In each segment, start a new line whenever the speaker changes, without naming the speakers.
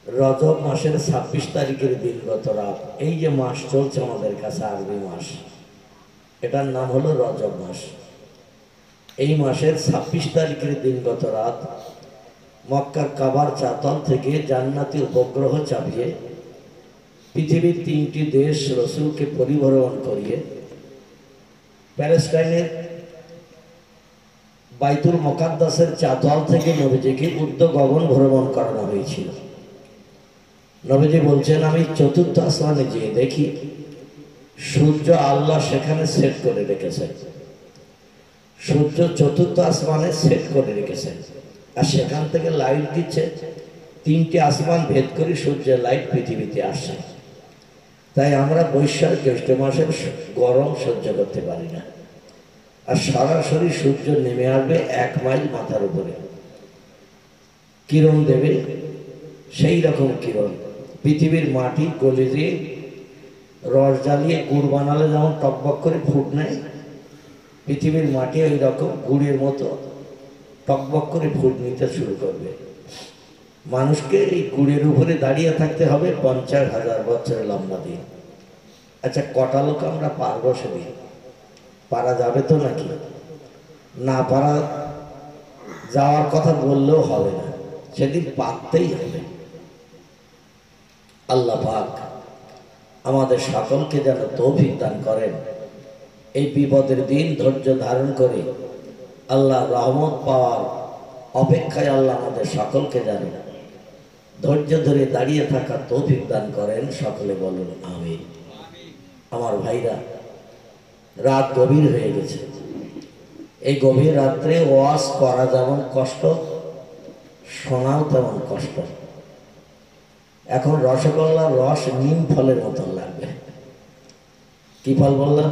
রজব মাসের ২৬ তারিখের দিনগত রাত। এই যে মাস চলছে আমাদের কাছে আরবি মাস, এটার নাম হলো রজব মাস। এই মাসের ২৬ তারিখের দিনগত রাত মক্কার কাবার চাতাল থেকে জান্নাতি উপগ্রহ চাপিয়ে পৃথিবীর ৩টি দেশ রসুলকে পরিভ্রমণ করিয়ে প্যালেস্টাইনের বাইতুল মুকাদ্দাসের চাতাল থেকে নবীজিকে গগন ভ্রমণ করানো হয়েছিল। নবীজি বলছেন, আমি চতুর্থ আসমানে যেয়ে দেখি সূর্য আল্লাহ সেখানে সেট করে রেখেছেন। সূর্য চতুর্থ আসমানে সেট করে রেখেছেন, আর সেখান থেকে লাইট দিচ্ছে। ৩টি আসমান ভেদ করে সূর্যের লাইট পৃথিবীতে আসছে। তাই আমরা বৈশাখ জ্যৈষ্ঠ মাসের গরম সহ্য করতে পারি না, আর সরাসরি সূর্য নেমে আসবে ১ মাইল মাথার উপরে, কিরণ দেবে। সেই রকম কিরণ পৃথিবীর মাটি গলে দিয়ে রস জ্বালিয়ে গুড় বানালে যেমন টকবক করে ফুট নেয়, পৃথিবীর মাটি ওই রকম গুড়ের মতো টকবক করে ফুট নিতে শুরু করবে। মানুষকে এই গুড়ের উপরে দাঁড়িয়ে থাকতে হবে ৫০,০০০ বছরের লম্বা দিন। আচ্ছা, কটা লোক আমরা পারবো সেদিন? পারা যাবে তো নাকি? না পারা যাওয়ার কথা বললেও হবে না, সেদিন পারতেই হবে। আল্লাহ পাক আমাদের সকলকে যেন তৌফিক দান করেন, এই বিপদের দিন ধৈর্য ধারণ করে আল্লাহ রহমত পাওয়ার অপেক্ষায় আল্লাহ আমাদের সকলকে জানেন ধৈর্য ধরে দাঁড়িয়ে থাকার তৌফিক দান করেন। সকলে বলুন আমিন। আমার ভাইরা, রাত গভীর হয়ে গেছে। এই গভীর রাত্রে ওয়াজ করা যেমন কষ্ট, শোনাও তেমন কষ্ট। এখন রসগোল্লার রস নিম ফলের মতো লাগবে। কি ফল বললাম?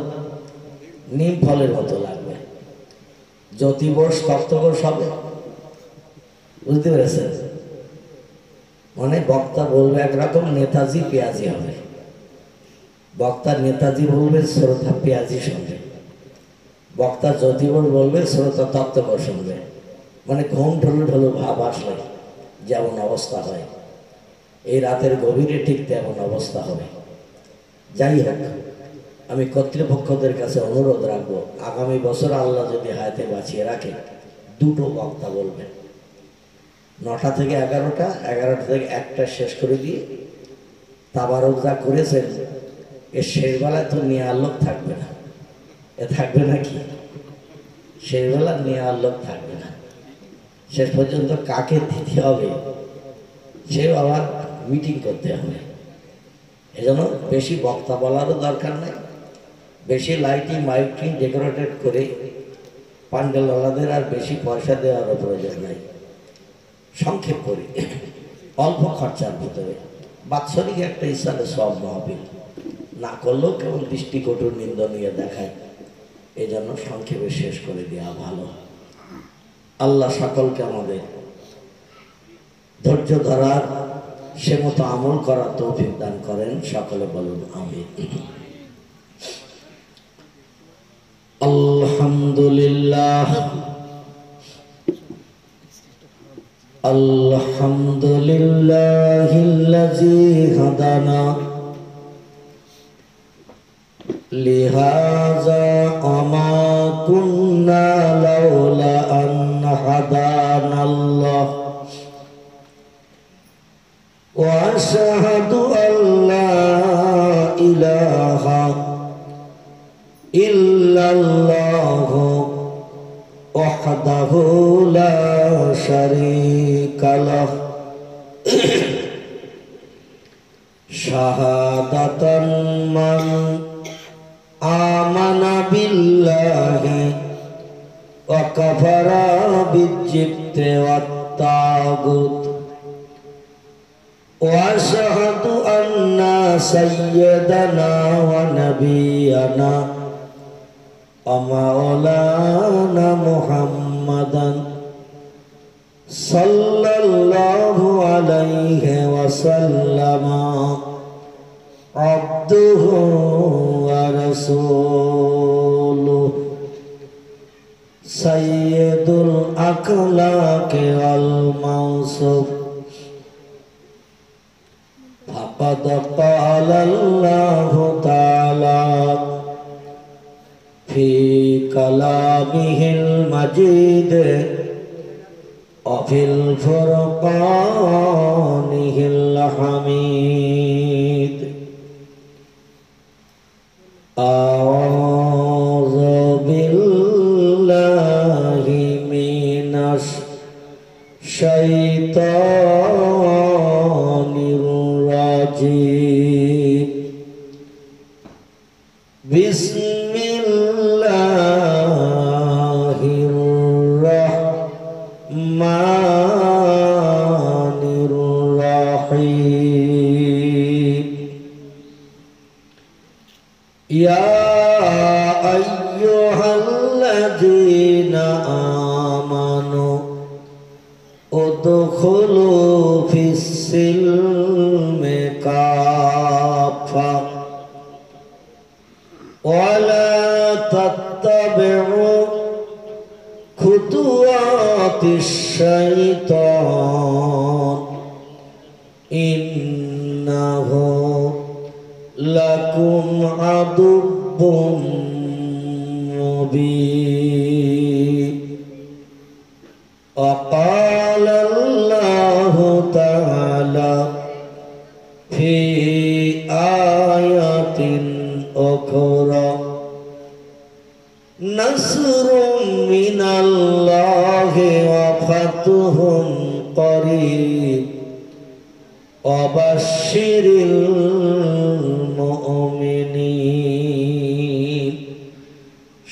নিম ফলের মতো লাগবে। জ্যোতিবশ তত্ত্ববশ হবে, বুঝতে পেরেছেন? মানে বক্তা বলবে একরকম, নেতাজি পেঁয়াজি হবে। বক্তা নেতাজি বলবে, শ্রোতা পেঁয়াজি শুনবে। বক্তা জ্যোতিবশ বলবে, শ্রোতা তত্ত্ববশ শুনবে। মানে ঘুম ঢোলো ঢোলো ভাব আসলে যেমন অবস্থা হয়, এই রাতের গভীরে ঠিক তেমন অবস্থা হবে। যাই হোক, আমি কর্তৃপক্ষদের কাছে অনুরোধ রাখবো, আগামী বছর আল্লাহ যদি হায়াতে বাঁচিয়ে রাখে, 2টো বক্তা বলবেন। 9টা থেকে 11টা, 11টা থেকে 1টা শেষ করে দিয়ে তাবারক যা করেছেন, এর শেষবেলায় তো নিয়ে আলোক থাকবে না। এ থাকবে নাকি? শেষবেলা নিয়ে আলোক থাকবে না। শেষ পর্যন্ত কাকে দিতে হবে সেও আবার মিটিং করতে হবে। এজন্য বেশি বক্তা বলারও দরকার নেই, বেশি লাইটিং মাইকিং ডেকোরেটেড করে প্যান্ডেলওয়ালাদের আর বেশি পয়সা দেওয়ারও প্রয়োজন নেই। সংক্ষেপ করে অল্প খরচার ভিতরে বাৎসরিক একটা ইসলামে সব মাহফিল না করলেও কেবল দৃষ্টিকটুর নিন্দনীয় দেখায়। এই জন্য সংক্ষেপে শেষ করে দেওয়া ভালো। আল্লাহ সকলকে আমাদের ধৈর্য ধরার, সে মতো আমল করার তৌফিক দান করেন। সকলে বলুন আমিন। আলহামদুলিল্লাহ, আলহামদুলিল্লাহিল্লাযী হাদানা লিহাযা আমা কুন্না লাউলা আন হাদানাল্লাহ ওয়া আশহাদু আল্লা ইলাহা ইল্লাল্লাহু ওয়াহদাহু লা শারীকা লাহু শাহাদাতান মান আমানা বিল্লাহি ওয়া কাফারা বিজ্জিবতি ওয়াত তাগুত ওয়া আশহাদু আন্না সাইয়্যিদানা ওয়া নাবিয়ানা ওয়া মাওলানা মুহাম্মাদান সাল্লাল্লাহু আলাইহি ওয়া সাল্লাম আবদুহু ওয়া রাসূলুহু সাইয়্যিদুল আখলাকি ওয়াল মাওসুফ قد قال الله تعالى في كلامه المجيد وفي الفرقانه الحميد أعوذ بالله من الشيطان الرجيم بسم الله الرحمن الرحيم يا أيها الذين آمنوا ادخلوا في السلم كافة ولا تتبعوا خطوات الشيطان إنه لكم عدو مبين وقال الله تعالى في آية أخرى نصر من الله وفتح قريب وبشر المؤمنين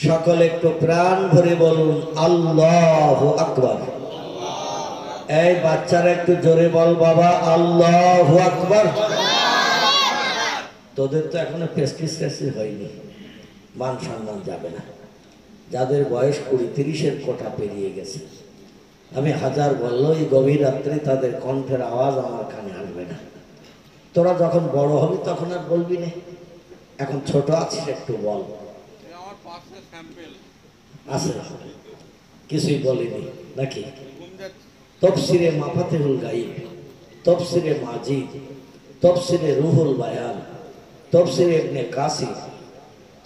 সকলে একটু প্রাণ ভরে বলুন আল্লাহু আকবার। এই বাচ্চারা একটু জোরে বল বাবা আল্লাহু আকবার। তোদের তো এখনো প্রেস্টিজ হয়নি, মান সম্মান যাবে না। যাদের বয়স 20-30-এর কোটা পেরিয়ে গেছে, আমি হাজার বললেও এই গভীর রাত্রে তাদের কণ্ঠের আওয়াজ আমার কানে আসবে না। তোরা যখন বড় হবি তখন আর বলবি না, এখন ছোট আছিস একটু বল। আছে কিছুই বলিনি নাকি? তফসিরে মাফাতিহুল গাইব, তফসিরে মাজিদ, তফসিরে রুহুল বায়ান, তফসিরে ইবনে কাসির,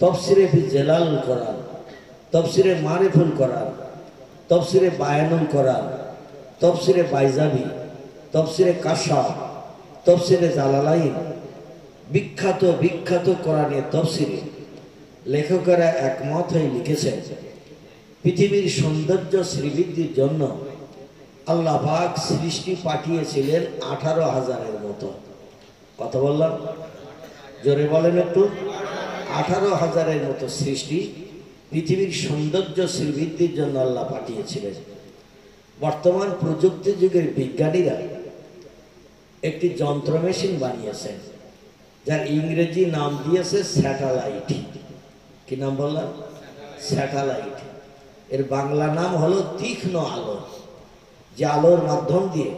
তফসিরে ফি জালালুল কোরআন, তফসিরে মারিফুল কোরআন, তফসিরে বায়ানুল কোরআন, তফসিরে বাইজাবি, তফসিরে কাশাফ, তফসিরে জালালাইন, বিখ্যাত বিখ্যাত কোরআনের তফসিরে লেখকেরা একমত হয়ে লিখেছেন পৃথিবীর সৌন্দর্য শ্রীবৃদ্ধির জন্য আল্লাহ পাক সৃষ্টি পাঠিয়েছিলেন 18,000-এর মতো। কত বললাম? জোরে বলেন একটু। 18,000-এর মতো সৃষ্টি পৃথিবীর সৌন্দর্য শ্রীবৃদ্ধির জন্য আল্লাহ পাঠিয়েছিলেন। বর্তমান প্রযুক্তি যুগের বিজ্ঞানীরা একটি যন্ত্র মেশিন বানিয়েছেন, যার ইংরেজি নাম দিয়েছে স্যাটেলাইট। কি নাম বললাম? স্যাটেলাইট। এর বাংলা নাম হলো তীক্ষ্ণ আলো, যে আলোর মাধ্যম দিয়ে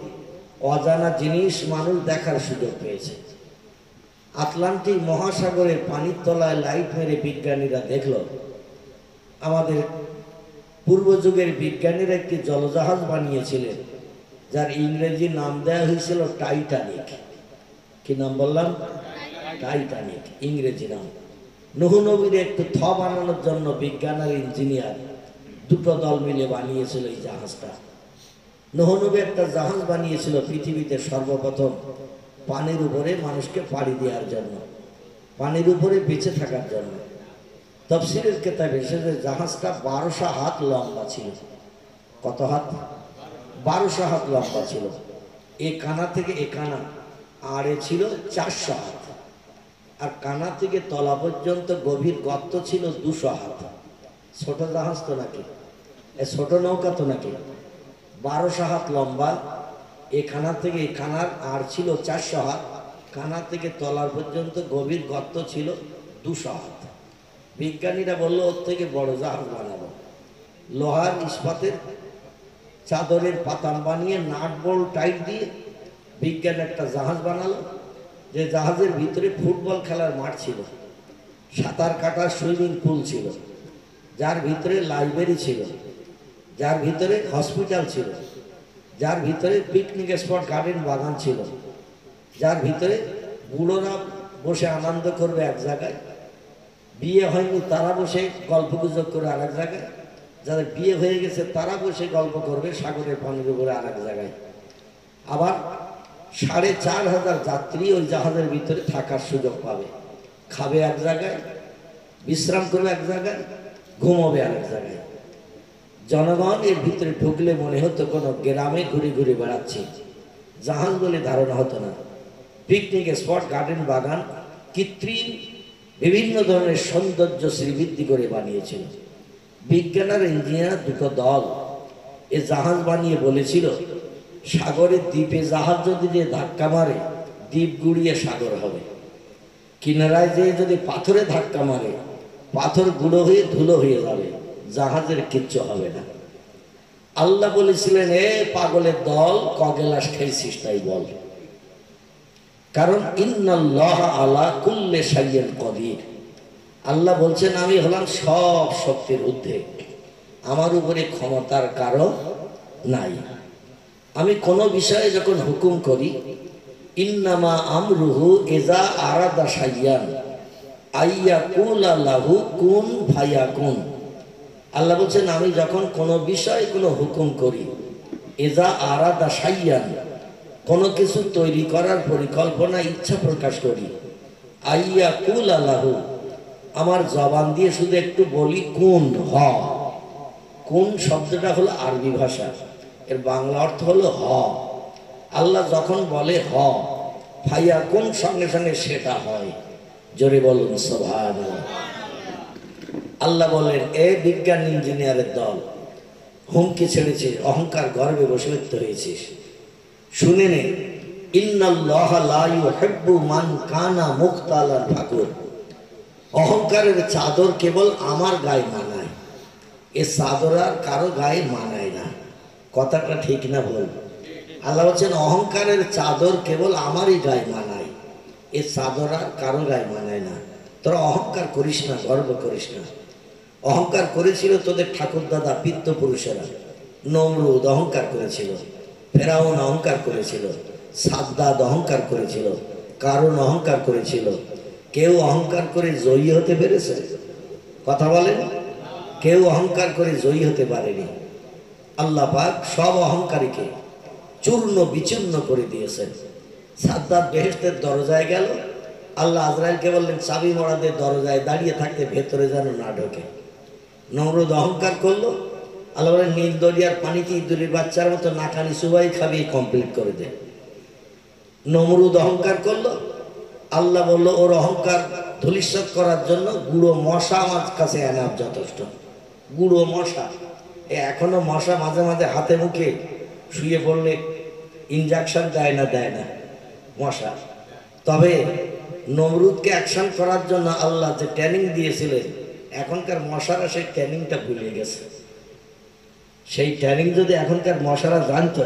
অজানা জিনিস মানুষ দেখার সুযোগ পেয়েছে। আটলান্টিক মহাসাগরের পানির তলায় লাইট মেরে বিজ্ঞানীরা দেখল আমাদের পূর্ব যুগের বিজ্ঞানীরা একটি জলজাহাজ বানিয়েছিলেন, যার ইংরেজি নাম দেওয়া হয়েছিল টাইটানিক। কি নাম বললাম? টাইটানিক ইংরেজি নাম। নূহ নবীর একটু বানানোর জন্য বিজ্ঞান আর ইঞ্জিনিয়ার দুটো দল মিলে বানিয়েছিল এই জাহাজটা। নূহ নবী একটা জাহাজ বানিয়েছিল পৃথিবীতে সর্বপ্রথম পানির উপরে মানুষকে পাড়ি দেওয়ার জন্য, পানির উপরে বেঁচে থাকার জন্য। তাফসীরের কিতাবে এসেছে জাহাজটা 1200 হাত লম্বা ছিল। কত হাত? 1200 হাত লম্বা ছিল। এ কানা থেকে এ কানা আড়ে ছিল 400 হাত, আর কানা থেকে তলা পর্যন্ত গভীর গর্ত ছিল 200 হাত। ছোট জাহাজ তো নাকি, ছোট নৌকা তো নাকি? 1200 হাত লম্বা, এ কানা থেকে এ কানার আর ছিল 400 হাত, কানা থেকে তলার পর্যন্ত গভীর গর্ত ছিল 200 হাত। বিজ্ঞানীরা বললো ওর থেকে বড় জাহাজ বানাবো। লোহার ইস্পাতের চাদরের পাতাম বানিয়ে নাট বোল্ট টাইট দিয়ে বিজ্ঞান একটা জাহাজ বানালো, যে জাহাজের ভিতরে ফুটবল খেলার মাঠ ছিল, সাঁতার কাটার সুইমিং পুল ছিল, যার ভিতরে লাইব্রেরি ছিল, যার ভিতরে হসপিটাল ছিল, যার ভিতরে পিকনিক স্পট গার্ডেন বাগান ছিল, যার ভিতরে বুড়োরা বসে আনন্দ করবে এক জায়গায়, বিয়ে হয়নি তারা বসে গল্প গুজব করে আরেক জায়গায়, যাদের বিয়ে হয়ে গেছে তারা বসে গল্প করবে সাগরের পানির উপরে আরেক জায়গায়। আবার ৪,৫০০ যাত্রী ওই জাহাজের ভিতরে থাকার সুযোগ পাবে, খাবে এক জায়গায়, বিশ্রাম করবে এক জায়গায়, ঘুমাবে আরেক জায়গায়। জনগণ এর ভিতরে ঢুকলে মনে হতো কোনো গ্রামে ঘুরে ঘুরে বেড়াচ্ছে, জাহাজ বলে ধারণা হতো না। পিকনিক স্পট, গার্ডেন, বাগান কৃত্রিম বিভিন্ন ধরনের সৌন্দর্য শ্রীবৃদ্ধি করে বানিয়েছিল। বিজ্ঞান আর ইঞ্জিনিয়ার দুটো দল এ জাহাজ বানিয়ে বলেছিল সাগরের দ্বীপে জাহাজ যদি যে ধাক্কা মারে দ্বীপ গুড়িয়ে সাগর হবে, কিনারায় যেয়ে যদি পাথরে ধাক্কা মারে পাথর গুঁড়ো হয়ে ধুলো হয়ে যাবে, জাহাজের কিচ্ছু হবে না। আল্লাহ বলেছিলেন, এ পাগলের দল, কগেলাস খাইছিস তাই বল। কারণ ইন্নাল্লাহ আলা কুল্লি শাইইন কদির, আল্লাহ বলছেন আমি হলাম সব শক্তির ঊর্ধ্বে, আমার উপরে ক্ষমতার কারো নাই। আমি কোনো বিষয়ে যখন হুকুম করি, ইন্নামা আমরুহু ইজা আরাদা শাইয়ান আইয়াকুলা লাহু কুন ফায়াকুন। আল্লাহ বলছেন আমি যখন কোনো বিষয়ে কোনো হুকুম করি, ইজা আরাদা শাইয়ান, কোনো কিছু তৈরি করার পরিকল্পনা ইচ্ছা প্রকাশ করি, আইয়াকুলা লাহু, আমার জবান দিয়ে শুধু একটু বলি কুন, হ। কুন শব্দটা হলো আরবি ভাষা, এর বাংলা অর্থ হলো হ। আল্লাহ যখন বলে হ, ফায়াকুন, সঙ্গে সঙ্গে সেটা হয়। জোরে বলুন সুবহানাল্লাহ। আল্লাহ বলেন, এ বিজ্ঞান ইঞ্জিনিয়ারের দল, হুমকি ছেড়েছে, অহংকার গর্বে বশীভূত হয়েছিস। শুনে নে, ইন্নাল্লাহ লা ইউহিব্বু মান কানা মুখতালান ফাকুর। অহংকারের চাদর কেবল আমার গায়ে মানায়, এ চাদর আর কারো গায়ে মানায় না। কথাটা ঠিক না ভুল? আল্লাহ বলছেন অহংকারের চাদর কেবল আমারই গায়ে মানায়, এ চাদর আর কারো গায়ে মানায় না। তোরা অহংকার করিস না, গর্ব করিস না। অহংকার করেছিল তোদের ঠাকুর দাদা পিতৃপুরুষেরা। নমরুদ অহংকার করেছিল, ফেরাউন অহংকার করেছিল, সাদ্দাদ অহংকার করেছিল, কারুন অহংকার করেছিল। কেউ অহংকার করে জয়ী হতে পেরেছে? কথা বলেন, কেউ অহংকার করে জয়ী হতে পারেনি। আল্লাহ পাক সব অহংকারীকে চূর্ণ বিচূর্ণ করে দিয়েছেন। সাদ্দাত বেহেশতের দরজায় গেল, আল্লাহ আজরাইলকে বললেন চাবি মরাদের দরজায় দাঁড়িয়ে থাকতে, ভেতরে যেন না ঢোকে। নমরুদ অহংকার করলো, আল্লাহ বলেন নীল দরিয়ার পানিতে ইঁদুরের বাচ্চার মতো নাকানি সুবাই খাবি, কমপ্লিট করে দে। নমরুদ অহংকার করলো, আল্লাহ বলল ওর অহংকার ধূলিসাৎ করার জন্য গুঁড়ো মশা আমার কাছে এনাফ, যথেষ্ট। গুঁড়ো মশা, এখনো মশা মাঝে মাঝে হাতে মুখে শুয়ে পড়লে ইনজেকশন দেয় না মশা। তবে নমরুদকে অ্যাকশন করার জন্য আল্লাহ যে ট্রেনিং দিয়েছিলেন, এখনকার মশারা সেই ট্রেনিংটা ভুলে গেছে। সেই ট্রেনিং যদি এখনকার মশারা জানতো,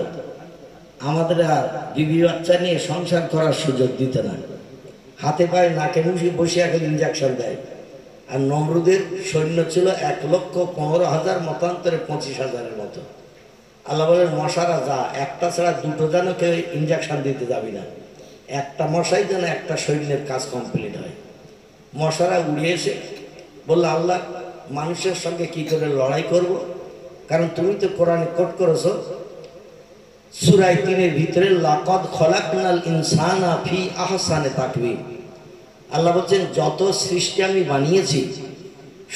আমাদের আর বিবি বাচ্চা নিয়ে সংসার করার সুযোগ দিত না। হাতে পায়ে নাকে মুখে বসে এখন ইনজেকশন দেয়। আর নমরুদের সৈন্য ছিল ১,১৫,০০০, মতান্তরে ২৫,০০০-এর মতো। আল্লাহ বলেন মশারা যা, একটা ছাড়া দুটো যেন কেউ ইনজেকশন দিতে যাবি না, একটা মশাই যেন একটা সৈন্যের কাজ কমপ্লিট হয়। মশারা উড়ে এসে বলল আল্লাহ মানুষের সঙ্গে কি করে লড়াই করব, কারণ তুমি তো কোরআনে কোট করেছো সূরা ৩-এর ভিতরে লাকাদ খলাকনাল ইনসানা ফি আহসানি তাকওয়িম। আল্লাহ বলছেন যত সৃষ্টি আমি বানিয়েছি,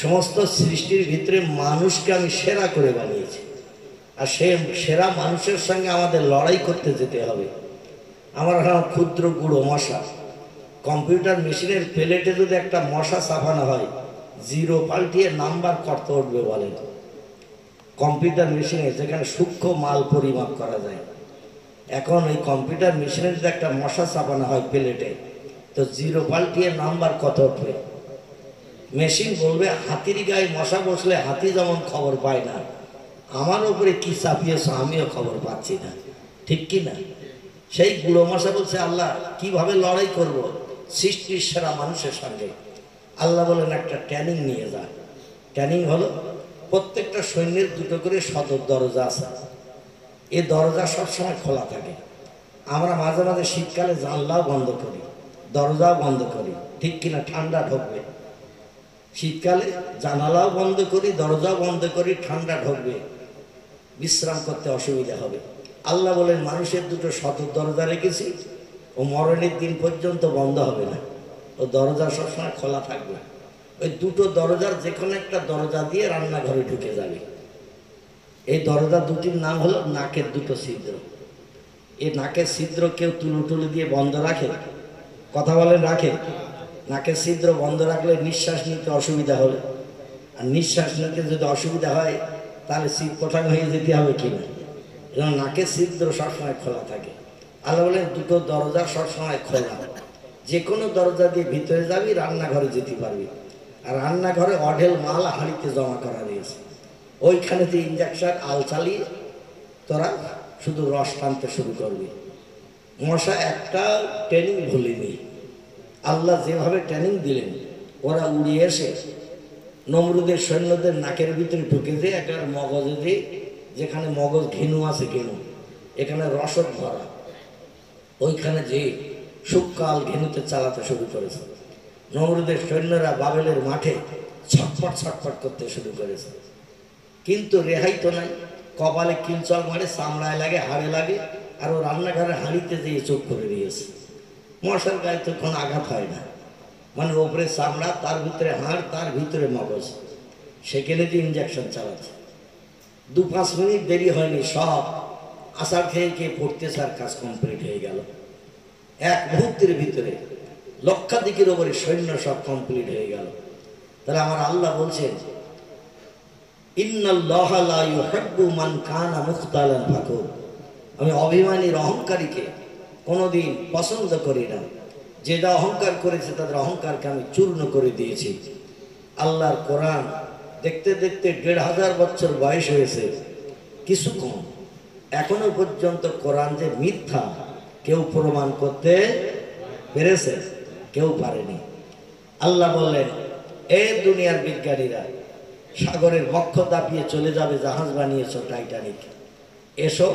সমস্ত সৃষ্টির ভিতরে মানুষকে আমি সেরা করে বানিয়েছি। আর সে সেরা মানুষের সঙ্গে আমাদের লড়াই করতে যেতে হবে। আমার ক্ষুদ্র গুঁড়ো মশা, কম্পিউটার মেশিনের প্লেটে যদি একটা মশা চাপানো হয়, জিরো পাল্টিয়ে নাম্বার কত উঠবে বলেন? কম্পিউটার মেশিনে যেখানে সূক্ষ্ম মাল পরিমাপ করা যায়, এখন এই কম্পিউটার মেশিনে যদি একটা মশা চাপানো হয় প্লেটে, তো জিরো পাল্টিয়ে নাম্বার কত উঠবে? মেশিন বলবে হাতির গায়ে মশা বসলে হাতি যেমন খবর পায় না, আমার উপরে কি চাপিয়েছ আমিও খবর পাচ্ছি না, ঠিক কি না? সেই গুঁড়ো মশা বলছে আল্লাহ কিভাবে লড়াই করব সৃষ্টির সেরা মানুষের সঙ্গে? আল্লাহ বলেন একটা ট্রেনিং নিয়ে যা। ট্রেনিং হলো প্রত্যেকটা সৈন্যের দুটো করে সদর দরজা আছে, এই দরজা সবসময় খোলা থাকে। আমরা মাঝে মাঝে শীতকালে জানলাও বন্ধ করি, দরজাও বন্ধ করি, ঠিক কিনা? ঠান্ডা ঢুকবে। শীতকালে জানালাও বন্ধ করি, দরজাও বন্ধ করি, ঠান্ডা ঢুকবে, বিশ্রাম করতে অসুবিধা হবে। আল্লাহ বলেন মানুষের দুটো সদর দরজা রেখেছি, ও মরণের দিন পর্যন্ত বন্ধ হবে না, ও দরজা সবসময় খোলা থাকবে। ওই দুটো দরজার যে কোনো একটা দরজা দিয়ে রান্নাঘরে ঢুকে যাবে। এই দরজা দুটির নাম হলো নাকের দুটো ছিদ্র। এই নাকের ছিদ্র কেউ তুলো দিয়ে বন্ধ রাখে? কথা বলেন, রাখে? নাকের ছিদ্র বন্ধ রাখলে নিঃশ্বাস নিতে অসুবিধা হবে, আর নিঃশ্বাস নিতে যদি অসুবিধা হয় তাহলে শীতপটাং হয়ে যেতে হবে কিনা। এবং নাকের ছিদ্র সবসময় খোলা থাকে। আল্লাহ বলেন দুটো দরজা সবসময় খোলা, যে কোনো দরজা দিয়ে ভিতরে যাবি, রান্নাঘরে যেতে পারবি। আর রান্নাঘরে অঢেল মাল হাঁড়িতে জমা করা রয়েছে, ওইখানেতে ইঞ্জেকশন আল চালিয়ে তোরা শুধু রস টানতে শুরু করবি। মশা একটা ট্রেনিং ভুলিনি। আল্লাহ যেভাবে ট্রেনিং দিলেন, ওরা উড়িয়ে এসে নমরুদের সৈন্যদের নাকের ভিতরে ঢুকে দিয়ে একটা মগজে দিয়ে, যেখানে মগজ ঘেনু আছে, ঘেনু এখানে রসদ ভরা, ওইখানে যে সুকাল ঘেনুতে চালাতে শুরু করেছে। নমরুদের সৈন্যরা বাবেলের মাঠে ছটফট ছটফট করতে শুরু করেছে, কিন্তু রেহাই তো নাই। কপালে কিলচল মারে, চামড়ায় লাগে, হাড়ে লাগে, আর ও রান্নাঘরে হাঁড়িতে যেয়ে চোখ করে দিয়েছে। মশার গায়ে তো কোনো আঘাত হয় না, মানে ওপরে চামড়া, তার ভিতরে হাড়, তার ভিতরে মগজ, সেখানে যে ইঞ্জেকশন চালাচ্ছে। 2-5 মিনিট দেরি হয়নি, সব আষাঢ় খেয়ে খেয়ে পড়তেছে, আর কাজ কমপ্লিট হয়ে গেল। এক মুহূর্তের ভিতরে লক্ষাধিকের ওপরে সৈন্য সব কমপ্লিট হয়ে গেল। তাহলে আমার আল্লাহ বলছেন, ইন্নাল্লাহা লা ইউহিব্বু মান কানা মুখতালান ফাখুর। আমি অভিমানীর অহংকারীকে কোনোদিন পছন্দ করি না। যে যা অহংকার করেছে তাদের অহংকারকে আমি চূর্ণ করে দিয়েছি। আল্লাহর কোরআন দেখতে দেখতে 1500 বছর বয়স হয়েছে, কিছু কম। এখনো পর্যন্ত কোরআন যে মিথ্যা কেউ প্রমাণ করতে পেরেছে? কেউ পারেনি। আল্লাহ বললেন, এই দুনিয়ার বিজ্ঞানীরা সাগরের বক্ষ দাপিয়ে চলে যাবে, জাহাজ বানিয়েছ টাইটানিক, এসো,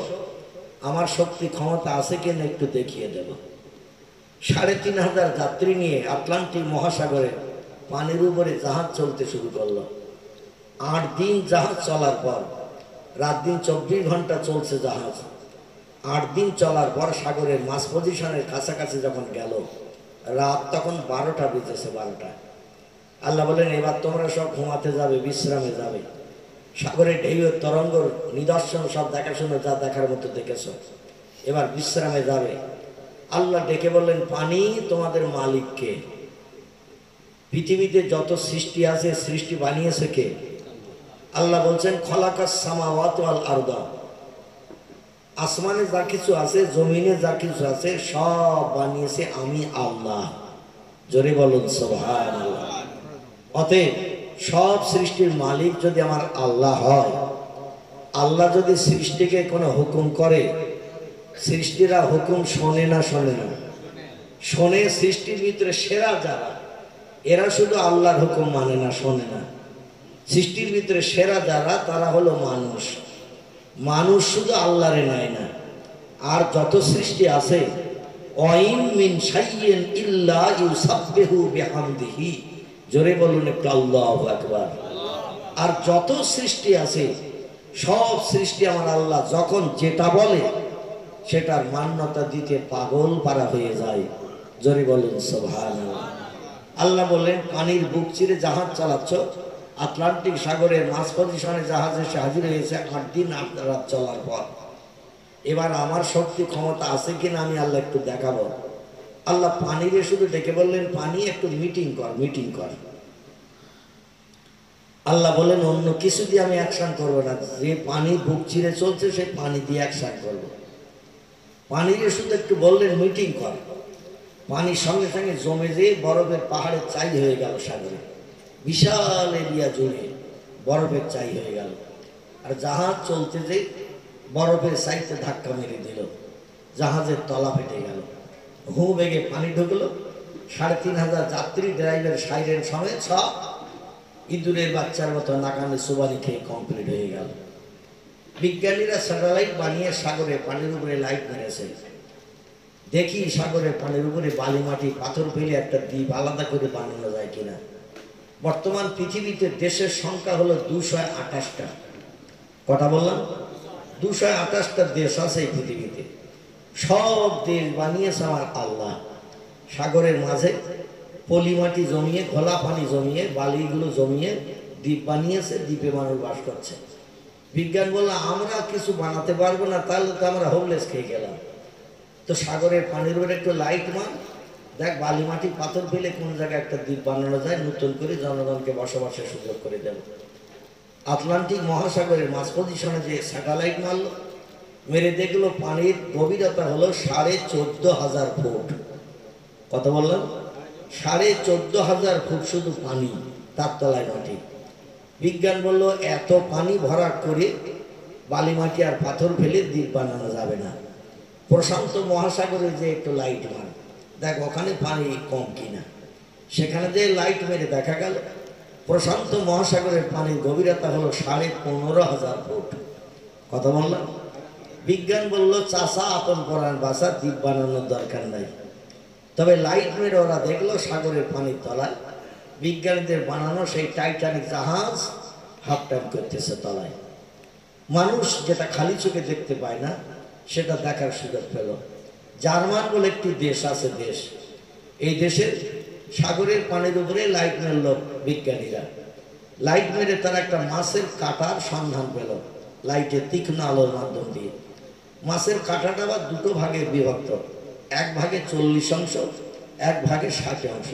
আমার শক্তি ক্ষমতা আছে কিনা একটু দেখিয়ে দেব। 3500 যাত্রী নিয়ে আটলান্টিক মহাসাগরে পানির উপরে জাহাজ চলতে শুরু করলো। 8 দিন জাহাজ চলার পর, রাত দিন 24 ঘন্টা চলছে জাহাজ। 8 দিন চলার পর সাগরের মাঝ পজিশনের কাছাকাছি যখন গেল, রাত তখন 12টা বেজেছে, 12টা। আল্লাহ বলেন, এবার তোমরা সব ঘুমাতে যাবে, বিশ্রামে যাবে। সাগরের ঢেউয়ের তরঙ্গর নিদর্শন সব দেখাশোনা যা দেখার মতো দেখেছ, এবার বিশ্রামে যাবে। আল্লাহ ডেকে বললেন, পানি তোমাদের মালিককে? পৃথিবীতে যত সৃষ্টি আছে, সৃষ্টি বানিয়েছে কে? আল্লাহ বলছেন, খলাকাস সামাওয়াতি ওয়াল আরদা। আসমানে যা কিছু আছে, জমিনে যা কিছু আছে, সব বানিয়েছে আমি আল্লাহ। জোরে বলুন সুবহানাল্লাহ। অতএব সব সৃষ্টির মালিক যদি আমার আল্লাহ হয়, আল্লাহ যদি সৃষ্টিকে কোনো হুকুম করে, সৃষ্টিরা হুকুম শোনে না? শোনে না? শোনে। সৃষ্টির ভিতরে সেরা যারা, এরা শুধু আল্লাহর হুকুম মানে না, শোনে না। সৃষ্টির ভিতরে সেরা যারা, তারা হলো মানুষ। মানুষ শুধু আল্লাহরে নেয় না। আর যত সৃষ্টি আছে, ওয়াইন মিন শাইইন ইল্লা ইউসাব্বিহু বিহামদিহি। জোরে বলুন একটু আল্লাহু আকবার। আর যত সৃষ্টি আছে, সব সৃষ্টি আমার আল্লাহ যখন যেটা বলে সেটার মান্যতা দিতে পাগল পারা হয়ে যায়। জোরে বলুন সুবহানাল্লাহ। আল্লাহ বললেন, পানির বুক চিরে জাহাজ চালাচ্ছ, আটলান্টিক সাগরের মাঝ পজিশনে জাহাজ এসে হাজির হয়েছে 8 দিন 8 রাত চলার পর। এবার আমার শক্তি ক্ষমতা আছে কিনা আমি আল্লাহ একটু দেখাবো। আল্লাহ পানিরে শুধু ডেকে বললেন, পানি একটু মিটিং কর, মিটিং কর। আল্লাহ বলেন, অন্য কিছু দিয়ে আমি অ্যাকশন করবো না, যে পানি বুক চিরে চলছে সেই পানি দিয়ে অ্যাকশন করবো। পানিরে শুধু একটু বললেন মিটিং কর, পানির সঙ্গে সঙ্গে জমে যেয়ে বরফের পাহাড়ের চাই হয়ে গেল সাগরে। বিশাল এরিয়া জুড়ে বরফের চাই হয়ে গেল। আর জাহাজ চলতে যে বরফের সাইডে ধাক্কা মেরে দিল, জাহাজের তলা ফেটে গেল, হু বেগে পানি ঢুকলো। 3500 যাত্রী, ড্রাইভার, সাইরেন সমেত সব ইঁদুরের বাচ্চার মতো নাকানে সুবানি খেয়ে কমপ্লিট হয়ে গেল। বিজ্ঞানীরা স্যাটেলাইট বানিয়ে সাগরে পানির উপরে লাইট মেরেছে, দেখি সাগরের পানির উপরে বালি মাটি পাথর ফেলে একটা দ্বীপ আলাদা করে বানানো যায় কিনা। বর্তমান পৃথিবীতে দেশের সংখ্যা হলো 228টা। কটা বললাম? 228টা দেশ আছে এই পৃথিবীতে। সব দেশ বানিয়েছে আমার আল্লাহ। সাগরের মাঝে পলি মাটি জমিয়ে, খোলা পানি জমিয়ে, বালিগুলো জমিয়ে দ্বীপ বানিয়েছে, দ্বীপে মানুষ বাস করছে। বিজ্ঞান বলল আমরা কিছু বানাতে পারবো না, তাহলে তো আমরা হোমলেস খেয়ে গেলাম। তো সাগরের পানির উপরে একটু লাইট মার, দেখ বালি মাটি পাথর ফেলে কোন জায়গায় একটা দ্বীপ বানানো যায়, নতুন করে জনগণকে বসবাসের সুযোগ করে দেব। আটলান্টিক মহাসাগরের মাঝ পজিশনে যে স্যাটেলাইট মারলো, মেরে দেখলো পানির গভীরতা হলো 14,500 ফুট। কত বললাম? 14,500 ফুট শুধু পানি, তার তলায় মাটি। বিজ্ঞান বলল এত পানি ভরাট করে বালি মাটি আর পাথর ফেলে দ্বীপ বানানো যাবে না। প্রশান্ত মহাসাগরে যে একটু লাইট মার, দেখ ওখানে পানি কম কিনা। সেখানে যে লাইট মেরে দেখা গেল প্রশান্ত মহাসাগরের পানির গভীরতা হলো 15,500 ফুট। কথা বললাম? বিজ্ঞান বলল চাষা আপন পরাণ বাসা, দ্বীপ বানানোর দরকার নাই। তবে লাইট মেরে ওরা দেখলো সাগরের পানির তলায় বিজ্ঞানীদের বানানো সেই টাইটানিক জাহাজ হাফ টাইম করতেছে তলায়। মানুষ যেটা খালি চোখে দেখতে পায় না সেটা দেখার সুযোগ পেল। জার্মান বলে একটি দেশ আছে, দেশ, এই দেশের সাগরের পানির উপরে লাইট মেরল বিজ্ঞানীরা। লাইট মেরে তারা একটা মাছের কাঁটার সন্ধান পেল লাইটের তীক্ষ্ণ আলোর মাধ্যম দিয়ে। মাছের কাঁটাটা আবার দুটো ভাগে বিভক্ত, এক ভাগে 40 অংশ, এক ভাগে 60 অংশ।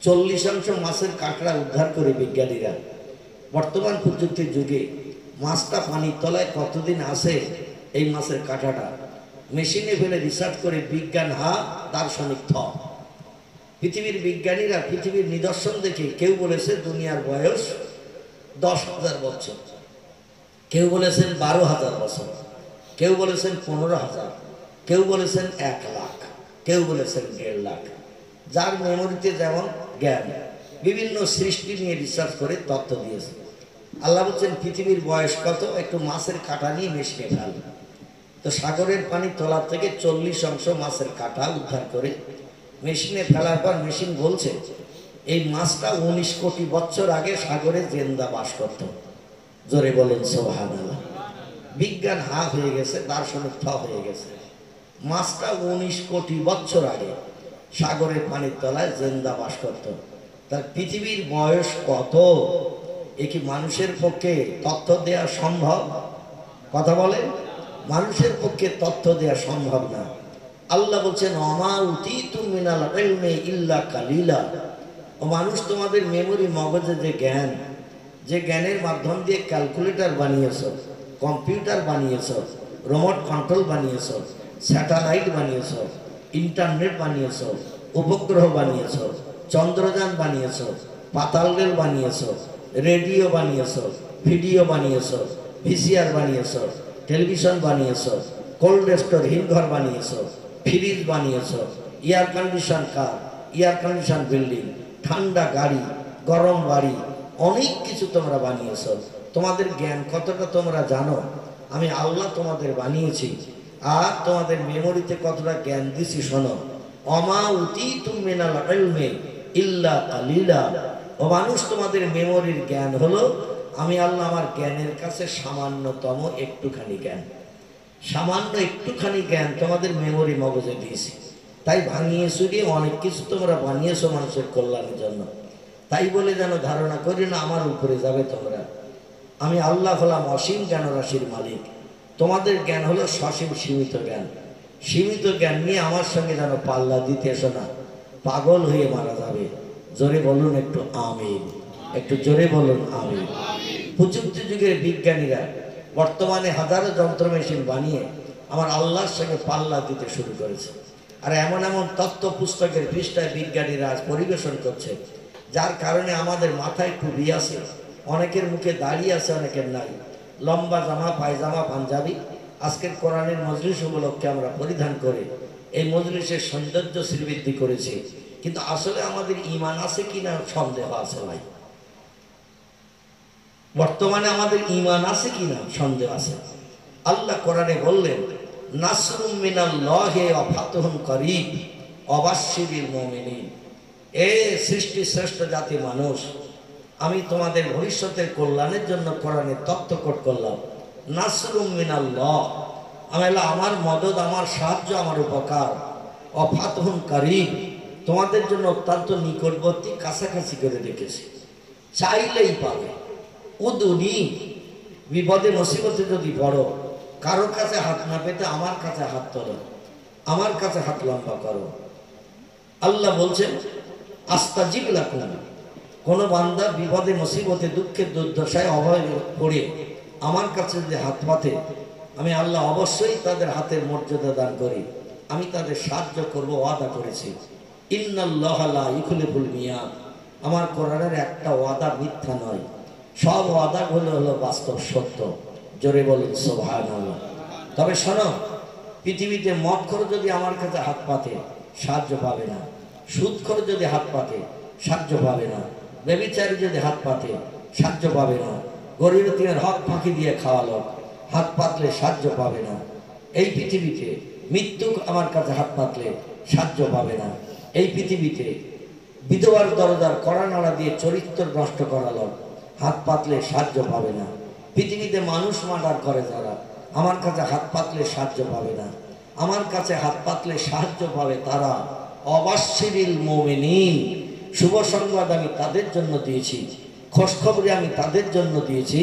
40 অংশ মাছের কাঁকড়া উদ্ধার করে বিজ্ঞানীরা বর্তমান প্রযুক্তির যুগে মাছটা পানির তলায় কতদিন আছে এই মাছের কাঁটাটা মেশিনে ফেলে রিসার্চ করে বিজ্ঞান হা, দার্শনিক থ। পৃথিবীর বিজ্ঞানীরা পৃথিবীর নিদর্শন দেখে কেউ বলেছে দুনিয়ার বয়স 10,000 বছর, কেউ বলেছেন 12,000 বছর, কেউ বলেছেন 15,000, কেউ বলেছেন 1 লাখ, কেউ বলেছেন 1.5 লাখ। যার মেমোরিতে যেমন জ্ঞান, বিভিন্ন সৃষ্টি নিয়ে রিসার্চ করে তথ্য দিয়েছে। আল্লাহ বলছেন পৃথিবীর বয়স কত, একটু মাছের কাঁটা নিয়ে মেশিনে ফেল। তো সাগরের পানি তলার থেকে 40 অংশ মাছের কাঁটা উদ্ধার করে মেশিনে ফেলার পর মেশিন বলছে এই মাছটা 19 কোটি বছর আগে সাগরে জেন্দা বাস করত। জোরে বলেন সুবহানাল্লাহ। বিজ্ঞান হা হয়ে গেছে, দার্শনিক থ হয়ে গেছে। মাছটা 19 কোটি বছর আগে সাগরের পানির তলায় জেন্দা বাস করত। তার পৃথিবীর বয়স কত এ কি মানুষের পক্ষে তথ্য দেওয়া সম্ভব? কথা বলে, মানুষের পক্ষে তথ্য দেওয়া সম্ভব না। আল্লাহ বলছেন ওমা উতীতু মিনাল ইলমি ইল্লা কালিলা। ও মানুষ, তোমাদের মেমোরি, মগজে যে জ্ঞান, যে জ্ঞানের মাধ্যম দিয়ে ক্যালকুলেটর বানিয়েছ, কম্পিউটার বানিয়েছ, রিমোট কন্ট্রোল বানিয়েছ, স্যাটেলাইট বানিয়েছ, ইন্টারনেট বানিয়েছ, উপগ্রহ বানিয়েছ, চন্দ্রযান বানিয়েছ, পাতাল রেল বানিয়েছ, রেডিও বানিয়েছ, ভিডিও বানিয়েছ, ভিসিআর বানিয়েছ, টেলিভিশন বানিয়েছ, কোল্ড স্টোর হিমঘর বানিয়েছ, ফ্রিজ বানিয়েছ, air condition car, air condition building, ঠান্ডা গাড়ি, গরম বাড়ি, অনেক কিছু তোমরা বানিয়েছ। তোমাদের জ্ঞান কতটা তোমরা জানো? আমি আল্লাহ তোমাদের বানিয়েছি, আর তোমাদের মেমোরিতে কতটা জ্ঞান দিছি শোনো। ওমা উতীতু মিনাল ইলমি ইল্লা কালিলা। ও মানুষ, তোমাদের মেমোরির জ্ঞান হলো আমি আল্লাহ আমার জ্ঞানের কাছে সামান্যতম একটুখানি জ্ঞান, সামান্য একটুখানি জ্ঞান তোমাদের মেমোরি মগজে দিয়েছি। তাই ভাঙিয়ে চুরিয়ে অনেক কিছু তোমরা বানিয়েছো মানুষের কল্যাণের জন্য। তাই বলে যেন ধারণা করি না আমার উপরে যাবে তোমরা। আমি আল্লাহ হলাম অসীম জ্ঞান রাশির মালিক। তোমাদের জ্ঞান হলো সসীম সীমিত জ্ঞান। সীমিত জ্ঞান নিয়ে আমার সঙ্গে যেন পাল্লা দিতে এসো না, পাগল হয়ে মারা যাবে। জোরে বলুন একটু আমিন, একটু জোরে বলুন আমিন। প্রযুক্তি যুগের বিজ্ঞানীরা বর্তমানে হাজারো যন্ত্র মেশিন বানিয়ে আমার আল্লাহর সঙ্গে পাল্লা দিতে শুরু করেছে। আর এমন এমন তত্ত্ব পুস্তকের পৃষ্ঠায় বিজ্ঞানীরা আজ পরিবেশন করছে, যার কারণে আমাদের মাথায় টুপি আছে, অনেকের মুখে দাড়ি আছে, অনেকের নাই। লম্বা জামা, পায়জামা, পাঞ্জাবি আজকের কোরআনের মজলিস উপলক্ষে আমরা পরিধান করে এই মজলিসের সৌন্দর্য শ্রীবৃদ্ধি করেছি। কিন্তু আসলে আমাদের ঈমান আছে কিনা সন্দেহ আছে ভাই। বর্তমানে আমাদের ঈমান আছে কিনা সন্দেহ আছে। আল্লাহ কোরআনে বললেন নাসরুম মিনাল্লাহি ওয়া ফাতহুন করিব ওয়াবাশশিরিল মুমিনিন। এ সৃষ্টি শ্রেষ্ঠ জাতি মানুষ, আমি তোমাদের ভবিষ্যতের কল্যাণের জন্য কোরআনের তত্ত্ব কোট করলাম। নাসরুম মিনাল্লাহ, আমার মদদ, আমার সাহায্য, আমার উপকার। ওয়া ফাতহুন করিব, তোমাদের জন্য অত্যন্ত নিকটবর্তী, কাছাকাছি করে রেখেছি, চাইলেই পাবে। উদুনি, বিপদে মুসিবতে যদি পড়ো, কারোর কাছে হাত না পেতে আমার কাছে হাত তোলো, আমার কাছে হাত লম্বা করো। আল্লাহ বলছেন আস্তাজিব লাকুম, কোন বান্দা বিপদে মুসিবতে দুঃখে দুর্দশায় অভয় পড়ে আমার কাছে যদি হাত পাতে, আমি আল্লাহ অবশ্যই তাদের হাতের মর্যাদা দান করি, আমি তাদের সাহায্য করব, ওয়াদা করেছি। ইন্নাল্লাহা লা ইখলিফুল মিয়াদ, আমার কোরআনের একটা ওয়াদা মিথ্যা নয়, সব ওয়াদাগুলো হলো বাস্তব সত্য। জোরে বলুন সুবহানাল্লাহ। তবে শোনো, পৃথিবীতে মদখোর যদি আমার কাছে হাত পাতে সাহায্য পাবে না, সুদখোর যদি হাত পাতে সাহায্য পাবে না, ব্যভিচারী যদি হাত পাতে সাহায্য পাবে না, গরিব এতিমের হক ফাঁকি দিয়ে খাওয়ালো হাত পাতলে সাহায্য পাবে না। এই পৃথিবীতে মৃত্যু আমার কাছে হাত পাতলে সাহায্য পাবে না। এই পৃথিবীতে বিধবার দরজার কড়া নাড়া দিয়ে চরিত্র নষ্ট করালো হাত পাতলে সাহায্য পাবে না। পৃথিবীতে মানুষ মার্ডার করে যারা, আমার কাছে হাত পাতলে সাহায্য পাবে না। আমার কাছে হাত পাতলে সাহায্য পাবে তারা। ওয়াবাশশিরিল মুমিনিন, শুভ সংবাদ আমি তাদের জন্য দিয়েছি, খোঁজখবরি আমি তাদের জন্য দিয়েছি,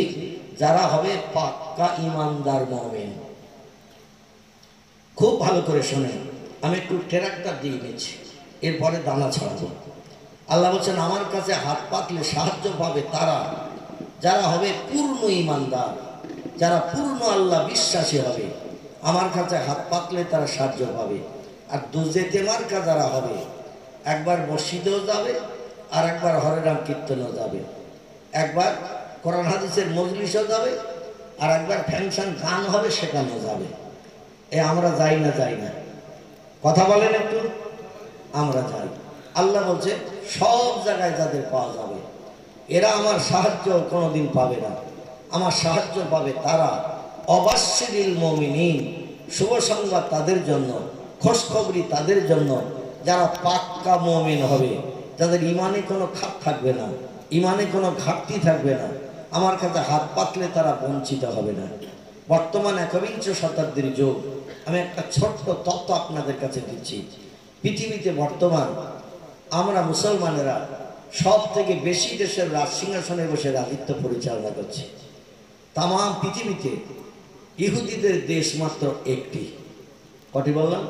যারা হবে পাক্কা ইমানদার মুমিন। খুব ভালো করে শোনেন, আমি একটু ট্রাক্টর দিয়ে নিচ্ছি, এরপরে দানা ছাড়বো। আল্লাহ বলছেন আমার কাছে হাত পাতলে সাহায্য পাবে তারা, যারা হবে পূর্ণ ইমানদার, যারা পূর্ণ আল্লাহ বিশ্বাসী হবে, আমার কাছে হাত পাতলে তারা সাহায্য পাবে। আর দুজেতে মার্কা যারা হবে, একবার মসজিদেও যাবে, আর একবার হরে রাম কীর্তনেও যাবে, একবার কোরআন হাদিসের মজলিসও যাবে, আর একবার ফ্যাংশন গান হবে সেখানেও যাবে। আমরা যাই না, যাই না, কথা বলেন একটু, আমরা যাই। আল্লাহ বলছে সব জায়গায় যাদের পাওয়া যাবে, এরা আমার সাহায্য কোনোদিন পাবে না, আমার সাহায্য পাবে তারা। ওয়াবাশশিরিল মুমিনিন, শুভ সংবাদ তাদের জন্য, খোঁজখবরি তাদের জন্য, যারা পাক্কা মুমিন হবে, যাদের ইমানে কোনো খাত থাকবে না, ইমানে কোনো ঘাটতি থাকবে না, আমার কাছে হাত পাতলে তারা বঞ্চিত হবে না। বর্তমান একবিংশ শতাব্দীর যুগ, আমি একটা ছোট্ট তত্ত্ব আপনাদের কাছে দিচ্ছি। পৃথিবীতে বর্তমান আমরা মুসলমানেরা সব থেকে বেশি দেশের রাজ সিংহাসনে বসে রাজত্ব পরিচালনা করছি। তাম পৃথিবীতে ইহুদিদের দেশ মাত্র একটি। কটি বললাম?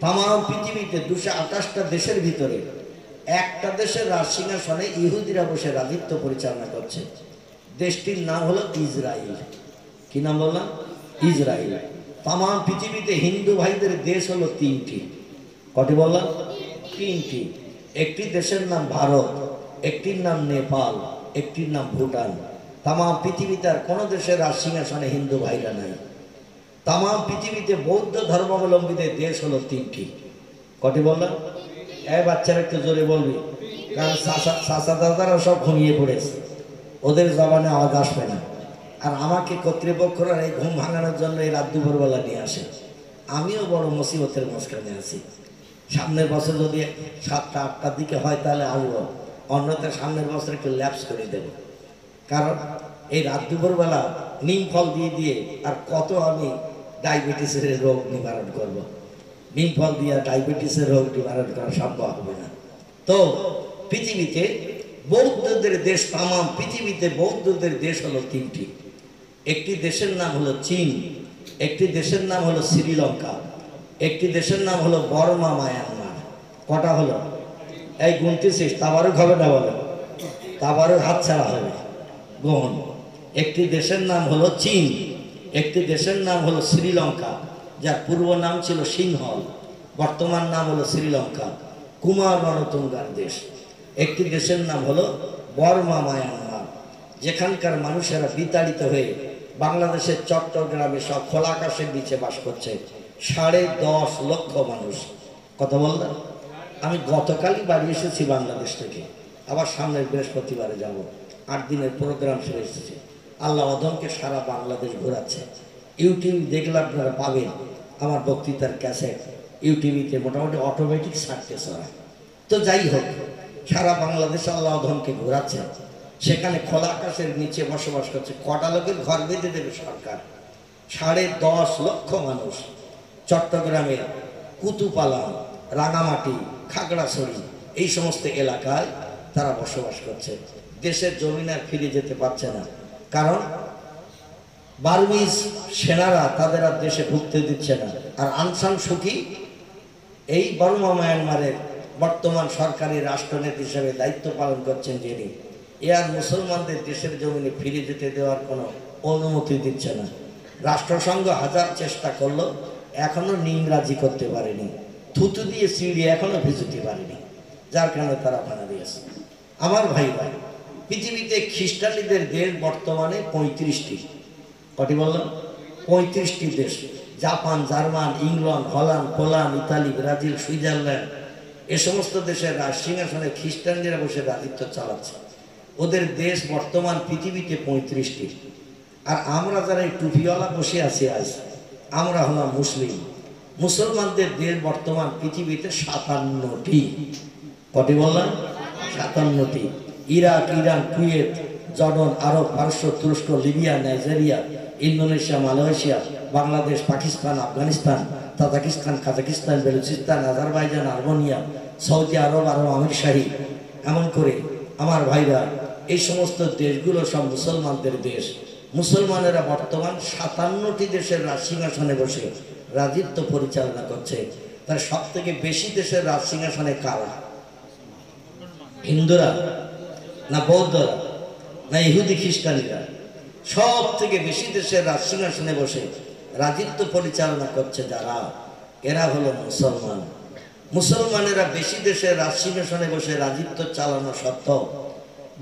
তাম পৃথিবীতে 228টা দেশের ভিতরে একটা দেশের রাজ সিংহাসনে ইহুদিরা বসে রাজত্ব পরিচালনা করছে। দেশটির নাম হলো ইসরায়েল। কি নাম বললাম? ইসরায়েল। তাম পৃথিবীতে হিন্দু ভাইদের দেশ হলো 3টি। কটি বললাম? 3টি। একটি দেশের নাম ভারত, একটির নাম নেপাল, একটির নাম ভুটান। তাম পৃথিবীতে আর কোনো দেশের রাজ সিংহাসনে হিন্দু ভাইরা নাই। তাম পৃথিবীতে বৌদ্ধ ধর্মাবলম্বীদের দেশ হলো 3টি। কটি বললাম? বাচ্চারা একটু জোরে বলবি, কারণ চাচা দাদারা সব ঘুমিয়ে পড়েছে, ওদের জবানে আওয়াজ আসবে না। আর আমাকে কর্তৃপক্ষরা এই ঘুম ভাঙানোর জন্য এই রাত দুপুরবেলা নিয়ে আসে। আমিও বড় মুসিবতের মাঝখানে আছি। সামনের বছর যদি 7টা 8টার দিকে হয় তাহলে আসবো, অন্যথায় সামনের বছর একটু ল্যাপস করে দেবো। কারণ এই রাত দুপুরবেলা নিম ফল দিয়ে দিয়ে আর কত আমি ডায়াবেটিসের রোগ নিবারণ করব। নিম ফল দিয়ে ডায়াবেটিসের রোগ নিবারণ করা সম্ভব হবে না। তো পৃথিবীতে বৌদ্ধদের দেশ, তাম পৃথিবীতে বৌদ্ধদের দেশ হলো 3টি। একটি দেশের নাম হলো চীন, একটি দেশের নাম হলো শ্রীলঙ্কা, একটি দেশের নাম হলো বর্মা মায়ানমার। কটা হলো? এই গুনতেছিস, তাবারও হবে না বলো? তাবারও হাত ছাড়া হবে গ্রহণ। একটি দেশের নাম হলো চীন, একটি দেশের নাম হলো শ্রীলঙ্কা, যার পূর্ব নাম ছিল সিংহল, বর্তমান নাম হলো শ্রীলঙ্কা, কুমার রণতুঙ্গার দেশ। একটি দেশের নাম হলো বর্মা মায়ানমার, যেখানকার মানুষেরা বিতাড়িত হয়ে বাংলাদেশের চট্টগ্রামে সব খোলা আকাশের নিচে বাস করছে। 10.5 লক্ষ মানুষ। কথা বললাম? আমি গতকালই বাড়ি এসেছি বাংলাদেশ থেকে, আবার সামনের বৃহস্পতিবারে যাব। 8 দিনের প্রোগ্রাম সেরে এসেছি। আল্লাহ অদমকে সারা বাংলাদেশ ঘোরাচ্ছে। ইউটিউব দেখলে আপনারা পাবেন আমার বক্তৃতার ক্যাসেট ইউটিভিতে মোটামুটি অটোমেটিক ছাড়তেছে না। তো যাই হোক, সারা বাংলাদেশে আল্লাহ ধনকে ঘোরাচ্ছে, সেখানে খোলা আকাশের নিচে বসবাস করছে। কটা লোকের ঘর বেঁধে দেবে সরকার? 10.5 লক্ষ মানুষ চট্টগ্রামের কুতুপালাম, রাঙামাটি, খাগড়াছড়ি এই সমস্ত এলাকায় তারা বসবাস করছে। দেশের জমিন আর ফিরে যেতে পারছে না, কারণ বার্মিজ সেনারা তাদের আর দেশে ঢুকতে দিচ্ছে না। আর আং সান সুকি এই বর্মা মায়ানমারের বর্তমান সরকারি রাষ্ট্রনেতা হিসেবে দায়িত্ব পালন করছেন যিনি, এ আর মুসলমানদের দেশের জমিনে ফিরে যেতে দেওয়ার কোনো অনুমতি দিচ্ছে না। রাষ্ট্রসংঘ হাজার চেষ্টা করলো, এখনো নিংরাজি করতে পারেনি, থুতু দিয়ে সিঁড়ি এখনো ভিজুতে পারেনি, যার কারণে তারা ভাড়া দিয়েছে। আমার ভাই ভাই, পৃথিবীতে খ্রিস্টানীদের দেশ বর্তমানে 35টি। কটি বললাম? 35টি দেশ। Japan, German, England, Holland, Poland, Italy, Brazil, Switzerland এ সমস্ত দেশের সিংহাসনে খ্রিস্টানরা বসে রাজত্ব চালাচ্ছে। ওদের দেশ বর্তমান পৃথিবীতে 35টি। আর আমরা যারা এই টুপিওয়ালা বসে আছি আজ, আমরা হলাম মুসলিম। মুসলমানদের দেশ বর্তমান পৃথিবীতে 57টি। কটি বললাম? 57টি। Iraq, Iran, Kuwait, Jordan, Arab, পারস্য, তুরস্ক, Libya, Nigeria, Indonesia, Malaysia, Bangladesh, Pakistan, Afghanistan, Tajikistan, Kazakhstan, Balochistan, Azerbaijan, Armenia, Saudi Arab, Arab আমিরশাহী, এমন করে আমার ভাইরা এই সমস্ত দেশগুলো সব মুসলমানদের দেশ। মুসলমানেরা বর্তমান 57টি দেশের রাজসিংহাসনে বসে রাজত্ব পরিচালনা করছে। তার সব থেকে বেশি দেশের রাজসিংহাসনে কারা? হিন্দুরা না বৌদ্ধরা না ইহুদি খ্রিস্টানীরা? সব থেকে বেশি দেশের রাজসিংহাসনে বসে রাজত্ব পরিচালনা করছে যারা, এরা হলো মুসলমান। মুসলমানেরা বেশি দেশের রাজসিংহাসনে বসে রাজত্ব চালানো সত্ত্বেও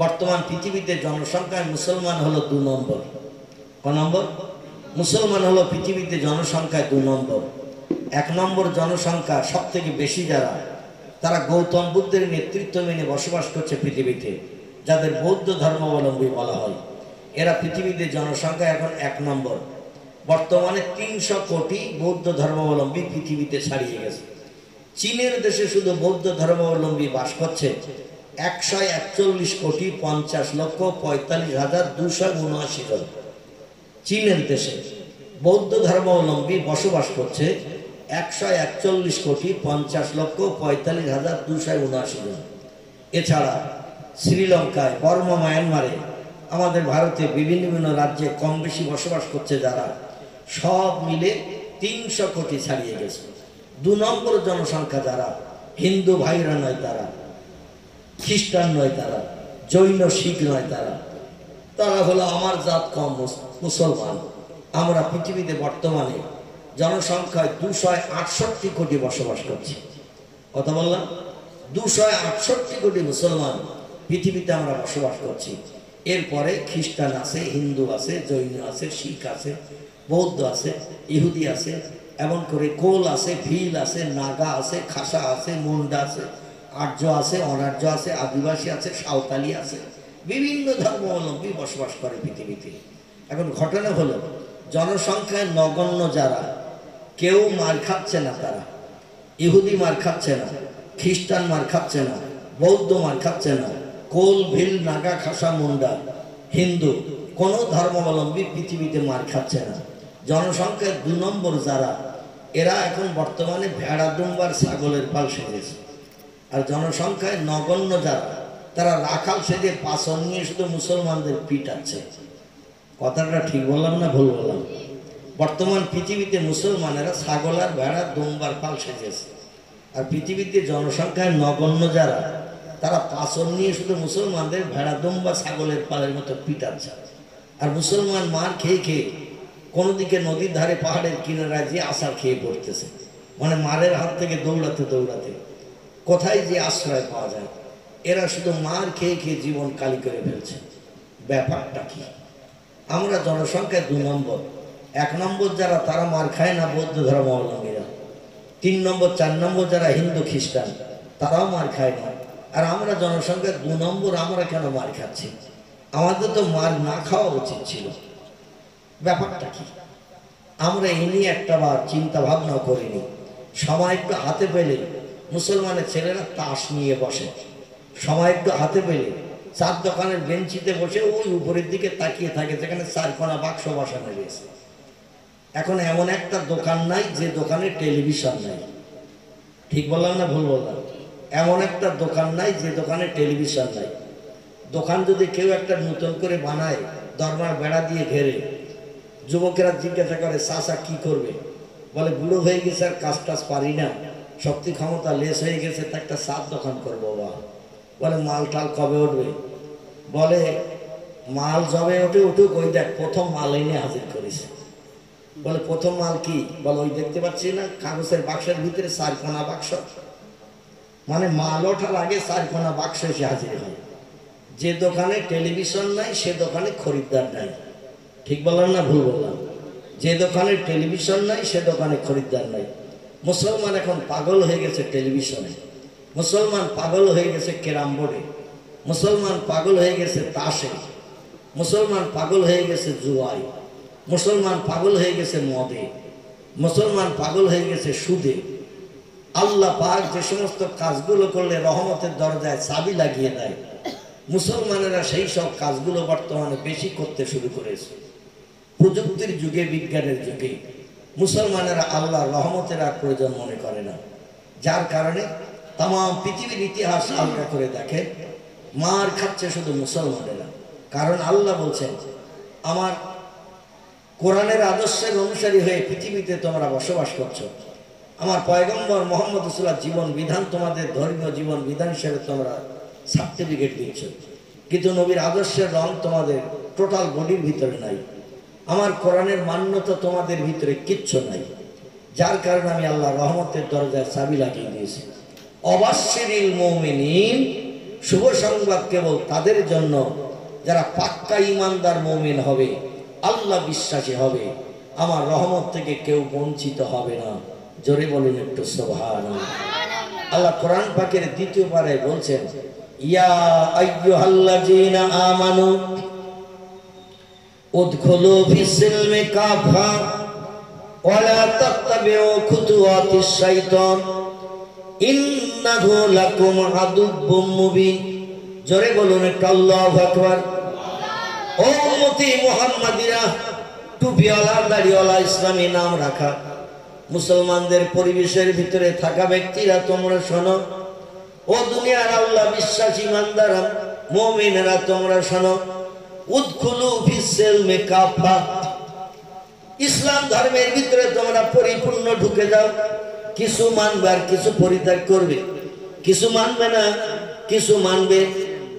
বর্তমান পৃথিবীতে জনসংখ্যায় মুসলমান হলো 2 নম্বর। ক নম্বর? মুসলমান হলো পৃথিবীতে জনসংখ্যায় 2 নম্বর। 1 নম্বর জনসংখ্যা সব থেকে বেশি যারা, তারা গৌতম বুদ্ধের নেতৃত্ব মেনে বসবাস করছে পৃথিবীতে, যাদের বৌদ্ধ ধর্মাবলম্বী বলা হয়। এরা পৃথিবীতে জনসংখ্যা এখন 1 নম্বর। বর্তমানে 300 কোটি বৌদ্ধ ধর্মাবলম্বী পৃথিবীতে ছাড়িয়ে গেছে। চীনের দেশে শুধু বৌদ্ধ ধর্মাবলম্বী বাস করছে 141,40,45,279 জন। চীনের দেশে বৌদ্ধ ধর্মাবলম্বী বসবাস করছে 141,50,45,279 জন। এছাড়া শ্রীলঙ্কায়, বর্মা, মায়ানমারে, আমাদের ভারতে বিভিন্ন রাজ্যে কম বেশি বসবাস করছে যারা, সব মিলে 300 কোটি ছাড়িয়ে গেছে। 2 নম্বর জনসংখ্যা যারা, হিন্দু ভাইরা নয় তারা, খ্রিস্টান নয় তারা, জৈন শিখ নয় তারা, তারা হলো আমার জাত কম মুসলমান। আমরা পৃথিবীতে বর্তমানে জনসংখ্যায় 268 কোটি বসবাস করছি। কথা বললাম? 268 কোটি মুসলমান পৃথিবীতে আমরা বসবাস করছি। এরপরে খ্রিস্টান আছে, হিন্দু আছে, জৈন আছে, শিখ আছে, বৌদ্ধ আছে, ইহুদি আছে, এমন করে কোল আছে, ভিল আছে, নাগা আছে, খাসা আছে, মুন্ডা আছে, আর্য আছে, অনার্য আছে, আদিবাসী আছে, সাঁওতালি আছে, বিভিন্ন ধর্মাবলম্বী বসবাস করে পৃথিবীতে। এখন ঘটনা হলো, জনসংখ্যায় নগণ্য যারা, কেউ মার খাচ্ছে না, তারা ইহুদি মার খাচ্ছে না, খ্রিস্টান মার খাচ্ছে না, বৌদ্ধ মার খাচ্ছে না, কোল, ভিল, নাগা, খাসা, মুন্ডা, হিন্দু কোনো ধর্মাবলম্বী পৃথিবীতে মার খাচ্ছে না। জনসংখ্যায় 2 নম্বর যারা, এরা এখন বর্তমানে ভেড়া, দুম্বার, ছাগলের পাল সেজেছে। আর জনসংখ্যায় নগণ্য যারা, তারা রাখাল সেজে পাচন নিয়ে শুধু মুসলমানদের পিটাচ্ছে। কথাটা ঠিক বললাম না ভুল বললাম? বর্তমান পৃথিবীতে মুসলমানেরা ছাগল আর ভেড়া, দুম্বার পাল সেজেছে। আর পৃথিবীতে জনসংখ্যায় নগণ্য যারা, তারা পাচন নিয়ে শুধু মুসলমানদের ভেড়া, দুম্বা, ছাগলের পালের মতো পিটাচ্ছে। আর মুসলমান মার খেয়ে খেয়ে কোনো দিকে নদীর ধারে, পাহাড়ের কিনারায় যে আছাড় খেয়ে পড়তেছে, মানে মারের হাত থেকে দৌড়াতে দৌড়াতে কোথায় যে আশ্রয় পাওয়া যায়। এরা শুধু মার খেয়ে খেয়ে জীবন কালি করে ফেলছে। ব্যাপারটা কি? আমরা জনসংখ্যায় 2 নম্বর। 1 নম্বর যারা, তারা মার খায় না, বৌদ্ধ ধর্মাবলম্বীরা। 3 নম্বর, 4 নম্বর যারা হিন্দু খ্রিস্টান, তারাও মার খায় না। আর আমরা জনসংখ্যায় 2 নম্বর, আমরা কেন মার খাচ্ছি? আমাদের তো মার না খাওয়া উচিত ছিল। ব্যাপারটা কি? আমরা এই নিয়ে একটা বার চিন্তা ভাবনা করিনি। সময় একটু হাতে পেলে মুসলমানের ছেলেরা তাস নিয়ে বসে, সময় একটু হাতে পেলে চার দোকানের বেঞ্চিতে বসে ওই উপরের দিকে তাকিয়ে থাকে যেখানে চারকোনা বাক্স বসানো রয়েছে। এখন এমন একটা দোকান নাই যে দোকানে টেলিভিশন নাই। ঠিক বললাম না ভুল বললাম? এমন একটা দোকান নাই যে দোকানে টেলিভিশন নাই। দোকান যদি কেউ একটা নতুন করে বানায়, দরমার বেড়া দিয়ে ঘেরে, যুবকেরা জিজ্ঞাসা করে চাচা কি করবে? বলে বুড়ো হয়ে গেছে আর কাজ টাজ পারি না, শক্তি ক্ষমতা লেস হয়ে গেছে, তা একটা চার দোকান করবো। বা বলে মাল টাল কবে উঠবে? বলে মাল যবে ওঠে উঠুক, ওই দেখ প্রথম মাল এনে হাজির করেছে। বলে প্রথম মাল কি? বলে ওই দেখতে পাচ্ছি না কাগজের বাক্সের ভিতরে চারকোনা বাক্স। মানে মাল ওঠার আগে চারকোনা বাক্স এসে হাজির হয়। যে দোকানে টেলিভিশন নাই সে দোকানে খরিদ্দার নাই। ঠিক বললাম না ভুল বললাম? যে দোকানে টেলিভিশন নাই সে দোকানে খরিদ্দার নাই। মুসলমান এখন পাগল হয়ে গেছে টেলিভিশনে, মুসলমান পাগল হয়ে গেছে ক্যারাম বোর্ডে, মুসলমান পাগল হয়ে গেছে তাসে, মুসলমান পাগল হয়ে গেছে জুয়ায়, মুসলমান পাগল হয়ে গেছে মদে, মুসলমান পাগল হয়ে গেছে সুদে। আল্লাহ পাক যে সমস্ত কাজগুলো করলে রহমতের দরজায় চাবি লাগিয়ে দেয়, মুসলমানেরা সেই সব কাজগুলো বর্তমানে বেশি করতে শুরু করেছে। প্রযুক্তির যুগে, বিজ্ঞানের যুগে মুসলমানেরা আল্লাহর রহমতের আর প্রয়োজন মনে করে না। যার কারণে তাম পৃথিবীর ইতিহাস আলগা করে দেখে, মার খাচ্ছে শুধু মুসলমানেরা। কারণ আল্লাহ বলছেন আমার কোরআনের আদর্শের অনুসারী হয়ে পৃথিবীতে তোমরা বসবাস করছো, আমার পয়গম্বর মোহাম্মদ রাসূলুল্লাহ জীবন বিধান তোমাদের ধর্মীয় জীবন বিধান হিসেবে তোমরা সার্টিফিকেট দিচ্ছ, কিন্তু নবীর আদর্শের রং তোমাদের টোটাল বডির ভিতরে নাই। আমার কোরআনের মান্যতা তোমাদের ভিতরে কিচ্ছু নাই। যার কারণে আমি আল্লাহ রহমতের দরজায় চাবি লাগিয়ে দিয়েছি। অবাশশিরিল মুমিনিন, শুভ সংবাদ কেবল তাদের জন্য যারা পাক্কা ঈমানদার মুমিন হবে, আল্লাহ বিশ্বাসী হবে, আমার রহমত থেকে কেউ বঞ্চিত হবে না। জোরে বলুন একটু সুবহানাল্লাহ। আল্লাহ কোরআন পাকের দ্বিতীয় পারায় বলছেন, ইয়া আইয়ুহাল্লাযীনা আমানু উদখুলু ফিস-সিলমি কাফা ওয়া লা তাত্তাবিউ খুতুওয়াতিশ শাইতান ইন্নাহু লাকুম আদুব্বুম মুবিন। জোরে বলুন একটু আল্লাহু আকবার। ও উম্মতি মুহাম্মাদিরা, টুপিওয়ালা দাড়িওয়ালা ইসলামী নাম রাখা মুসলমানদের পরিবেশের ভিতরে থাকা ব্যক্তিরা তোমরা শোনো। ও দুনিয়ার আল্লাহ বিশ্বাসী ইমানদার মুমিনেরা তোমরা শোনো। উদখুলু ফিস-সিলমি কাফা, ইসলাম ধর্মের ভিতরে তোমরা পরিপূর্ণ ঢুকে যাও। কিছু মানবে আর কিছু পরিত্যাগ করবে, কিছু মানবে না কিছু মানবে।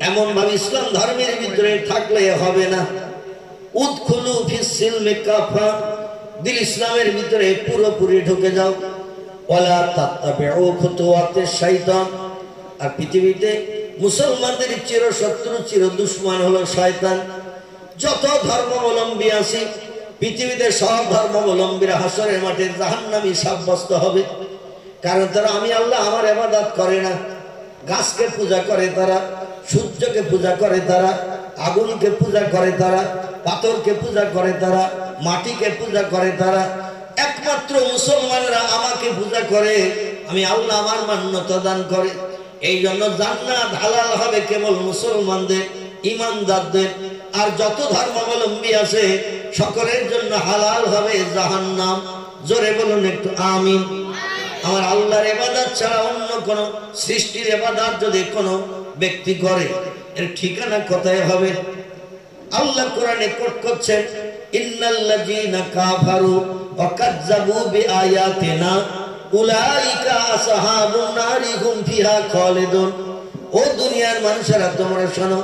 এমন ভাবে ইসলাম ধর্মের ভিতরে থাকলে হবে না। উদখুলু ফিস-সিলমি কাফা, দিল ইসলামের ভিতরে পুরোপুরি ঢুকে যাও। ওয়ালা তাত্তাবিউ খুতুওয়াতিশ শাইতান, আর পৃথিবীতে মুসলমানদের চিরশত্রু চির দুশমন হলো শয়তান। যত ধর্মাবলম্বী আছে পৃথিবীতে সব ধর্মাবলম্বীরা হাসরের মাঠে জাহান্নামী সাব্যস্ত হবে। কারণ তারা আমি আল্লাহ আমার ইবাদত করে না। গাছকে পূজা করে তারা, সূর্যকে পূজা করে তারা, আগুনকে পূজা করে তারা, পাথরকে পূজা করে তারা, মাটিকে পূজা করে তারা। একমাত্র মুসলমানরা আমাকে পূজা করে, আমি আল্লাহ আমার মান্যতা দান করে। এই জন্য জান্নাত হালাল হবে কেবল মুসলমানদের, ঈমানদারদের। আর যত ধর্মাবলম্বী আছে সকলের জন্য হালাল হবে জাহান্নাম। জোরে বলুন একটু আমিন। আমার আল্লাহর ইবাদত ছাড়া অন্য কোন সৃষ্টির ইবাদত যদি কোনো ব্যক্তি করে, এর ঠিকানা কোথায় হবে? আল্লাহ কোরআনে কোট করছেন, ইন্নাল্লাযীনা কাফারু ওয়া কাযযাবু বিআয়াতিনা উলাইকা আসহাবুন নারি হুম ফিহা খালিদুন। ও দুনিয়ার মানুষেরা তোমরা শোনো,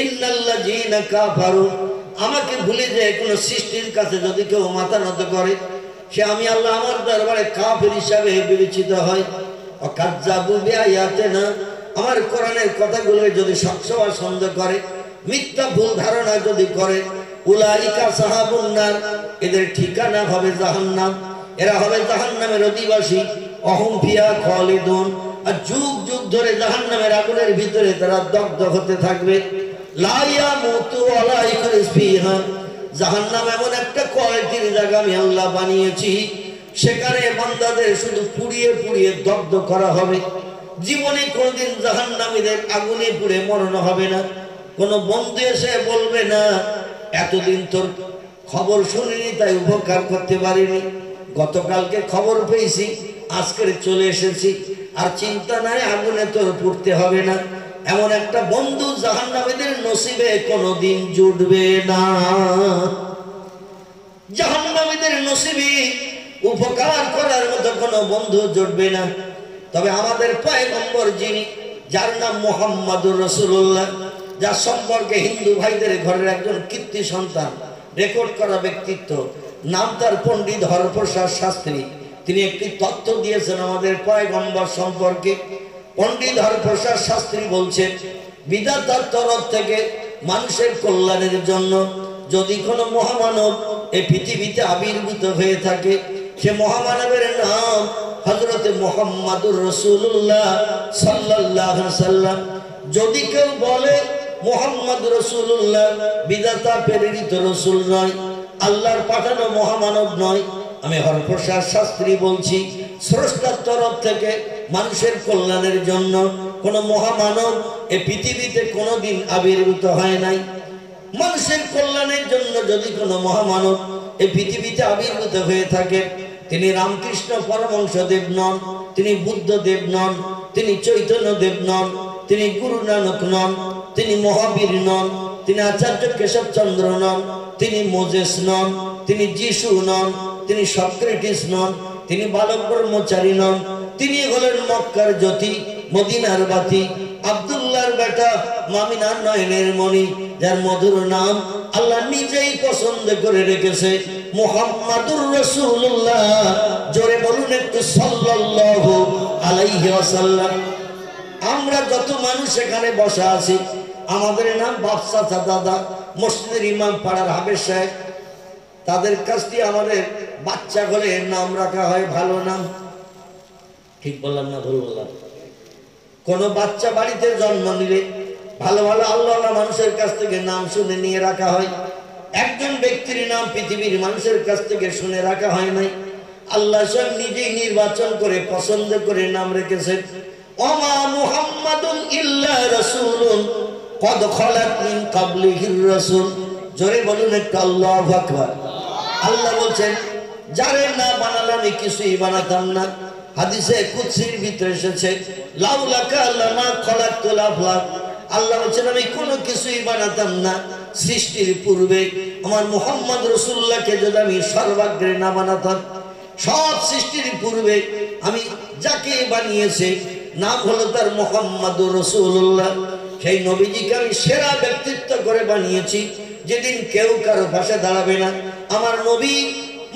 ইন্নাল্লাযীনা কাফারু, আমাকে ভুলে যায় কোন সৃষ্টির কাছে যদি কেউ মাথা নত করে, সে আমি আল্লাহ আমার দরবারে কাফির হিসাবে বিবেচিত হয়। ওয়া কাযযাবু বিআয়াতিনা, আমার কোরআনের কথাগুলো যদি সবসময় সন্দেহ করে, মিথ্যা ভুল ধারণা যদি করে, উলাইকা আসহাবুন নার, এদের ঠিকানা হবে জাহান্নাম। এরা হবে জাহান্নামের অধিবাসী। অহুম ফিহা খালিদুন, আর যুগ যুগ ধরে জাহান্নামের আগুনের ভিতরে তারা দগ্ধ হতে থাকবে। লা ইয়ামুতু ওয়া লা ইয়াহরিস ফিহা, জাহান্নাম এমন একটা কোয়ালিটির জায়গা আমি আল্লাহ বানিয়েছি, সেখানে বান্দাদের শুধু পুড়িয়ে পুড়িয়ে দগ্ধ করা হবে। জীবনে কোনোদিন জাহান্নামীদের আগুনে পুড়ে মরণ হবে না। কোনো বন্ধু এসে বলবে না এতদিন তোর খবর শুনিনি তাই উপকার করতে পারিনি, গতকালকে খবর পেয়েছি আজকে চলে এসেছি, আর চিন্তা নাই আগুনে তোর পুড়তে হবে না। এমন একটা বন্ধু জাহান্নামীদের নসিবে কোনোদিন জুটবে না। জাহান্নামীদের নসিবে উপকার করার মতো কোনো বন্ধু জুটবে না। তবে আমাদের পয়গম্বর যিনি, যার নাম মুহাম্মাদুর রাসূলুল্লাহ, যার সম্পর্কে হিন্দু ভাইদের ঘরের একজন কীর্তি সন্তান, রেকর্ড করা ব্যক্তিত্ব, নাম তার পণ্ডিত হরপ্রসাদ শাস্ত্রী। তিনি একটি তথ্য দিয়েছেন আমাদের পয়গম্বর সম্পর্কে। পণ্ডিত হরপ্রসাদ শাস্ত্রী বলছেন, বিধাতার তরফ থেকে মানুষের কল্যাণের জন্য যদি কোনো মহামানব এই পৃথিবীতে আবির্ভূত হয়ে থাকে, সে মহামানবের নাম হযরত মুহাম্মাদুর রাসূলুল্লাহ সাল্লাল্লাহু আলাইহি সাল্লাম। যদি কেউ বলে মুহাম্মদ রাসূলুল্লাহ বিধাতা প্রেরিত রাসূল নয়, আল্লাহর পাঠানো মহামানব নয়, আমি হরপ্রসাদ শাস্ত্রী বলছি, স্রষ্টার তরফ থেকে মানুষের কল্যাণের জন্য কোন মহামানব এই পৃথিবীতে কোনোদিন আবির্ভূত হয় নাই। মানুষের কল্যাণের জন্য যদি কোনো মহামানব এই পৃথিবীতে আবির্ভূত হয়ে থাকে, তিনি রামকৃষ্ণ পরমহংসদেব নন, তিনি বুদ্ধদেব নন, তিনি চৈতন্যদেব নন, তিনি গুরু নানক নন, তিনি মহাবীর নন, তিনি আচার্য কেশবচন্দ্র নন, তিনি মোজেস নন, তিনি যিশু নন, তিনি সক্রেটিস নন, তিনি বালক ব্রহ্মচারী নন। তিনি হলেন মক্কার জ্যোতি, মদিনার বাতি, আব্দুল্লাহর বেটা, মামিনার নয়নের মণি, যার মধুর নাম আল্লাহ নিজেই পছন্দ করে রেখেছে, মুহাম্মাদুর রাসূলুল্লাহ। জোরে বলুন একটু সাল্লাল্লাহু আলাইহি ওয়াসাল্লাম। আমরা যত মানুষ এখানে বসা আছি, আমাদের নাম বাপ, চাচা, দাদা, মসজিদের ইমাম, পাড়ার হাফেজ সাহেব, তাদের কাছ থেকে আমাদের বাচ্চা হলে নাম রাখা হয় ভালো নাম। ঠিক বললাম না ভুল বললাম? কোন বাচ্চা বাড়িতে জন্ম নিলে ভালো ভালো আল্লাহ মানুষের কাছ থেকে নাম শুনে নিয়ে রাখা হয়। একজন ব্যক্তির নাম পৃথিবীর মানুষের কাছ থেকে শুনে রাখা হয় নাই, আল্লাহ স্বয়ং নিজেই নির্বাচন করে পছন্দ করে নাম রেখেছেন। ওমা মুহাম্মাদুন ইল্লা রাসূলুন কদ খালাত মিন ক্বাবলিহির রাসূল। জোরে বলুন একটু আল্লাহু আকবার। আল্লাহ বলছেন, যারে না বানালাম আমি কিছুই বানাতাম না। হাদিসে কুদসির ভিতরে এসেছে, লাউলাকা লামা খালাকতুল আফলাক। আল্লাহ বলছেন, আমি কোনো কিছুই বানাতাম না সৃষ্টির পূর্বে আমার মুহাম্মদ রাসূলুল্লাহকে যদি আমি সর্বাগ্রে না বানাতাম। সব সৃষ্টির পূর্বে আমি যাকে বানিয়েছে নাম হলো তার মুহাম্মাদুর রাসূলুল্লাহ। সেই নবীজিকে আমি সেরা ব্যক্তিত্ব করে বানিয়েছি, যেদিন কেউ কারো পাশে দাঁড়াবে না, আমার নবী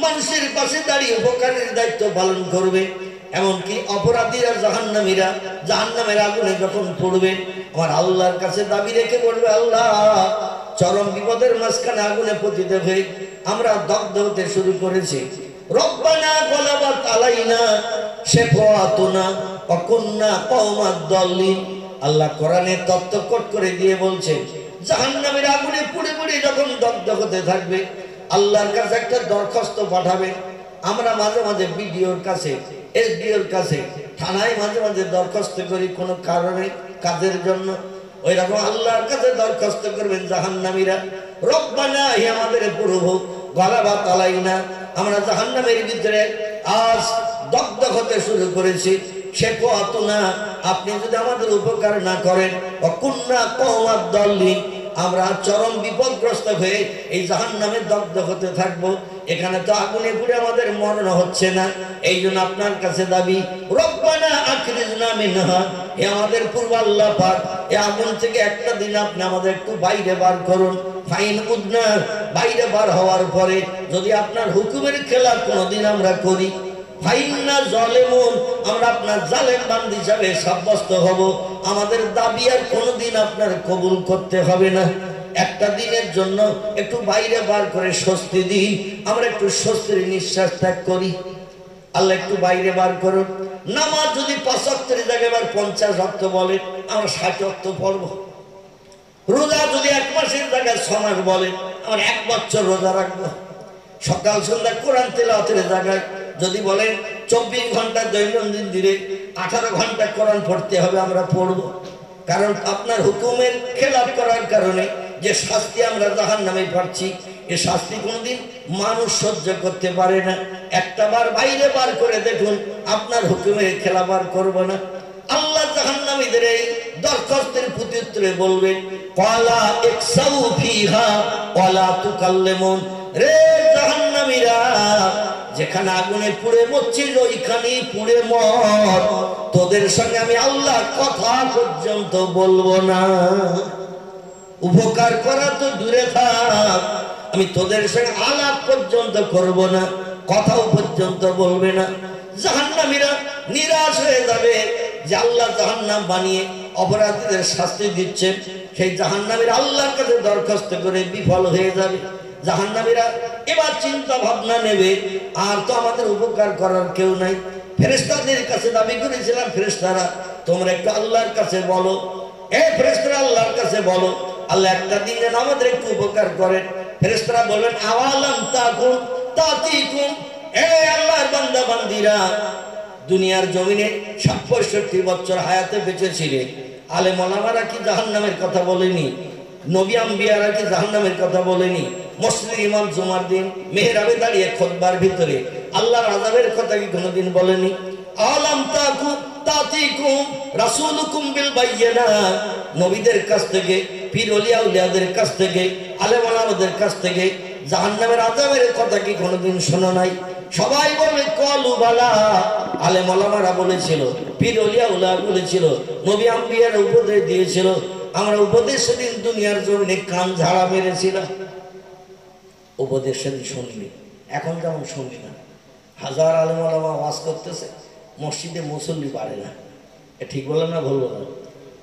মানুষের পাশে দাঁড়িয়ে উপকারের দায়িত্ব পালন করবে। এমনকি অপরাধীরা, জাহান্নামীরা জাহান্নামের আগুনে যখন পড়বে, আমার আল্লাহর কাছে দাবি রেখে বলবে, আল্লাহ চরম বিপদের মাঝখানে আগুনে পতিত হয়ে আমরা দগ্ধ হতে শুরু করেছি। রব্বানা গলাবাত আলাইনা শিফাআতুনা ওয়া কুননা কওমাদ দাল্লিন। আল্লাহ কোরআনে তত্ত্বকট করে দিয়ে বলছেন, জাহান্নামের আগুনে পুড়ে পুড়ে যখন দগ্ধ হতে থাকবে, আল্লাহর কাছে একটা দরখাস্ত পাঠাবে। আমরা মাঝে মাঝে বিডিওর কাছে, এসডিওর কাছে, থানায় মাঝে মাঝে দরখাস্ত করি কোনো কারণে, কাজের জন্য। ওই রকম আল্লাহর কাছে দরখাস্ত করবেন জাহান্নামীরা, রব্বানা, হে আমাদের প্রভু, গলাবাত আলাইনা, আমরা জাহান্নামের ভিতরে আজ দগ্ধ হতে শুরু করেছি। শিফাআতুনা, আপনি যদি আমাদের উপকার না করেন, ওয়া কুননা কওমাদ দাল্লিন, আমরা চরম বিপদগ্রস্ত হয়ে এই জাহান্নামে দগ্ধ হতে থাকবো। এখানে তো আগুনে পুড়ে আমাদের মরণ হচ্ছে না, এই জন্য আপনার কাছে দাবি, রব্বানা আখরিজনা মিনহা, হে আমাদের পূর্ব আল্লাহ পাক, এই আগুন থেকে একটা দিন আপনি আমাদের একটু বাইরে বার করুন। ফাইন উদনা, বাইরে বার হওয়ার পরে যদি আপনার হুকুমের খেলাফ কোনোদিন আমরা করি, ফাইন্না জালিমুন, আমরা আপনার জালেম বান্দী হিসাবে সাব্যস্ত হব। আমাদের দাবি আর কোনোদিন আপনার কবুল করতে হবে না। একটা দিনের জন্য একটু বাইরে বার করে স্বস্তি দিন, আমরা একটু স্বস্তির নিঃশ্বাস ত্যাগ করি। আল্লাহ একটু বাইরে বার করুন। নামাজ যদি ৫ ওয়াক্তের জায়গায় ৫০ ওয়াক্ত বলে, আমরা ৬০ ওয়াক্ত পড়ব। রোজা যদি 1 মাসের জায়গায় 6 মাস বলেন, আমার 1 বছর রোজা রাখবো। সকাল সন্ধ্যা কোরআন তেলাওয়াতের জায়গায় যদি বলেন 24 ঘন্টা দৈনন্দিন দিনে 18 ঘন্টা কোরআন পড়তে হবে, আমরা পড়ব। কারণ আপনার হুকুমের খেলাফ করার কারণে যে শাস্তি আমরা জাহান্নামে পাচ্ছি, এই শাস্তি কোনোদিন মানুষ সহ্য করতে পারে না। একটা বার বাইরে বার করে দেখুন, আপনার হুকুমের খেলাফ আর করব না। আল্লাহ জাহান্নামীদের এই দরখাস্তের প্রত্যুত্তরে বলবেন, ক্বালা ইকসাউ ফিহা ওয়ালা তুকাল্লিমুন। রে জাহান্নামীরা, যেখানে আগুনে পুড়ে মরছিস ওইখানেই পুড়ে মর, তোদের সঙ্গে আমি আল্লাহ কথা পর্যন্ত বলবো না। উপকার করা তো দূরে থাক, আমি তোদের সঙ্গে আলাপ পর্যন্ত করব না, কথাও পর্যন্ত বলবে না। জাহান্নামীরা নিরাশ হয়ে যাবে যে আল্লাহ জাহান্নাম বানিয়ে অপরাধীদের শাস্তি দিচ্ছে। সেই জাহান্নামীরা আল্লাহর কাছে দরখাস্ত করে বিফল হয়ে যাবে। জাহান্নামীরা এবার চিন্তা ভাবনা নেবে, আর তো আমাদের উপকার করার কেউ নাই। ফেরেশতাদের কাছে দাবি করেছিলাম, ফেরেশতারা তোমরা একটু আল্লাহর কাছে বলো, ফেরেশতারা আল্লাহর কাছে বলো, আল্লাহ একটা দিন যেন আমাদের একটু উপকার করেন। ফেরেশতারা বলবেন, আওয়ালাম তাকুম তাতিকুম। আল্লাহর বান্দা বান্দিরা, দুনিয়ার জমিনে ৬৭ বছর হায়াতে বেঁচে ছিলে, আলেম ওলামারা কি জাহান্নামের কথা বলেনি? নবী আম্বিয়ারা কি জাহান্নামের কথা বলেনি? মসজিদ ইমাম জুমার দিন মেহরাবে দাঁড়িয়ে খুতবার ভিতরে আল্লাহর আযাবের কথা কি কোনোদিন বলেনি? আলাম তাকু তাতিকুম রাসূলুকুম বিল বায়্যিনাত। নবীদের কাছ থেকে, পীর ওলিয়া উলিয়াদের কাছ থেকে, আলেম ওলামাদের কাছ থেকে জাহান্নামের আযাবের কথা কি কোনোদিন শোনো নাই? সবাই বলে কলু বালা। আলেম ওলামারা বলেছিল, পীর ওলিয়া উলিয়া বলেছিল, নবী আম্বিয়ারা উপদেশ দিয়েছিল। আমরা উপদেশ সেদিন দুনিয়ার জমিনে কান ঝাড়া মেরেছিলাম, উপদেশ সেদিন শুনলি, এখন যেমন শুনলি না। হাজার আলেম ওলামা ওয়াজ করতেছে, মসজিদে মুসল্লি বাড়ে না। এ ঠিক বলে না, ভুল বলে?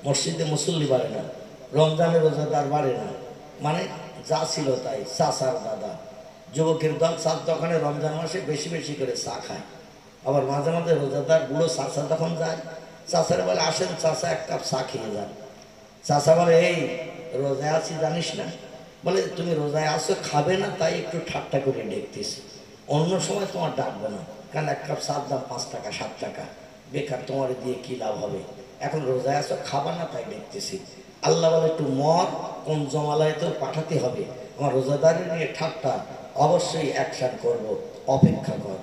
মসজিদে মুসল্লি বাড়ে না, রমজানের রোজাদার বাড়ে না। মানে যা ছিল তাই, চাচার দাদা যুবকের দল চার দোকানে রমজান মাসে বেশি বেশি করে চা খায়। আবার মাঝে মাঝে রোজাদার বুড়ো চাচা যখন যায়, চাচারা বলে, আসেন চাচা, 1 কাপ চা খেয়ে যান। চাচা বলে, এই রোজায় আছি জানিস না? বলে, তুমি রোজায় আসো, খাবে না, তাই একটু ঠাট্টা করে দেখতেছি। অন্য সময় তোমার ডাকবো না, কারণ 1 কাপ চার দাম 5 টাকা 7 টাকা, বেকার তোমার দিয়ে কি লাভ হবে? এখন রোজায় আসো, খাবা না, তাই দেখতেছি। আল্লাহ বলে, একটু মর, কোন জমালায় তোর পাঠাতে হবে। আমার রোজাদারের নিয়ে ঠাট্টা, অবশ্যই অ্যাকশান করব, অপেক্ষা কর।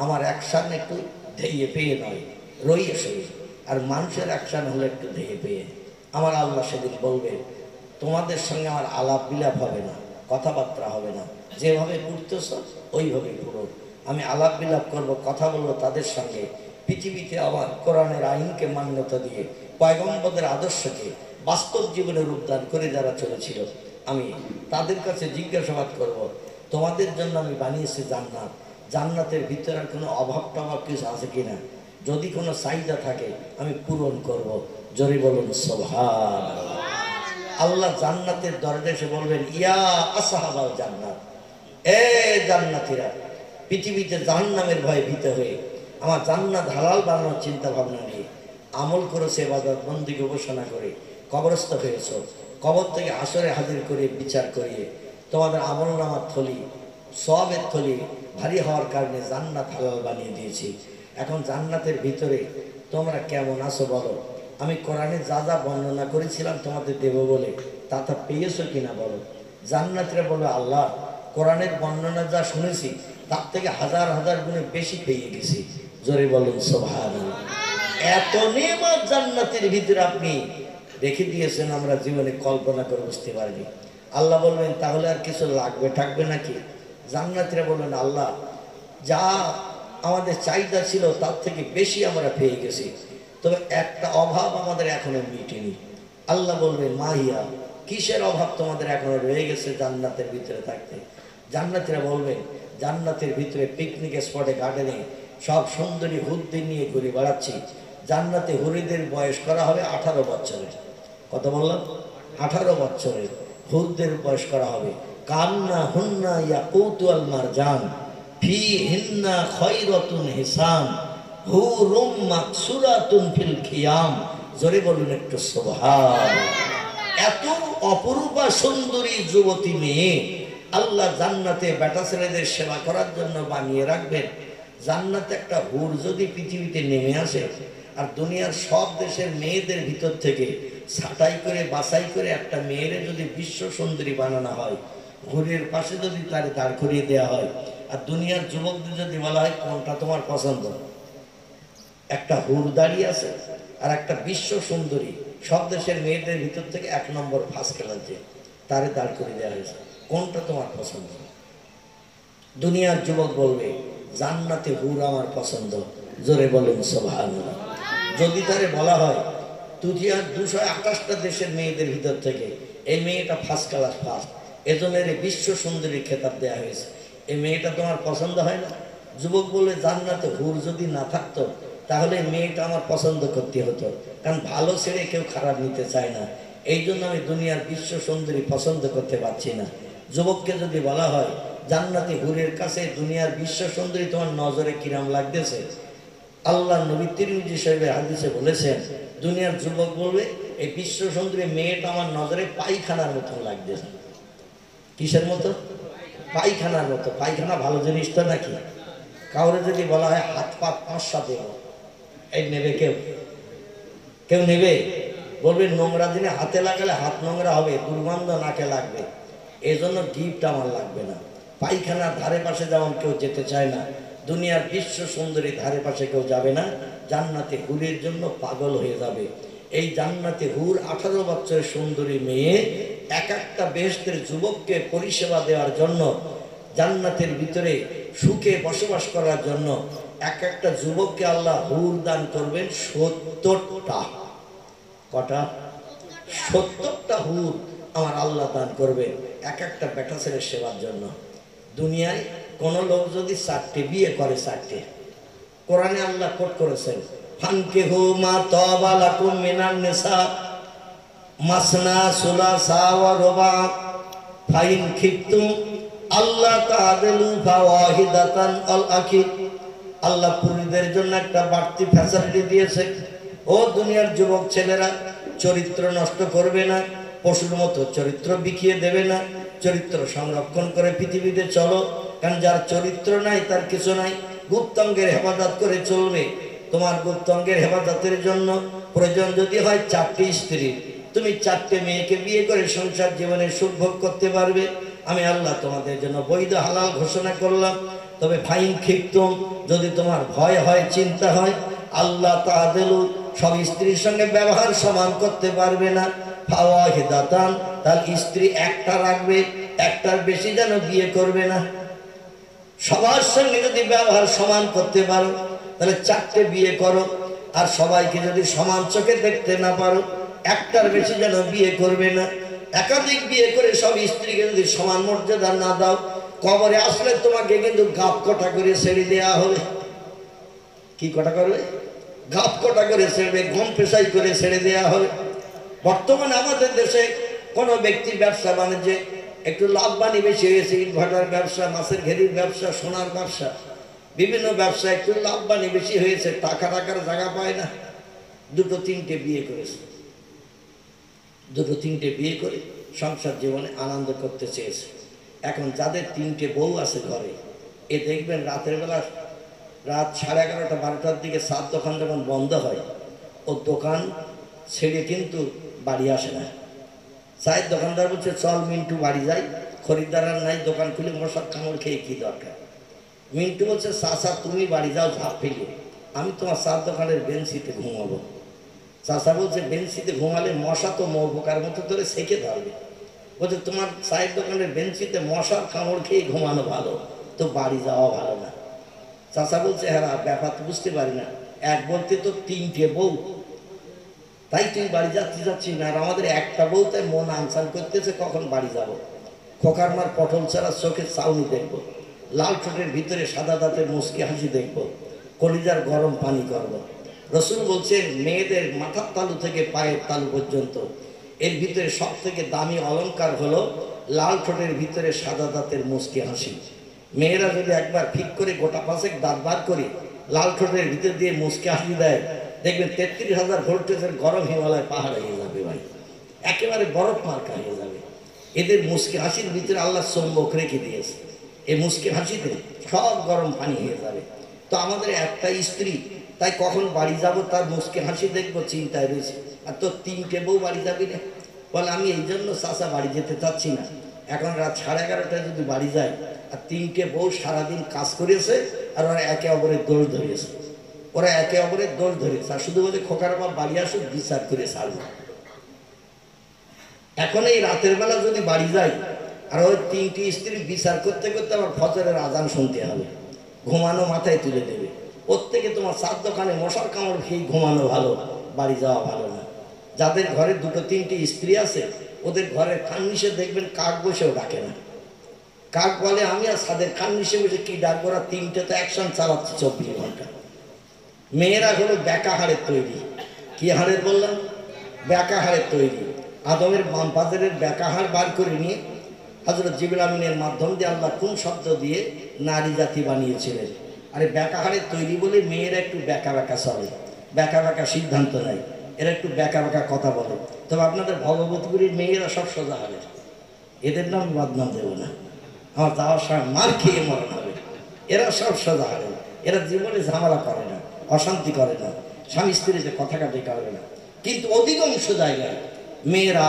আমার অ্যাকশান একটু ধেয়ে পেয়ে নয়, রইয়ে সই। আর মানুষের অ্যাকশান হলে একটু ধেয়ে পেয়ে। আমার আল্লাহ সেদিন বলবে, তোমাদের সঙ্গে আমার আলাপ বিলাপ হবে না, কথাবার্তা হবে না, যেভাবে পড়তেছ ওইভাবেই পড়ো। আমি আলাপ বিলাপ করবো, কথা বলবো তাদের সঙ্গে। পৃথিবীতে আমার কোরআনের আইনকে মান্যতা দিয়ে, পয়গম্বরদের আদর্শকে বাস্তব জীবনে রূপদান করে যারা চলেছিল, আমি তাদের কাছে জিজ্ঞাসাবাদ করব, তোমাদের জন্য আমি বানিয়েছি জান্নাত, জান্নাতের ভিতরে কোনো অভাব টভাব কিছু আছে কিনা? যদি কোনো চাহিদা থাকে আমি পূরণ করব। জোরে বলুন সুবহানাল্লাহ। আল্লাহ জান্নাতের দরজা এসে বলবেন, ইয়া আসহাবাল জান্নাত, এ জান্নাতীরা, পৃথিবীতে জাহান্নামের ভয়ে ভীত হয়ে আমার জান্নাত হালাল বানানোর চিন্তা ভাবনা নিয়ে আমল করেছে, ইবাদত বন্দেগী উপাসনা করে কবরস্থ হয়েছ, কবর থেকে আসরে হাজির করে বিচার করিয়ে তোমাদের আমল নামার থলি, সওয়াবের থলি ভারী হওয়ার কারণে জান্নাত হালাল বানিয়ে দিয়েছি। এখন জান্নাতের ভিতরে তোমরা কেমন আছো বলো? আমি কোরআনে যা যা বর্ণনা করেছিলাম তোমাদের দেব বলে, তা তা পেয়েছো কিনা বলো? জান্নাতীরা বলবে, আল্লাহ কোরআনের বর্ণনা যা শুনেছি তার থেকে হাজার হাজার গুণে বেশি পেয়ে গেছি। জোরে বলুন সুবহানাল্লাহ। এত নেয়ামত জান্নাতের ভিতরে আপনি রেখে দিয়েছেন, আমরা জীবনে কল্পনা করে বুঝতে পারিনি। আল্লাহ বলবেন, তাহলে আর কিছু লাগবে থাকবে নাকি? জান্নাতীরা বলবেন, আল্লাহ যা আমাদের চাহিদা ছিল তার থেকে বেশি আমরা পেয়ে গেছি, তবে একটা অভাব আমাদের এখনো মিটেনি। আল্লাহ বলবেন, মাহিয়া, কিসের অভাব তোমাদের এখনো রয়ে গেছে জান্নাতের ভিতরে থাকতে? জান্নাতীরা বলবেন, জান্নাতের ভিতরে পিকনিক স্পটে, গার্ডেনে সব সুন্দরী হুদদের নিয়ে ঘুরে বেড়াচ্ছি। জান্নাতে হুরিদের বয়স করা হবে 18 বছরের। কত বললাম? 18 বছরের হুদদের বয়স করা হবে। কান্না হুন্না ইয়াকুতু আল মারজান ফি হিন্না খায়রাতুন হিসান হুরুম মাকসুরাতুন ফিল খিয়াম। জোরে বলুন একটু সুবহানাল্লাহ। এত অপরূপা সুন্দরী যুবতী মেয়ে আল্লাহ জান্নাতে বেটা ছেলেদের সেবা করার জন্য বানিয়ে রাখবেন। জান্নাতে একটা হুর যদি পৃথিবীতে নেমে আসে আর দুনিয়ার সব দেশের মেয়েদের ভিতর থেকে ছাঁটাই করে বাছাই করে একটা মেয়েরে যদি বিশ্ব সুন্দরী বানানো হয়, হুরের পাশে যদি তার দাঁড় করিয়ে দেওয়া হয়, আর দুনিয়ার যুবকদের যদি বলা হয় কোনটা তোমার পছন্দ, একটা হুর দাঁড়িয়ে আছে আর একটা বিশ্ব সুন্দরী, সব দেশের মেয়েদের ভিতর থেকে 1 নম্বর ফার্স্ট ক্লাস যে তারে দাঁড় করে দেওয়া হয়েছে, কোনটা তোমার পছন্দ? দুনিয়ার যুবক বলবে জান্নাতে হুর আমার পছন্দ। জোরে বলেন সুবহানাল্লাহ। যদি তারে বলা হয় দুনিয়ার 228টা দেশের মেয়েদের ভিতর থেকে এই মেয়েটা ফার্স্ট ক্লাস ফার্স্ট, এজন্য এর বিশ্ব সুন্দরী খেতাব দেওয়া হয়েছে, এই মেয়েটা তোমার পছন্দ হয় না? যুবক বলে জান্নাতে হুর যদি না থাকতো তাহলে মেয়েটা আমার পছন্দ করতে হতো, কারণ ভালো ছেড়ে কেউ খারাপ নিতে চায় না, এই জন্য আমি দুনিয়ার বিশ্ব সুন্দরী পছন্দ করতে পারছি না। যুবককে যদি বলা হয় জান্নাতে হুরের কাছে দুনিয়ার বিশ্ব সুন্দরী তোমার নজরে কিরাম লাগতেছে, আল্লাহ নবী তিরমিজি সাহেবের হাদিসে বলেছেন, দুনিয়ার যুবক বলবে এই বিশ্ব সুন্দরী মেয়েটা আমার নজরে পায়খানার মতো লাগতেছে। কিসের মতো? পায়খানার মতো। পায়খানা ভালো জিনিস তো নাকি? কাউরে যদি বলা হয় হাত পা 5 দেব, এই নেবে কেউ? কেউ নেবে? বলবে নোংরা জিনিস হাতে লাগালে হাত নোংরা হবে, দুর্গন্ধ নাকে লাগবে, এই জন্য গিফট আমার লাগবে না। পায়খানার ধারে পাশে যেমন কেউ যেতে চায় না, দুনিয়ার বিশ্ব সুন্দরী ধারে পাশে কেউ যাবে না, জান্নাতে হুরের জন্য পাগল হয়ে যাবে। এই জান্নাতে হুর 18 বছরের সুন্দরী মেয়ে এক একটা বেহেশতের যুবককে পরিষেবা দেওয়ার জন্য, জান্নাতের ভিতরে সুখে বসবাস করার জন্য এক একটা যুবককে আল্লাহ হুর দান করবেন 70টা। কটা? 70টা হুর আমার আল্লাহ দান করবেন এক একটা বেটা ছেলের সেবার জন্য। দুনিয়ায় কোন লোক যদি 4টে বিয়ে করে, 4টে, কোরআনে আল্লাহ কোট করেছেন ফানকিহু মা তাবা লাকুম মিনান নিসা মাসনা সুলাসা ওয়া রুবা ফাইন খিফতুম আল্লাহ তাআদিলু ফাওয়াহিদাতান আল আকিদ। আল্লাহ পুরুষদের জন্য একটা বাড়তি ফ্যাসিলিটি দিয়েছে। ও দুনিয়ার যুবক ছেলেরা, চরিত্র নষ্ট করবে না, পশুর মতো চরিত্র বিকিয়ে দেবে না, চরিত্র সংরক্ষণ করে পৃথিবীতে চলো, কারণ যার চরিত্র নাই তার কিছু নাই। গুপ্তাঙ্গের হেফাজত করে চলবে। তোমার গুপ্তাঙ্গের হেফাজতের জন্য প্রয়োজন যদি হয় 4টে স্ত্রী, তুমি 4টে মেয়েকে বিয়ে করে সংসার জীবনে সুখ ভোগ করতে পারবে। আমি আল্লাহ তোমাদের জন্য বৈধ হালাল ঘোষণা করলাম। তবে ফাইন খিফতুম, যদি তোমার ভয় হয়, চিন্তা হয়, আল্লাহ তাআদিলু, সব স্ত্রীর সঙ্গে ব্যবহার সমান করতে পারবে না, ফাওয়াহিদাতান, তার স্ত্রী একটা রাখবে, একটার বেশি যেন বিয়ে করবে না। সবার সঙ্গে যদি ব্যবহার সমান করতে পারো তাহলে 4টে বিয়ে করো, আর সবাইকে যদি সমান চোখে দেখতে না পারো একটার বেশি যেন বিয়ে করবে না। একাধিক বিয়ে করে সব স্ত্রীকে যদি সমান মর্যাদা না দাও, কবরে আসলে তোমাকে কিন্তু গাপ কটা করে ছেড়ে দেওয়া হবে। কি কটা করবে? গাপ কটা করে ছেড়ে, গম পেশাই করে ছেড়ে দেওয়া হবে। বর্তমানে আমাদের দেশে কোনো ব্যক্তি ব্যবসা বাণিজ্যে একটু লাভবানি বেশি হয়েছে, ইটভাটার ব্যবসা, মাছের ঘেরির ব্যবসা, সোনার ব্যবসা, বিভিন্ন ব্যবসা একটু লাভবানি বেশি হয়েছে, টাকার জায়গা পায় না, 2-3টে বিয়ে করেছে, 2-3টে বিয়ে করে সংসার জীবনে আনন্দ করতে চেয়েছে। এখন যাদের 3টে বউ আছে ঘরে, এ দেখবেন রাতের বেলা রাত 11:30-12টার দিকে চার দোকান যখন বন্ধ হয়, ও দোকান ছেড়ে কিন্তু বাড়ি আসে না। চায়ের দোকানদার বলছে চল মিন্টু বাড়ি যাই, খরিদ্দার আর নাই, দোকান খুলে মশার কামড় খেয়ে কি দরকার। মিন্টু বলছে চাচা তুমি বাড়ি যাও ঝাঁপ ফেলে, আমি তোমার চার দোকানের বেঞ্চিতে ঘুমাবো। চাচা বলছে বেঞ্চিতে ঘুমালে মশা তো মৌপোকার মতো ধরে সেকে ধরবে। বলছে তোমার চায়ের দোকানের বেঞ্চিতে মশার কামড় খেয়ে ঘুমানো ভালো, তো বাড়ি যাওয়া ভালো না। চাচা বলছে হ্যাঁ ব্যাপার তো বুঝতে পারি না, এক বলতে তো 3টে বউ, তাই তুই বাড়ি যাচ্ছি না, আর আমাদের একটা বউ, তাই মন আনসান করতেছে কখন বাড়ি যাব। খোকার মার পটল ছাড়া চোখের চাউনি দেখবো, লাল ঠোঁটের ভিতরে সাদা দাঁতের মুচকি হাসি দেখবো, কলিজার গরম পানি করব। রসুল বলছেন মেয়েদের মাথার তালু থেকে পায়ের তালু পর্যন্ত এর ভিতরে সব থেকে দামি অলংকার হলো লাল ঠোঁটের ভিতরে সাদা দাঁতের মুচকি হাসি। মেয়েরা যদি একবার ঠিক করে গোটা 5 দাঁত বার করে লাল ঠোঁটের ভিতর দিয়ে মুচকি হাসি দেয়, দেখবেন 33,000 ভোল্টেজের গরম হিমালয় পাহাড় হয়ে যাবে ভাই। একেবারে বরফ মার্কা হয়ে যাবে। এদের মুচকি হাসির ভিতরে আল্লাহ চুম্বক রেখে দিয়েছে, এই মুচকি হাসিতে সব গরম পানি হয়ে যাবে। তো আমাদের একটা স্ত্রী, তাই কখন বাড়ি যাব তার মুচকি হাসি দেখবো চিন্তায় রয়েছে। আর তোর 3টে বউ বাড়ি যাবি না? বলে আমি এই জন্য চাচা বাড়ি যেতে চাচ্ছি না। এখন রাত 11:30টায় যদি বাড়ি যায়, আর 3টে বউ সারাদিন কাজ করেছে, আর ওরা একে অপরের দোষ ধরেছে, আর শুধু বলে খোকার বাপ বাড়ি আসুক, বিচার করে ছাড়বো। এখন এই রাতের বেলা যদি বাড়ি যাই, আর ওই 3টি স্ত্রী বিচার করতে করতে আমার ফজরের আজান শুনতে হবে, ঘুমানো মাথায় তুলে দেবে। ওর থেকে তোমার 4 দোকানে মশার কামড় খেয়ে ঘুমানো ভালো, বাড়ি যাওয়া ভালো না। যাদের ঘরে 2-3টি স্ত্রী আছে, ওদের ঘরের কান্নিসে দেখবেন কাক বসেও ডাকে না। কাক বলে আমি আর সাদের কান্নিসে বসে কি ডাকবো? ওরা 3টে তো অ্যাকশন চালাচ্ছে 24 ঘন্টা। মেয়েরা হলো ব্যাকা হাড়ের তৈরি। কি হাড়ের বললাম? ব্যাকা হাড়ের তৈরি। আদমের বাম পাজরের ব্যাকা হাড় বার করে নিয়ে হযরত জিবরিল আমিনের মাধ্যম দিয়ে আল্লাহ কোন শব্দ দিয়ে নারী জাতি বানিয়েছিলেন। আরে ব্যাকা হাড়ের তৈরি বলে মেয়েরা একটু ব্যাকা ব্যাকা চলে, ব্যাকা ব্যাকা সিদ্ধান্ত নেয়, এরা একটু ব্যাকা ব্যাকা কথা বলে। তবে আপনাদের ভগবতপুরীর মেয়েরা সব সোজা হাড়ের, এদের নাম বদনাম দেব না, আমার যাওয়ার সময় মার খেয়ে মরণ হবে। এরা সব সোজা হাড়ের, এরা জীবনে ঝামেলা করে না, অশান্তি করে না, স্বামী স্ত্রীতে কথা কাটি করে না। কিন্তু অধিকাংশ জায়গায় মেয়েরা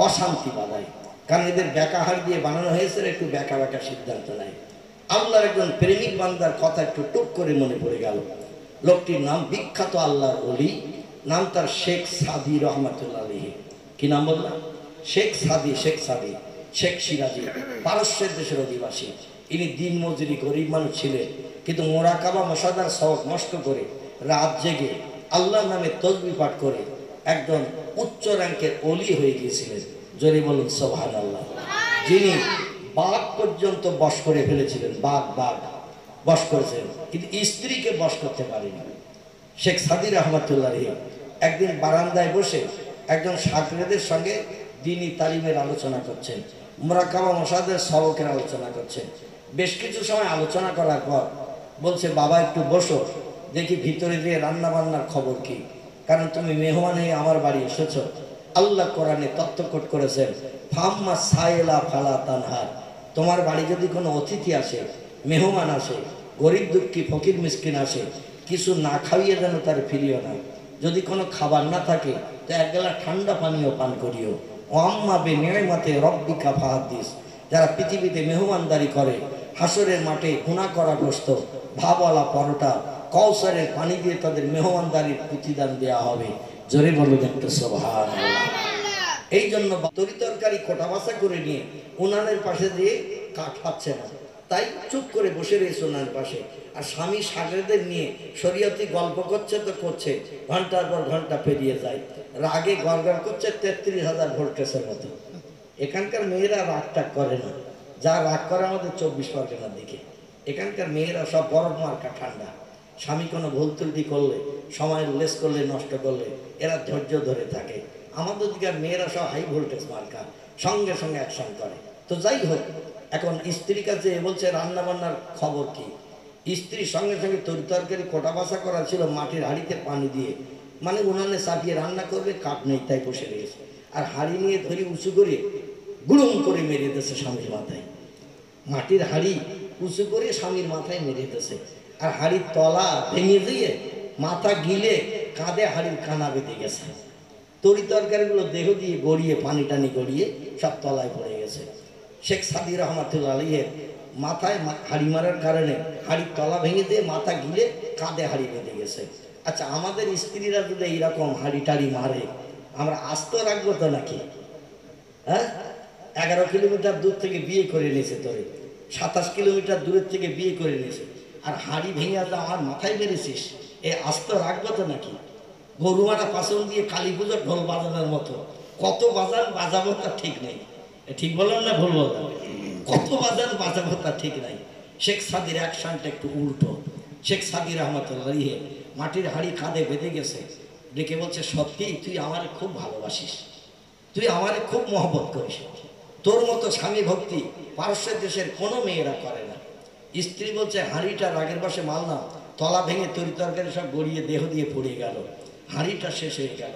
অশান্তি বাঁধায়, কারণ এদের ব্যাকা হাড় দিয়ে বানানো হয়েছে, একটু ব্যাকা ব্যাকা সিদ্ধান্ত নেয়। আল্লাহর একজন প্রেমিক বান্দার কথা একটু টুক করে মনে পড়ে গেল। লোকটির নাম বিখ্যাত আল্লাহর ওলি, নাম তার শেখ সাদি রহমাতুল্লাহ আলাইহি। কি নাম বললাম? শেখ সাদি, শেখ সিরাজি, পারস্যের দেশের অধিবাসী। ইনি দিন মজুরি গরিব মানুষ ছিলেন, কিন্তু মোরাকাবা মশাদার সবক নষ্ট করে রাত জেগে আল্লাহর নামে তসবিহ পাঠ করে একজন উচ্চ র্যাঙ্কের ওলি হয়ে গিয়েছিলেন। জোরে বলুন সুবহানাল্লাহ। যিনি বাঘ পর্যন্ত বশ করে ফেলেছিলেন, বাঘ বশ করেছেন, কিন্তু স্ত্রীকে বশ করতে পারেনি। শেখ সাদি রহমাতুল্লাহ আলাইহি একদিন বারান্দায় বসে একজন ছাত্রদের সঙ্গে দ্বীনি তালিমের আলোচনা করছেন, মোরাকাবা মশাদের সবকের আলোচনা করছেন। বেশ কিছু সময় আলোচনা করার পর বলছে, বাবা একটু বসো, দেখি ভিতরে গিয়ে রান্না বান্নার খবর কি, কারণ তুমি মেহমান হয়ে আমার বাড়ি এসেছো। আল্লাহ কোরআনে তত্ত্বকোট করেছেন, ফাম্মা সাইলা ফালা তানহার, তোমার বাড়ি যদি কোনো অতিথি আসে, মেহমান আসে, গরিব দুঃখী ফকির মিসকিন আসে, কিছু না খাইয়ে যেন তার ফিরিও না। যদি কোনো খাবার না থাকে তো 1 গ্লাস ঠান্ডা পানীয় পান করিও। ও আম্মা বে নিয়ামতে রব্বিকা ফাহাদিস, যারা পৃথিবীতে মেহমানদারি করে, হাসরের মাঠে গুনাহ করা গ্রস্ত ভাবওয়ালা পরোটা, কৌসারের পানি দিয়ে তাদের মেহমানদারির প্রতিদান দেওয়া হবে। জোরে বলুন একটু সুবহানাল্লাহ। এই জন্য তরিতরকারি কোটা বাসা করে নিয়ে উনানের পাশে দিয়ে কাঠ পাচ্ছে না, তাই চুপ করে বসে রয়েছে উনানের পাশে। আর স্বামী সাগরেদের নিয়ে শরীয়তি গল্প করছে তো করছে, ঘন্টার পর ঘন্টা পেরিয়ে যায়, রাগে গড়গড় করছে 33,000 ভোল্টেজের মতো। এখানকার মেয়েরা রাগটাগ করে না, যা রাগ করে আমাদের 24 পরগনার দিকে। এখানকার মেয়েরা সব বরফ মার্কা ঠান্ডা। স্বামী কোনো ভুল ত্রুটি করলে, সময়ের লেস করলে, নষ্ট করলে এরা ধৈর্য ধরে থাকে। আমাদের দিকে মেয়েরা সব হাই ভোল্টেজ মার্কা, সঙ্গে সঙ্গে অ্যাকশন করে। তো যাই হোক, এখন স্ত্রীর কাছে বলছে রান্না বান্নার খবর কি। স্ত্রীর সঙ্গে সঙ্গে তরকারি কোটা বাসা করা ছিল মাটির হাঁড়িতে পানি দিয়ে, মানে উনানে চাপিয়ে রান্না করবে, কাঠ নেই তাই বসে রয়েছে। আর হাঁড়ি নিয়ে ধরি উঁচু করে গুড়ুম করে মেরে দিয়েছে স্বামীর মাথায়। মাটির হাঁড়ি উঁচু করে স্বামীর মাথায় মেরে দিয়েছে, আর হাঁড়ির তলা ভেঙে দিয়ে মাথা গিলে কাঁধে হাঁড়ির কানা বেঁধে গেছে। তরকারিগুলো দেহ দিয়ে গড়িয়ে, পানি টানি গড়িয়ে সব তলায় পড়ে গেছে। শেখ সাদি রহমাতুল্লাহ আলাইহির মাথায় হাঁড়ি মারার কারণে হাঁড়ির তলা ভেঙে দিয়ে মাথা গিলে কাঁধে হাঁড়ি বেঁধে গেছে। আচ্ছা, আমাদের স্ত্রীরা যদি এইরকম হাঁড়ি টাড়ি মারে, আমরা আস্ত রাখবো তো নাকি? হ্যাঁ, 11 কিলোমিটার দূর থেকে বিয়ে করে নিয়েছে, তোরে 27 কিলোমিটার দূরের থেকে বিয়ে করে নিয়েছে, আর হাঁড়ি ভেঙে আসলে আমার মাথায় মেরেছিস, এ আস্ত রাখবো তো নাকি? গরুমারা পাচন দিয়ে কালী পুজোর ঢোল বাজানোর মতো কত বাজাবো তার ঠিক নেই। ঠিক বললাম না ভুল বললাম? কত বাজাবো তার ঠিক নাই। শেখ সাদির অ্যাকশনটা একটু উল্টো। শেখ সাদি রহমাতুল্লাহ আলাইহি মাটির হাঁড়ি কাঁধে বেঁধে গেছে, ডেকে বলছে, সত্যি তুই আমারে খুব ভালোবাসিস, তুই আমারে খুব মহব্বত করিস, তোর মতো স্বামী ভক্তি পারস্যের দেশের কোনো মেয়েরা করে না। স্ত্রী বলছে, হাঁড়িটা রাগের বসে মারলাম, তলা ভেঙে তরকারি সব গড়িয়ে দেহ দিয়ে পড়ে গেল, হাঁড়িটা শেষ হয়ে গেল।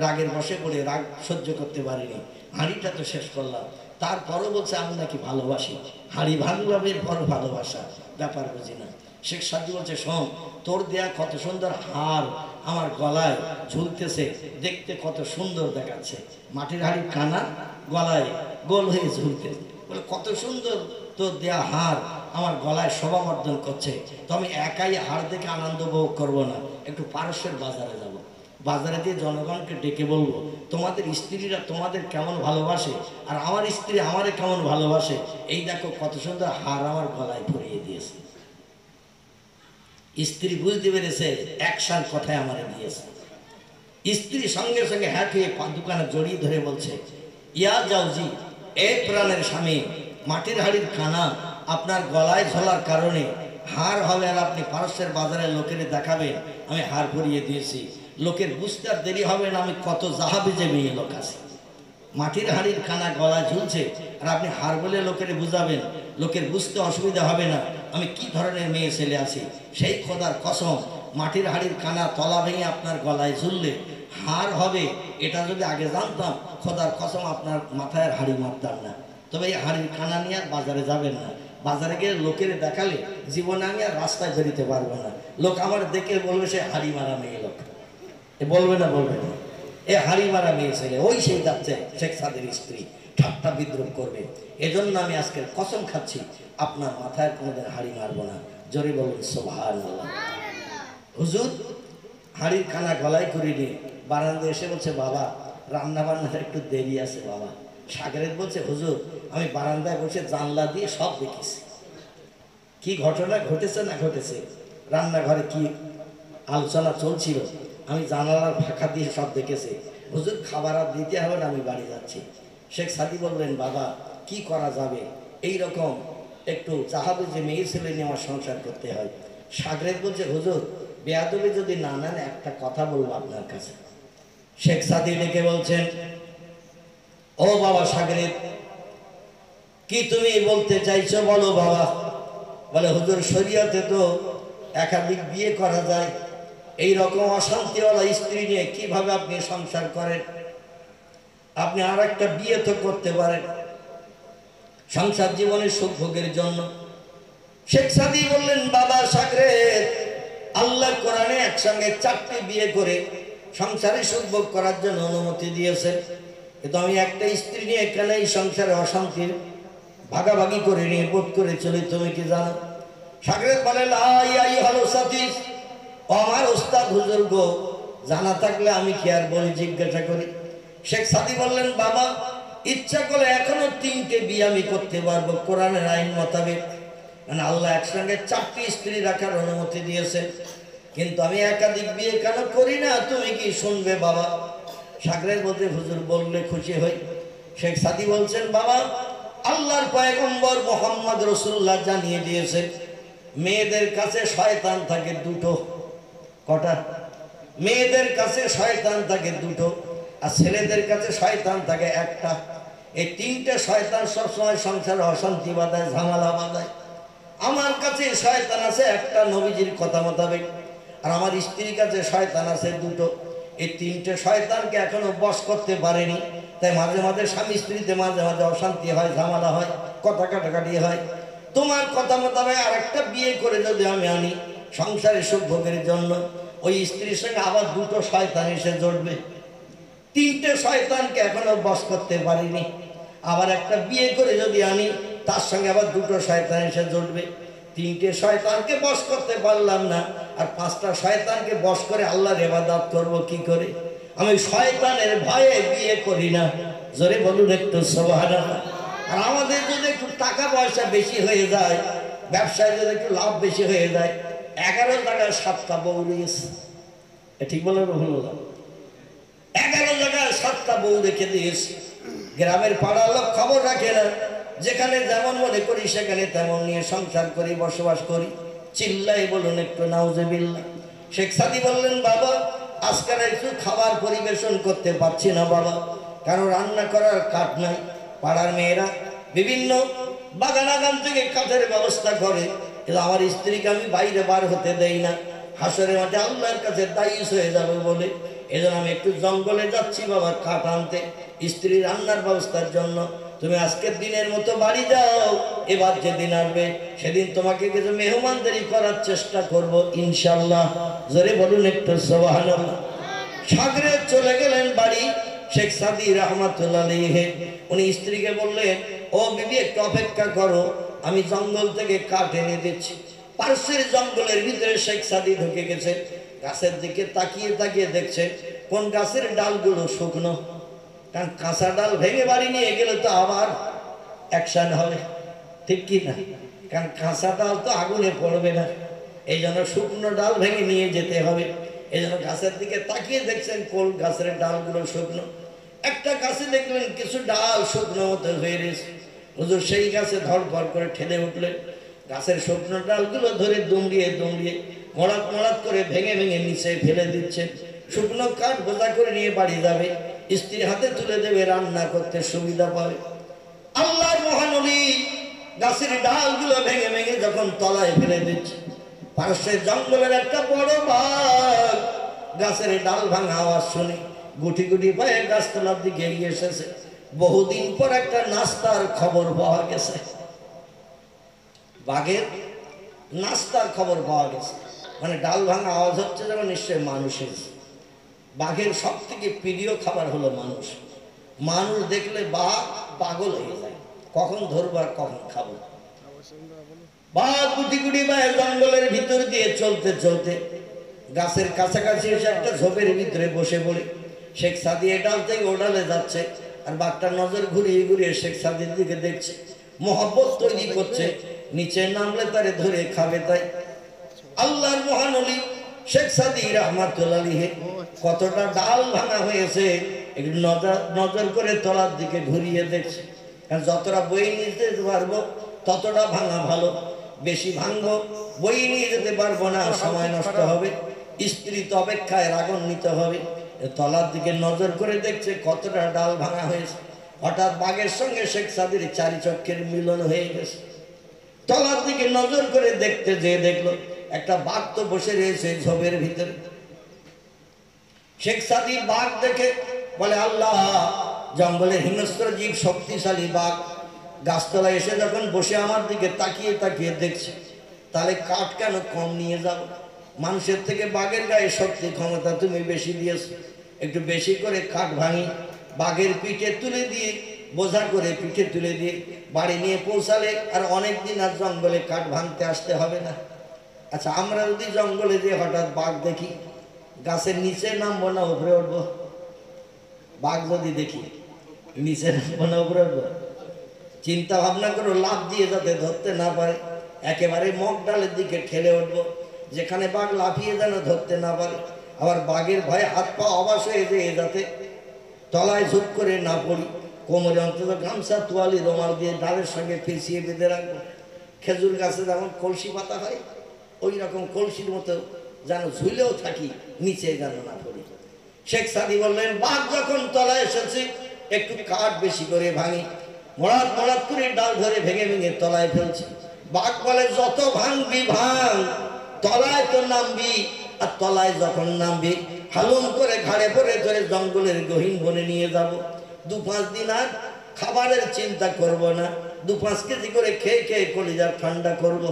রাগের বশে পড়ে রাগ সহ্য করতে পারিনি, হাঁড়িটা তো শেষ করলাম। তারপরও বলছে আমি নাকি ভালোবাসি, হাঁড়ি ভাঙলামের পর ভালোবাসা, ব্যাপার বুঝি না। শেখ সাদি বলছে শোন, তোর দেয়া কত সুন্দর হার আমার গলায় ঝুলতেছে, দেখতে কত সুন্দর দেখাচ্ছে, মাটির হাঁড়ির কানা গলায় গোল হয়ে ঝুলতেছে, বলে কত সুন্দর তোর দেয়া হার আমার গলায় শোভাবর্ধন করছে। তো আমি একাই হার দেখে আনন্দ উপভোগ করবো না, একটু পারস্যের বাজারে যাব, বাজারে দিয়ে জনগণকে ডেকে বলবো তোমাদের স্ত্রীরা তোমাদের কেমন ভালোবাসে আর আমার স্ত্রী আমারে কেমন ভালোবাসে, এই দেখো কত সুন্দর হার আমার গলায় পরিয়ে দিয়েছে। স্ত্রী বুঝতে পেরেছে অ্যাকশন কথায় আমারে দিয়েছে। স্ত্রী সঙ্গে সঙ্গে হ্যাট হয়ে দোকানে জড়িয়ে ধরে বলছে ইয়া জাউজি, এ প্রাণের স্বামী, মাটির হাড়ির খানা আপনার গলায় ঝোলার কারণে হার হবে আর আপনি পারস্যের বাজারে লোকের দেখাবেন আমি হার পরিয়ে দিয়েছি, লোকের বুঝতে আর দেরি হবে না আমি কত জাহাবিজে মেয়ে লোক আছে, মাটির হাড়ির খানা গলায় ঝুলছে আর আপনি হার বলে লোকের বুঝাবেন, লোকের বুঝতে অসুবিধা হবে না আমি কি ধরনের মেয়ে ছেলে আছি। সেই খোদার কসম, মাটির হাড়ির কানা তলা ভেঙে আপনার গলায় ঝুললে হার হবে, এটা যদি আগে জানতাম খোদার কসম আপনার মাথায় হাড়ি মারতাম না। তবে এই হাড়ির কানা নিয়ে আর বাজারে যাবেন না, বাজারে গিয়ে লোকের দেখালে জীবনে আমি আর রাস্তায় বেরিতে পারবো না, লোক আমার দেখে বলবে সে হাড়ি মারা মেয়ে লোক, এ বলবে না বলবে না, এ হাড়ি মারা মেয়ে ছেলে, ওই সেই যাচ্ছে শেখ সাদের স্ত্রী, ঠাট্টা বিদ্রুপ করবে। এজন্য আমি আজকে কসম খাচ্ছি আপনার মাথায় কোনোদিন হাড়ি মারবো না। জোরে বলুন সুবহানাল্লাহ। হুজুর হাড়ির খানা গলায় করে নিয়ে বারান্দায় এসে বলছে বাবা রান্না বান্নার একটু দেরি আছে বাবা। সাগরেদ বলছে হুজুর আমি বারান্দায় বসে জানলা দিয়ে সব দেখেছি, কি ঘটনা ঘটেছে না ঘটেছে, রান্নাঘরে কি আলোচনা চলছিল আমি জানালার ফাঁকা দিয়ে সব দেখেছি। হুজুর খাবার আর দিতে হবে না, আমি বাড়ি যাচ্ছি। শেখ সাদি বললেন বাবা কি করা যাবে, এই রকম একটু চাহাবে যে মেয়ে ছেলে নিয়ে আমার সংসার করতে হয়। সাগরেদ বলছে হুজুর বেয়াদবি যদি না নেন একটা কথা বলবো আপনার কাছে। শেখ সাদি ডেকে বলছেন ও বাবা সাগরেদ কি তুমি বলতে চাইছো বলো বাবা। বলে হুজুর শরীয়তে তো একাধিক বিয়ে করা যায়, এই রকম অশান্তিওয়ালা স্ত্রী নিয়ে কিভাবে আপনি সংসার করেন, আপনি আর একটা বিয়ে তো করতে পারেন সংসার জীবনের সুখ ভোগের জন্য। শেখ সাদি বললেন বাবা সাগরেদ আল্লাহ কোরআনে একসঙ্গে 4টি বিয়ে করে সংসারে সুখ ভোগ করার জন্য অনুমতি দিয়েছেন, কিন্তু আমি একটা স্ত্রী নিয়ে এখানে এই সংসারে অশান্তির ভাগাভাগি করে নিয়ে বোধ করে চলি, তুমি কি জানো? সাগরেদ বলে ভালো সাথী আমার ওস্তাদ হুজুর গো, জানা থাকলে আমি কি আর বলি জিজ্ঞাসা করি। শেখ সাদি বললেন বাবা ইচ্ছা করলে এখনো 3টে বিয়ে আমি করতে পারবো কোরআনের আইন মোতাবেক, মানে আল্লাহ একসঙ্গে 4টি স্ত্রী রাখার অনুমতি দিয়েছেন, কিন্তু আমি একাধিক বিয়ে কেন করি না তুমি কি শুনবে বাবা? সাগরেদ বলতে হুজুর বললে খুশি হই। শেখ সাদি বলছেন বাবা আল্লাহর পয়গম্বর মুহাম্মদ রাসূলুল্লাহ জানিয়ে দিয়েছেন মেয়েদের কাছে শয়তান থাকে 2টো। কটা? মেয়েদের কাছে শয়তান থাকে 2টো আর ছেলেদের কাছে শয়তান থাকে 1টা। এই 3টে শয়তান সবসময় সংসারে অশান্তি বাঁধায়, ঝামেলা বাঁধায়। আমার কাছে শয়তান আছে 1টা নবীজির কথা মোতাবেক, আর আমার স্ত্রীর কাছে শয়তান আছে 2টো। এই 3টে শয়তানকে এখনো বশ করতে পারেনি, তাই মাঝে মাঝে স্বামী স্ত্রীতে মাঝে মাঝে অশান্তি হয়, ঝামেলা হয়, কথা কাটাকাটি হয়। তোমার কথা মোতাবেক আরেকটা বিয়ে করে যদি আমি আনি সংসারে সুখ ভোগের জন্য, ওই স্ত্রীর সঙ্গে আবার 2টো শয়তান এসে জড়বে। 3টে শয়তানকে এখনো বশ করতে পারিনি, আবার একটা বিয়ে করে যদি আনি তার সঙ্গে আবার 2টো শয়তান এসে জড়বে। 3টে শয়তানকে বশ করতে পারলাম না, আর 5টা শয়তানকে বশ করে আল্লাহর ইবাদত করব কি করে? আমি শয়তানের ভয়ে বিয়ে করি না। জোরে বলুন একটু সুবহানাল্লাহ। আর আমাদের যদি একটু টাকা পয়সা বেশি হয়ে যায়, ব্যবসায় যদি একটু লাভ বেশি হয়ে যায়, 11 জায়গায় 7টা বউ নিয়েছে, ঠিক বলে ভুল বললাম? 11 জায়গায় 7টা বউ রেখে দিয়েছে। গ্রামের পাড়ার লোক খবর রাখে না, যেখানে যেমন মনে করি সেখানে তেমন নিয়ে সংসার করি, বসবাস করি। চিল্লাই বলুন একটু নাউজুবিল্লাহ। শেখ সাদি বললেন বাবা আজকাল একটু খাবার পরিবেশন করতে পারছি না বাবা, কারণ রান্না করার কাঠ নাই। পাড়ার মেয়েরা বিভিন্ন বাগানাগান থেকে কাঠের ব্যবস্থা করে, কিন্তু আমার স্ত্রীকে আমি বাইরে বার হতে দেই না, হাসরের মাঠে আল্লাহর কাছে দায়ী হয়ে যাবে বলে এজন্য আমি একটু জঙ্গলে যাচ্ছি বাবা কাঠ আনতে, স্ত্রী রান্নার ব্যবস্থার জন্য। তুমি আজকের দিনের মতো বাড়ি যাও, এবার যেদিন আসবে সেদিন তোমাকে কিছু মেহমানদারি করার চেষ্টা করব ইনশাআল্লাহ। জোরে বলুন একটু সুবহানাল্লাহ। সাগরে চলে গেলেন বাড়ি শেখ সাদি রহমাতুল্লাহ আলাইহি। উনি স্ত্রীকে বললেন, ও বিবি একটু অপেক্ষা করো, আমি জঙ্গল থেকে কাঠ এনে দিচ্ছি। পার্শ্বের জঙ্গলের ভিতরে শেখ সাদি ঢুকে গেছে। গাছের দিকে তাকিয়ে তাকিয়ে দেখছে কোন গাছের ডালগুলো শুকনো, কারণ কাঁচা ডাল ভেঙে বাড়ি নিয়ে গেলে তো আবার অ্যাকশন হবে, ঠিক কি না? কারণ কাঁচা ডাল তো আগুনে পড়বে না, এই জন্য শুকনো ডাল ভেঙে নিয়ে যেতে হবে। এই জন্য গাছের দিকে তাকিয়ে দেখছেন কোন গাছের ডালগুলো শুকনো। একটা গাছে দেখলেন কিছু ডাল শুকনো মতো হয়ে রয়েছে। হুজুর সেই গাছে ধড়ফড় করে ঠেলে উঠলেন, গাছের শুকনো ডালগুলো ধরে দুমড়িয়ে দুমড়িয়ে মড়াত মড়াত করে ভেঙে ভেঙে নিচে ফেলে দিচ্ছেন। শুকনো কাঠ বোঝা করে নিয়ে বাড়ি যাবে, স্ত্রীর হাতে তুলে দেবে, রান্না করতে সুবিধা পাবে। আল্লাহর মহানবী গাছের ডালগুলো ভেঙে ভেঙে যখন তলায় ফেলে দিচ্ছে, পার্শ্বের জঙ্গলের একটা বড় বাঘ গাছের ডাল ভাঙা আওয়াজ শুনে গুটি গুটি পায়ে গাছতলার দিকে এগিয়ে এসেছে। বহুদিন পর একটা নাস্তার খবর পাওয়া গেছে, বাঘের নাস্তার খবর পাওয়া গেছে। মানে ডাল ভাঙা আওয়াজ হচ্ছে যখন নিশ্চয় মানুষের। বাঘের সব থেকে প্রিয় খাবার হলো মানুষ। মানুষ দেখলে বাঘ পাগল হয়ে যায়, কখন ধরবো আর কখন খাবো। বাঘ গুটি গুটি পায়ে জঙ্গলের ভিতর দিয়ে চলতে চলতে গাছের কাছাকাছি এসে একটা ঝোপের ভিতরে বসে পড়ে শেখ সাদি এ ডাল থেকে ও ডালে যাচ্ছে, আর বাঘটা নজর ঘুরিয়ে ঘুরিয়ে শেখ সাদির দিকে দেখছে, মহব্বত তৈরি করছে, নিচে নামলে তারে ধরে খাবে। তাই আল্লাহর মহানবী শেখ সাদি রহমাতুল্লাহ আলাইহি কতটা ডাল ভাঙা হয়েছে একটু নজর করে তলার দিকে ঘুরিয়ে দেখছে। কারণ যতটা বই নিয়ে যেতে পারবো ততটা ভাঙা ভালো, বেশি ভাঙবো বই নিয়ে যেতে পারবো না, সময় নষ্ট হবে, স্ত্রী তো অপেক্ষায় রাগান্বিত হবে। তলার দিকে নজর করে দেখছে কতটা ডাল ভাঙা হয়েছে। হঠাৎ বাঘের সঙ্গে শেখ সাদির চারি চক্ষের মিলন হয়ে গেছে। তলার দিকে নজর করে দেখতে যেয়ে দেখলো একটা বাঘ তো বসে রয়েছে ঝোপের ভিতরে। শেখ সাদি বাঘ দেখে বলে, আল্লাহ, জঙ্গলের হিংস্র জীব, শক্তিশালী বাঘ গাছতলায় এসে যখন বসে আমার দিকে তাকিয়ে তাকিয়ে দেখছে, তাহলে কাঠ কেন কম নিয়ে যাব? মানুষের থেকে বাঘের গায়ে শক্তি ক্ষমতা তুমি বেশি দিয়েছো, একটু বেশি করে কাঠ ভাঙি, বাঘের পিঠে তুলে দিয়ে বোঝা করে পিঠে তুলে দিয়ে বাড়ি নিয়ে পৌঁছালে আর অনেক দিন আর জঙ্গলে কাঠ ভাঙতে আসতে হবে না। আচ্ছা, আমরা যদি জঙ্গলে যে হঠাৎ বাঘ দেখি, গাছের নিচে নামবো না উপরে উঠবো? বাঘ যদি দেখি নিচে নামবো না উপরে উঠবো? চিন্তা ভাবনা করো, লাফ দিয়ে যাতে ধরতে না পারে, একেবারে মগ ডালের দিকে ঠেলে উঠবো, যেখানে বাঘ লাফিয়ে যেন ধরতে না পারে। আবার বাঘের ভয়ে হাত পা অবাস হয়ে যেয়ে যাতে তলায় ঝুঁক করে না পড়ি, কোমরে অন্তত গামছা তোয়ালি রোমাল দিয়ে ডালের সঙ্গে পেঁচিয়ে বেঁধে রাখবো। খেজুর গাছে যেমন কলসি পাতা হয়, ওই রকম কলসির মতো যেন ঝুলেও থাকি, নিচে যেন না পড়ি। শেখ সাদি বললেন, বাঘ যখন তলায় এসেছে একটু কাঠ বেশি করে ভাঙি, মরাত মরাত করে ডাল ধরে ভেঙে ভেঙে তলায় ফেলছে। বাঘ বলে, যত ভাঙবি ভাঙ, তলায় তো নামবি, আর তলায় যখন নামবি হালুম করে ঘাড়ে পরে ধরে জঙ্গলের গহীন বনে নিয়ে যাব। 2-5 দিন আর খাবারের চিন্তা করব না, 2-5 কেজি করে খেয়ে খেয়ে কলিজা ঠান্ডা করব।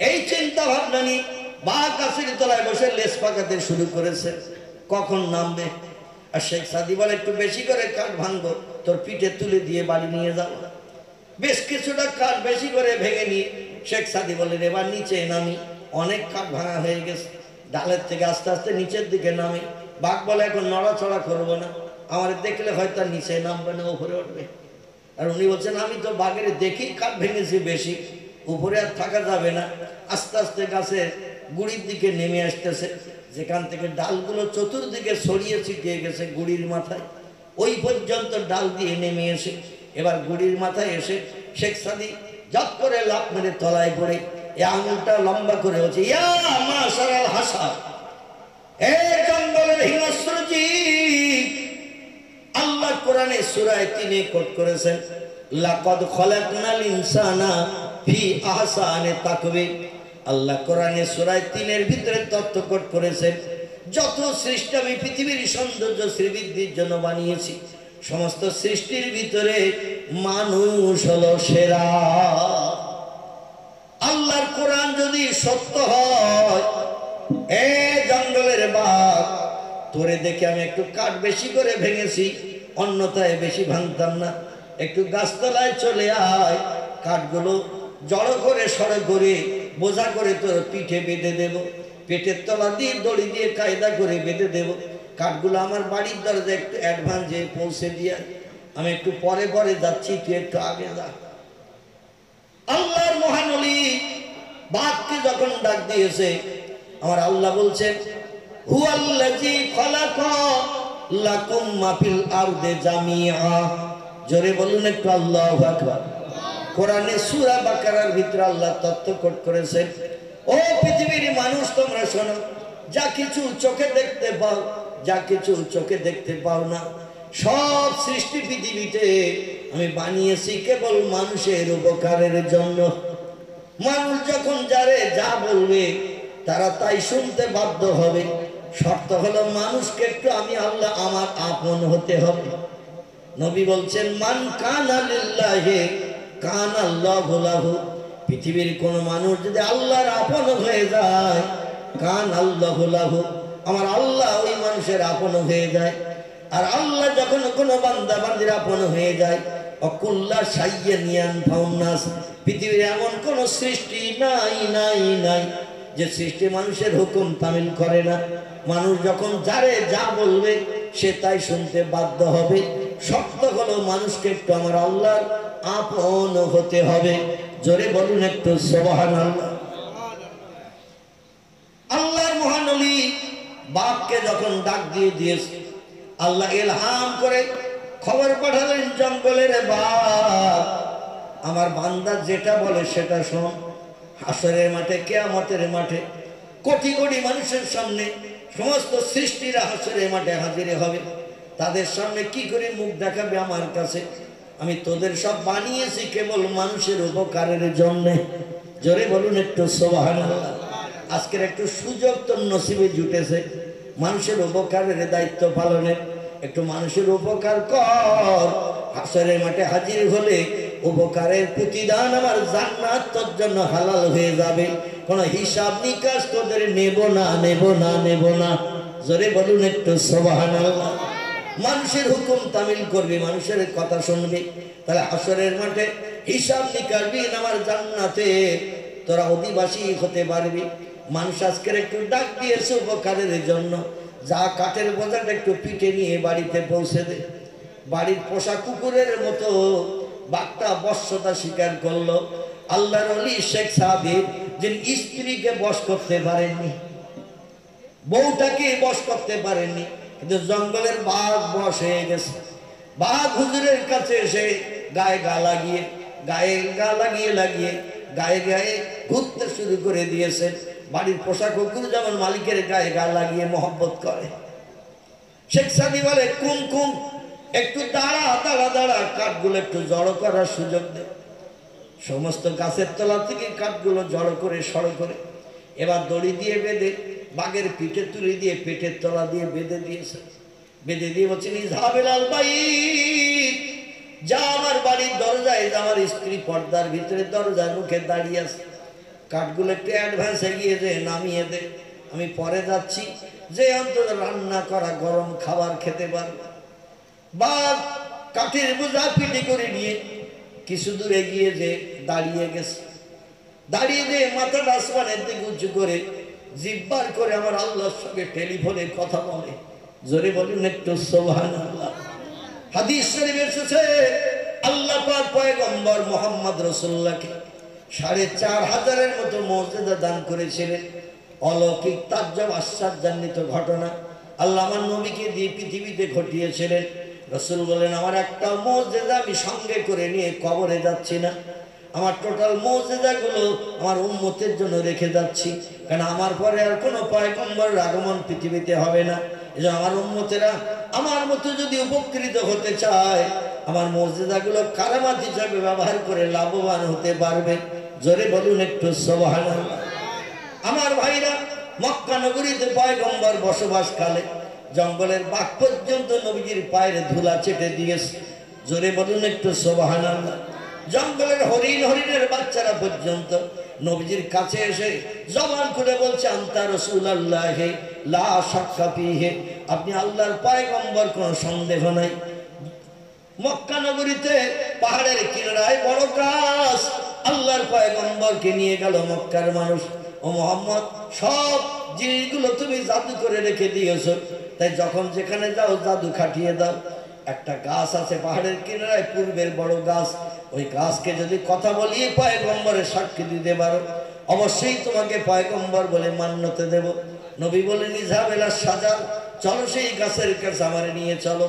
এই চিন্তা ভাবনা নিয়ে বাঘ গাছের তলায় বসে লেজ পাকাতে শুরু করেছে, কখন নামবে। আর শেখ সাদি বলে, একটু বেশি করে কাঠ ভাঙবো, তোর পিঠে তুলে দিয়ে বাড়ি নিয়ে যাবো। বেশ কিছুটা কাঠ বেশি করে ভেঙে নিয়ে শেখ সাদি বলেন, এবার নিচে নামি, অনেক কাঠ ভাঙা হয়ে গেছে, ডালের থেকে আস্তে আস্তে নিচের দিকে নামি। বাঘ বলে, এখন নড়াচড়া করবো না, আমার দেখলে হয়তো নিচে নামবে না, উপরে উঠবে। আর উনি বলছেন, আমি তো বাঘের দেখেই কাঠ ভেঙেছি বেশি, উপরে আর থাকা যাবে না। আস্তে আস্তে গাছের গুড়ির দিকে নেমে আসতেছে, যেখান থেকে ডালগুলো চতুর্দিকে ছড়িয়ে ছিটিয়ে গেছে গুড়ির মাথায়, ওই পর্যন্ত ডাল দিয়ে নেমে এসে এবার গুড়ির মাথায় এসে শেখ সাদি জপ করে লাফ মেরে তলায় পড়ে এই আঙুলটা লম্বা করে হচ্ছে, ইয়া মাশারাল হাসা, এ জঙ্গলের হিংস্র জীব। আল্লাহ কোরআনে সূরা 3 কোট করেছেন, লাকাদ খলাকনাল ইনসানা ফি আহসানি তাকওয়িম। আল্লাহ কোরআনে সূরা 3 এর ভিতরে তথ্য কোট করেছেন, যত সৃষ্টি আমি পৃথিবীর সৌন্দর্য শ্রীবৃদ্ধির জন্য বানিয়েছি, সমস্ত সৃষ্টির ভিতরে মানুষ হলো সেরা। আল্লাহর কোরআন যদি সত্য হয়, এ জঙ্গলের বাঘ, তোরে দেখে আমি একটু কাঠ বেশি করে ভেঙেছি, অন্যথায় বেশি ভাঙতাম না। একটু গাছতলায় চলে আয়, কাঠগুলো জড়ো করে সড়ো করে বোঝা করে তোর পিঠে বেঁধে দেব, পেটের তলা দিয়ে দড়ি দিয়ে কায়দা করে বেঁধে দেব। কাঠগুলো আমার বাড়ির দরজায় একটু অ্যাডভান্সে পৌঁছে দিয়ে আমি একটু পরে পরে যাচ্ছি, তুই একটু আগে যা। আল্লাহর মহানলি বাঘকে যখন ডাক দিয়েছে, আমার আল্লাহ বলছেন, হুয়াল্লাযী খালাকা লাকুম মা ফিল আরদি জামিআ। জোরে বলুন একটু আল্লাহু আকবার। কোরআনে সূরা বাকারার ভিতরে আল্লাহ তথ্য কোট করেছেন, ও পৃথিবীর মানুষ তোমরা শোনো, যা কিছু চোখে দেখতে পাও, যা কিছু চোখে দেখতে পাও না, সব সৃষ্টি পৃথিবীতে আমি বানিয়েছি কেবল মানুষের উপকারের জন্য। মানুষ যখন যারে যা বলবে তারা তাই শুনতে বাধ্য হবে। শর্ত হলো মানুষকে একটু আমি আল্লাহ আমার আপন হতে হবে। নবী বলছেন, মান কানা লিল্লাহি কানা আল্লাহু লাহু। পৃথিবীর কোন মানুষ যদি আল্লাহর আপন হয়ে যায়, কান আল্লাহু লাহু, আমার আল্লাহ ওই মানুষের আপন হয়ে যায়। আর আল্লাহ যখন কোনো বান্দা বান্দির আপন হয়ে যায়, অকুল্লা সাইয়ানিয়ান ফাউন্নাস, পৃথিবীর এমন কোন সৃষ্টি নাই নাই নাই যে সৃষ্টি মানুষের হুকুম তামিল করে না। মানুষ যখন যারে যা বলবে সে তাই শুনতে বাধ্য হবে। শর্ত হলো মানুষকে একটু আমার আল্লাহর আপন হতে হবে। জোরে বলুন একটু সুবহানাল্লাহ। আল্লাহর মহানবী বাঘকে যখন ডাক দিয়ে দিয়েছে, আল্লাহ ইলহাম করে খবর পাঠালেন, জঙ্গলের বাঘ, আমার বান্দা যেটা বলে সেটা শোন। হাসরের মাঠে, কিয়ামতের মাঠে কোটি কোটি মানুষের সামনে সমস্ত সৃষ্টিরা হাসরের মাঠে হাজির হবে। তাদের সামনে কি করে মুখ দেখাবে আমার কাছে? আমি তোদের সব বানিয়েছি কেবল মানুষের উপকারের জন্য। জোরে বলুন একটু সুবহানাল্লাহ। আজকের একটু সুযোগ তো নসিবে জুটেছে মানুষের উপকারের দায়িত্ব পালনের। একটু মানুষের উপকার কর, হাসরের মাঠে হাজির হলে উপকারের প্রতিদান আমার জান্নাত তোর জন্য হালাল হয়ে যাবে। কোন হিসাব নিকাশ তোদের নেব না, নেব না, নেব না। জোরে বলুন একটু সুবহানাল্লাহ। মানুষের হুকুম তামিল করবি, মানুষের কথা শুনবি, তাহলে হাসরের মাঠে হিসাব নিকাশ বিন আমার জান্নাতে তোরা অধিবাসী হতে পারবি। মানুষ আজকের একটু ডাক দিয়েছে উপকারের জন্য, যা কাঠের বোঝাটা একটু পিঠে নিয়ে বাড়িতে পৌঁছে দে। বাড়ির পোষা কুকুরের মতো বাঘটা বশ্যতা স্বীকার করলো। আল্লাহর ওলি শেখ সাহেব যিনি স্ত্রীকে বশ করতে পারেননি, বউটাকে বশ করতে পারেননি, কিন্তু জঙ্গলের বাঘ বশ হয়ে গেছে। বাঘ হুজুরের কাছে এসে গায়ে গা লাগিয়ে গায়ে গায়ে ঘুরতে শুরু করে দিয়েছে। বাড়ির পোষা কুকুর যেমন মালিকের গায়ে গা লাগিয়ে মহব্বত করে। শেখ সাদি বলে, কুম কুম, একটু দাঁড়া দাঁড়া দাঁড়া, কাঠগুলো একটু জড়ো করার সুযোগ দে। সমস্ত গাছের তলা থেকে কাঠগুলো জড়ো করে সড়ো করে এবার দড়ি দিয়ে বেঁধে বাঘের পিঠে তুলে দিয়ে পেটের তলা দিয়ে বেঁধে দিয়েছে। বেঁধে দিয়ে বলছেন, ইজহাবিলাল বাইত, যা আমার বাড়ির দরজায়, আমার স্ত্রী পর্দার ভিতরে দরজার মুখে দাঁড়িয়ে আছে, কাঠগুলো একটু অ্যাডভান্স এগিয়ে দে, নামিয়ে দে, আমি পরে যাচ্ছি, যে অন্তত রান্না করা গরম খাবার খেতে পারবে। বাঘ কাঠের বোঝা পিঠে করে নিয়ে কিছু দূর এগিয়ে যে দাঁড়িয়ে গেছে। দাঁড়িয়ে যে মাথাটা আসমানের দিকে উঁচু করে জিব্বার করে আমার আল্লাহর সঙ্গে টেলিফোনে কথা বলে। জোরে বলুন একটু সুবহানাল্লাহ। হাদিস শরীফে এসেছে, আল্লাহ পাক পয়গম্বর মুহাম্মদ রাসূলুল্লাহকে ৪৫০০-এর মতো মর্যাদা দান করেছিলেন। অলৌকিক তাজ্জব আশ্চর্যান্বিত ঘটনা আল্লাহ আমার নবীকে দিয়ে পৃথিবীতে ঘটিয়েছিলেন। রাসূল বলেন, আমার একটা মর্যাদা আমি সঙ্গে করে নিয়ে কবরে যাচ্ছি না, আমার টোটাল মর্যাদাগুলো আমার উম্মতের জন্য রেখে যাচ্ছি, কারণ আমার পরে আর কোনো পয়গম্বরের আগমন পৃথিবীতে হবে না। এই আমার উম্মতেরা আমার মতো যদি উপকৃত হতে চায়, আমার মর্যাদাগুলো কারামাত হিসাবে ব্যবহার করে লাভবান হতে পারবে। জোরে বলুন একটু সুবহানাল্লাহ। আমার ভাইরা, মক্কা নগরীতে পয়গম্বর বসবাসকালে জঙ্গলের বাঘ পর্যন্ত নবীজির পায়ের ধুলা চেটে দিয়েছে। জোরে বলুন একটু সুবহানাল্লাহ। জঙ্গলের হরিণের বাচ্চারা পর্যন্ত নবীজির কাছে এসে জবান খুলে বলছে আনতা রাসূলুল্লাহ লা শাক্কা ফীহি, আপনি আল্লাহর পয়গম্বর, কোনো সন্দেহ নাই। মক্কা নগরীতে পাহাড়ের কিনারায় বড় গাছ, আল্লাহর পয়গম্বরকে নিয়ে গেল মক্কার মানুষ। ও মুহাম্মদ, সব জিনিসগুলো তুমি জাদু করে রেখে দিয়েছো, তাই যখন যেখানে যাও জাদু খাটিয়ে দাও। একটা গাছ আছে পাহাড়ের কিনারায়, পূর্বের বড় গাছ, ওই গাছকে যদি কথা বলিয়ে পয়গম্বরের সাক্ষী দিতে পারো, অবশ্যই তোমাকে পয়গম্বর বলে মান্যতা দেব। নবী বলেন ইযহাব ইলা শাজার, চলো সেই গাছের কাছে আমারে নিয়ে চলো,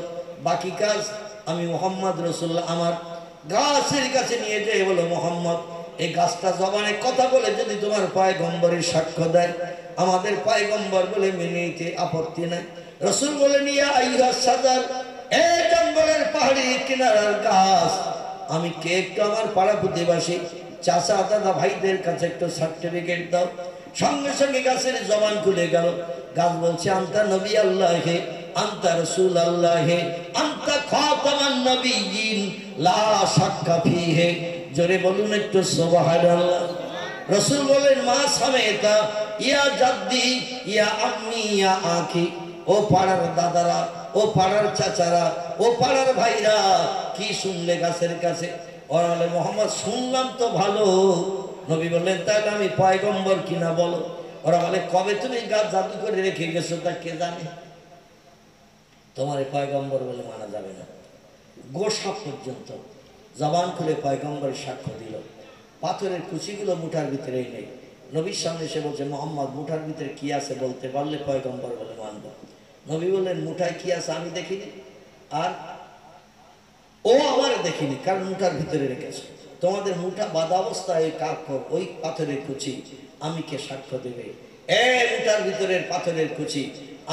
বাকি কাজ আমি মুহাম্মদ রাসূলুল্লাহ আমার গাছের কাছে নিয়ে যেয়ে বলো মুহাম্মদ, এই গাছটা জবানে কথা বলে যদি তোমার পয়গম্বরের সাক্ষ্য দেয়, আমাদের পয়গম্বর বলে মেনে নিতে আপত্তি নাই। রাসূল বলেন ইয়া আইয়ুহাস শাজার, এই জঙ্গলের পাহাড়ি কিনারার গাছ, আমি কে একটু আমার পাড়া প্রতিবাসী চাচা দাদা ভাইদের কাছে একটু সার্টিফিকেট দাও। সঙ্গে সঙ্গে গাছের জবান খুলে গেল। গাছ বলছে আনতা নবী আল্লাহে, আনতা রাসূল আল্লাহে, আনতা খাতামান নবিয়্যিন লা শাক্কা ফীহি। জোরে বলুন একটু সুবহানাল্লাহ। রাসূল বলেন মা সামেতা ইয়া জাদ্দি ইয়া আম্মি ইয়া আখি, ও পাড়ার দাদারা, ও পাড়ার চাচারা, ও পাড়ার ভাইরা, কি শুনলে গাছের কাছে? ওরা বলে মুহাম্মদ শুনলাম তো ভালো। নবী বললেন তাহলে আমি পয়গম্বর কিনা বলো। ওরা বলে কবে তুমি গাছ জাদু করে রেখে গেছো তা কে জানে, তোমার পয়গম্বর বলে মানা যাবে না। গোসা পর্যন্ত জবান খুলে পয়গম্বরের সাক্ষ্য দিল। পাথরের কুচিগুলো মুঠার ভিতরেই নেই। নবীর সামনে এসে বলছে মুহাম্মদ মুঠার ভিতরে কি আছে বলতে পারলে পয়গম্বর বলে মানব। নবী বললেন মুঠায় কি আছে আমি দেখিনি, আর ও আমার দেখিনি, কারণ মুঠার ভিতরে রেখেছে। তোমাদের মুঠা বাঁধা অবস্থায় কাপড়, ওই পাথরের কুচি, আমি কে সাক্ষ্য দেবে? মুঠার ভিতরের পাথরের কুচি,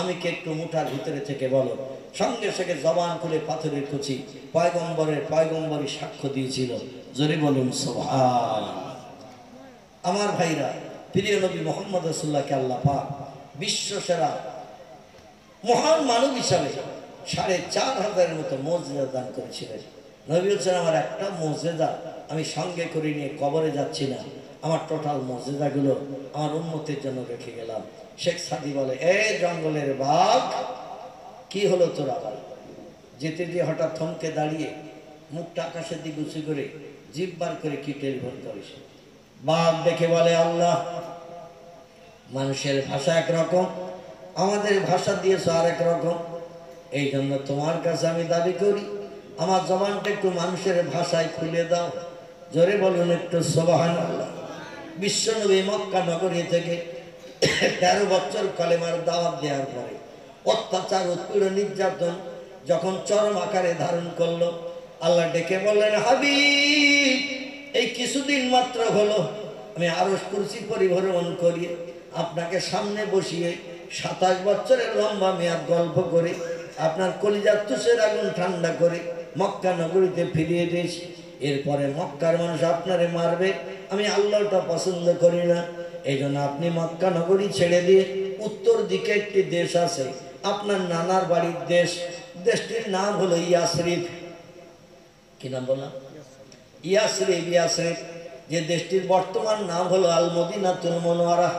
আমি কে একটু মুঠার ভিতরে থেকে বলো। সঙ্গে সঙ্গে জবান খুলে পাথরের কুচি পয়গম্বরের সাক্ষ্য দিয়েছিল। জোরে বলুন সুবহান। আমার ভাইরা, প্রিয় নবী মুহাম্মদ রাসূলুল্লাহকে আল্লাহ পাক বিশ্ব সেরা মহান মানব হিসাবে ৪৫০০ মতো মুজিজা দান করেছিলেন। নবী বলছেন আমার একটা মুজিজা আমি সঙ্গে করে নিয়ে কবরে যাচ্ছি না, আমার টোটাল মুজিজাগুলো আমার উম্মতের জন্য রেখে গেলাম। শেখ সাদি বলে এই জঙ্গলের বাঘ, কি হলো তোর আবার? যেতে দিয়ে হঠাৎ থমকে দাঁড়িয়ে মুখটা আকাশের দিকে উঁচু করে জিভ বার করে কি টেলিফোন করিস? বাঘ দেখে বলে আল্লাহ, মানুষের ভাষা একরকম, আমাদের ভাষা দিয়েছ আরেক রকম, এই জন্য তোমার কাছে আমি দাবি করি আমার জবানটা একটু মানুষের ভাষায় খুলে দাও। জোরে বলুন একটু সুবহানাল্লাহ। বিশ্বনবী মক্কা নগরী থেকে ১৩ বছর কলেমার দাওয়াত দেওয়ার পরে অত্যাচার উৎপীড়ন নির্যাতন যখন চরম আকারে ধারণ করলো, আল্লাহ ডেকে বললেন হাবিব, এই কিছুদিন মাত্র হলো আমি আরশ কুরসি পরিভ্রমণ করি, আপনাকে সামনে বসিয়ে ২৭ বছরের লম্বা মেয়াদ গল্প করে আপনার কলিজার তুষের আগুন ঠান্ডা করে মক্কা নগরীতে ফিরিয়ে দিয়েছি। এরপরে মক্কার মানুষ আপনারে মারবে, আমি আল্লাহটা পছন্দ করি না, এই জন্য আপনি মক্কা নগরী ছেড়ে দিয়ে উত্তর দিকে একটি দেশ আছে আপনার নানার বাড়ির দেশ, দেশটির নাম হলো ইয়াসরিফ। কি নাম বললাম? ইয়াসরিফ। ইয়াসরিফ যে দেশটির বর্তমান নাম হলো আল মদিনাতুল মুনাওয়ারা।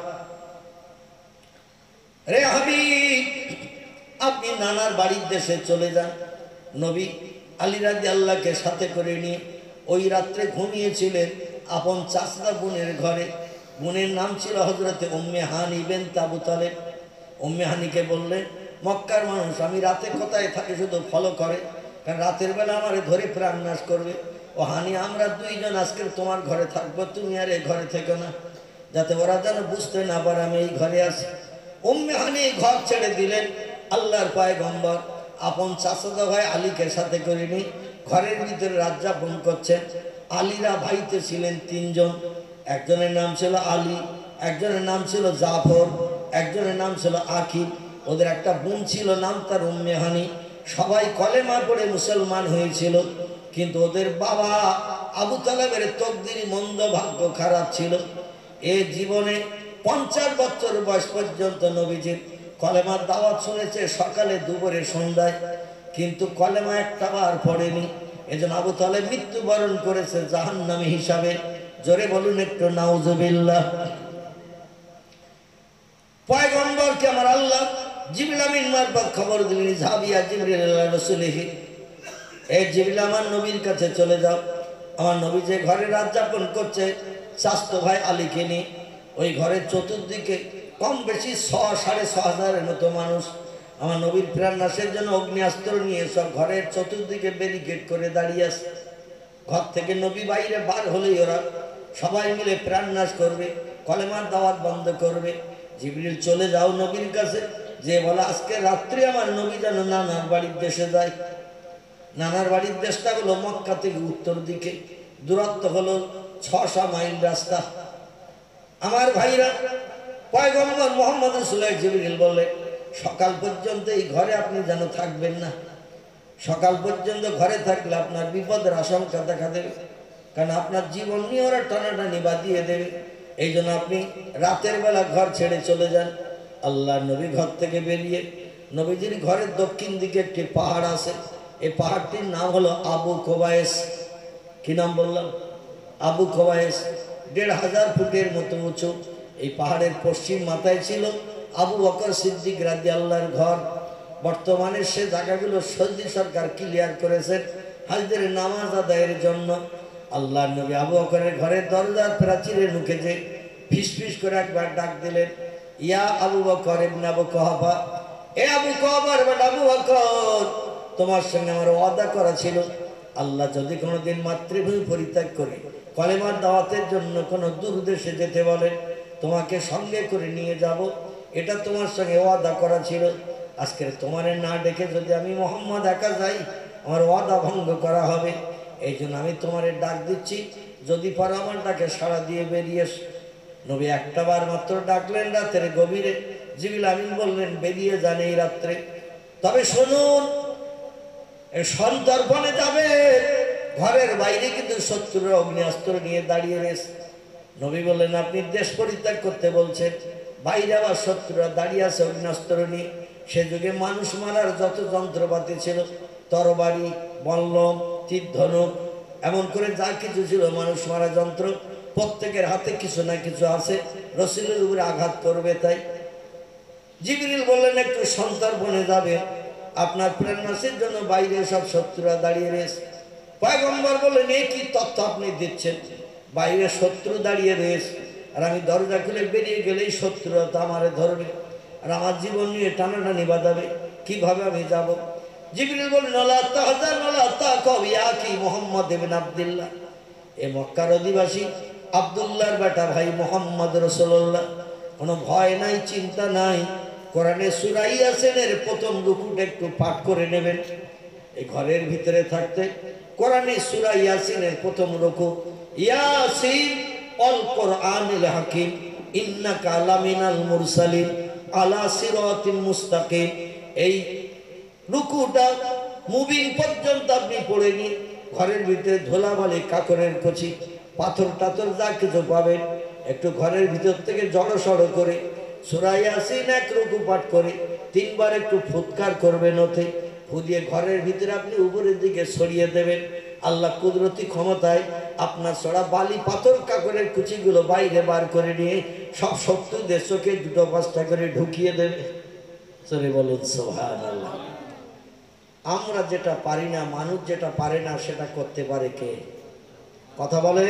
রে হাবিব, আপনি নানার বাড়ির দেশে চলে যান। নবী আলী রাদিয়াল্লাহকে সাথে করে নিয়ে ওই রাত্রে ঘুমিয়েছিলেন আপন চাচা বোনের ঘরে। বোনের নাম ছিল হযরতে উম্মে হানি বিনত আবু তালেব। উম্মে হানিকে বললেন মক্কার মানুষ আমি রাতে কোথায় থাকি শুধু ফলো করে, কারণ রাতের বেলা আমারে ধরে প্রাণ নাশ করবে। ও হানি, আমরা দুইজন আজকে তোমার ঘরে থাকবো, তুমি আর এই ঘরে থেকো না, যাতে ওরা যেন বুঝতে না পারে আমি এই ঘরে আছি। উম্মে হানি ঘর ছেড়ে দিলেন। আল্লাহর পয়গম্বর আপন চাচাতো ভাই আলীকে সাথে করে নিয়ে ঘরের ভিতরে রাত যাপন করছেন। আলীরা ভাইতে ছিলেন ৩ জন, একজনের নাম ছিল আলী, একজনের নাম ছিল জাফর, একজনের নাম ছিল আকিব। ওদের একটা বোন ছিল, নাম তার উম্মে হানি। সবাই কলেমা পড়ে মুসলমান হয়েছিল, কিন্তু ওদের বাবা আবু তালেবের তকদির মন্দ, ভাগ্য খারাপ ছিল। এ জীবনে 50 বছর বয়স পর্যন্ত নবীজির কলেমার দাওয়াত শুনেছে, সকালে দুপুরে সন্ধ্যায়, কিন্তু কলেমা একটা বার পড়েনি। এজন্য আবু তালেব মৃত্যুবরণ করেছে জাহান্নামী হিসাবে। জোরে বলুন একটু নাউজুবিল্লাহ। পয়গম্বরকে আমার আল্লাহ জিবরিল আমিন মারফত খবর দিলেন, ইযহাবিয়া জিবরিল ইলা রাসূলিহি, এই জিবরিল আমার নবীর কাছে চলে যাও। আমার নবী যে ঘরে রাত যাপন করছে স্বাস্থ্য ভাই আলীকে নিয়ে, ওই ঘরের চতুর্দিকে কম বেশি 6,500 মতো মানুষ আমার নবীর প্রাণনাশের জন্য অগ্নিয়াস্ত্র নিয়ে সব ঘরের চতুর্দিকে ব্যারিকেড করে দাঁড়িয়ে আছে। ঘর থেকে নবী বাইরে বার হলেই ওরা সবাই মিলে প্রাণনাশ করবে, কলেমার দাওয়াত বন্ধ করবে। জিবরিল চলে যাও নবীর কাছে, যে বলে আজকে রাত্রে আমার নবী যেন নানার বাড়ির দেশে যায়। নানার বাড়ির দেশটা হলো মক্কা থেকে উত্তর দিকে, দূরত্ব হলো 600 মাইল রাস্তা। আমার ভাইরা, পয়গম্বর মুহাম্মদ রাসূলুল্লাহ জিবরিল বলে সকাল পর্যন্ত এই ঘরে আপনি যেন থাকবেন না। সকাল পর্যন্ত ঘরে থাকলে আপনার বিপদের আশঙ্কা দেখা দেবে, কারণ আপনার জীবন নিয়ে ওরা টানাটানি বাঁধিয়ে দেবে। এই জন্য আপনি রাতের বেলা ঘর ছেড়ে চলে যান। আল্লাহ নবী ঘর থেকে বেরিয়ে নবীজির ঘরের দক্ষিণ দিকে একটি পাহাড় আছে, এই পাহাড়টির নাম হলো আবু কোবায়েস। কি নাম বললাম? আবু কোবায়েস। 1,500 ফুটের মতো উঁচু। এই পাহাড়ের পশ্চিম মাথায় ছিল আবু বকর সিদ্দিক রাদিয়াল্লাহর ঘর। বর্তমানে সে জায়গাগুলো সৌদি সরকার ক্লিয়ার করেছে হাজদের নামাজ আদায়ের জন্য। আল্লাহর নবী আবু বকরের ঘরের দরজার প্রাচীরের মুখে যে ফিস ফিস করে একবার ডাক দিলেন, ইয়া আবু বকর ইবনে আবু কুহাফা, এ আবু কুহাফার বেটা আবু বকর, তোমার সঙ্গে আমার ওয়াদা করা ছিল, আল্লাহ যদি কোনোদিন মাতৃভূমি পরিত্যাগ করে কলেমার দাওয়াতের জন্য কোনো দূর দেশে যেতে বলে, তোমাকে সঙ্গে করে নিয়ে যাব, এটা তোমার সঙ্গে ওয়াদা করা ছিল। আজকে তোমার না ডেকে যদি আমি মোহাম্মদ একা যাই, আমার ওয়াদা ভঙ্গ করা হবে। এই জন্য আমি তোমার ডাক দিচ্ছি, যদি পারো আমার ডাকে সাড়া দিয়ে বেরিয়ে এস। নবী একটা বার মাত্র ডাকলেন রাতের গভীরে। জিবরিল আমিন বললেন বেরিয়ে যান এই রাত্রে, তবে শুনুন এই সন্তর্পণে যাবে, ঘরের বাইরে কিন্তু শত্রুরা অগ্নিয়াস্ত্র নিয়ে দাঁড়িয়ে রয়েছে। নবী বললেন আপনি দেশ পরিত্যাগ করতে বলছেন, বাইরে আবার শত্রুরা দাঁড়িয়ে আছে অগ্নিয়াস্ত্র নিয়ে। সে যুগে মানুষ মারার যত যন্ত্রপাতি ছিল, তরবারি, বল্লম, তীর ধনুক, এমন করে যা কিছু ছিল মানুষ মারা যন্ত্র, প্রত্যেকের হাতে কিছু না কিছু আছে, রাসূলের উপরে আঘাত করবে। তাই জিবরিল বললেন একটু সন্তর্পণে যাবে, আপনার প্রেরণাসের জন্য বাইরে সব শত্রুরা দাঁড়িয়ে রয়েছে। পয়গম্বর বললেন এই কি তথ্য আপনি দিচ্ছেন? বাইরে শত্রু দাঁড়িয়ে রয়েছে, আর আমি দরজা খুলে বেরিয়ে গেলেই শত্রুরা তো আমারে ধরবে আর আমার জীবন নিয়ে টানাটানি বাঁধাবে, কিভাবে আমি যাব? জিবরিল বললেন আলা তাহজান ওয়ালা তাকাব ইয়া কি মুহাম্মদ ইবনে আব্দুল্লাহ, এ মক্কার অধিবাসী আব্দুল্লাহর বেটা ভাই মুহাম্মদ রাসূলুল্লাহ, কোনো ভয় নাই, চিন্তা নাই। কোরআনে সূরা ইয়াসিনের প্রথম রুকুটা একটু পাঠ করে নেবেন। এই ঘরের ভিতরে থাকতে কোরআনে সূরা ইয়াসিনের প্রথম রুকু, ইয়াসিন আল কোরআনিল হাকিম ইন্নাকা লামিনাল মুরসালিন আলা সিরাতিল মুস্তাকিম। এই রুকুটা মুবিন পর্যন্ত আপনি পড়ে নিন। ঘরের ভিতরে ধুলাবালি, কাকরের কচি, পাথর টাথর যা কিছু পাবেন, একটু ঘরের ভিতর থেকে জড়সড় করে সূরা ইয়াসিন এক রুকু পাঠ করে 3 বার একটু ফুৎকার করবেন, ওতে ফু দিয়ে ঘরের ভিতরে আপনি উপরের দিকে ছড়িয়ে দেবেন। আল্লাহ কুদরতি ক্ষমতায় আপনার ছড়া বালি, পাথর, কাকরের কুচিগুলো বাইরে বার করে নিয়ে সব শত্রুদের চোখে 2-5টা করে ঢুকিয়ে দেবে। চলে বলুন সুবহানাল্লাহ। আমরা যেটা পারি না, মানুষ যেটা পারে না, সেটা করতে পারে কে? কথা বলে।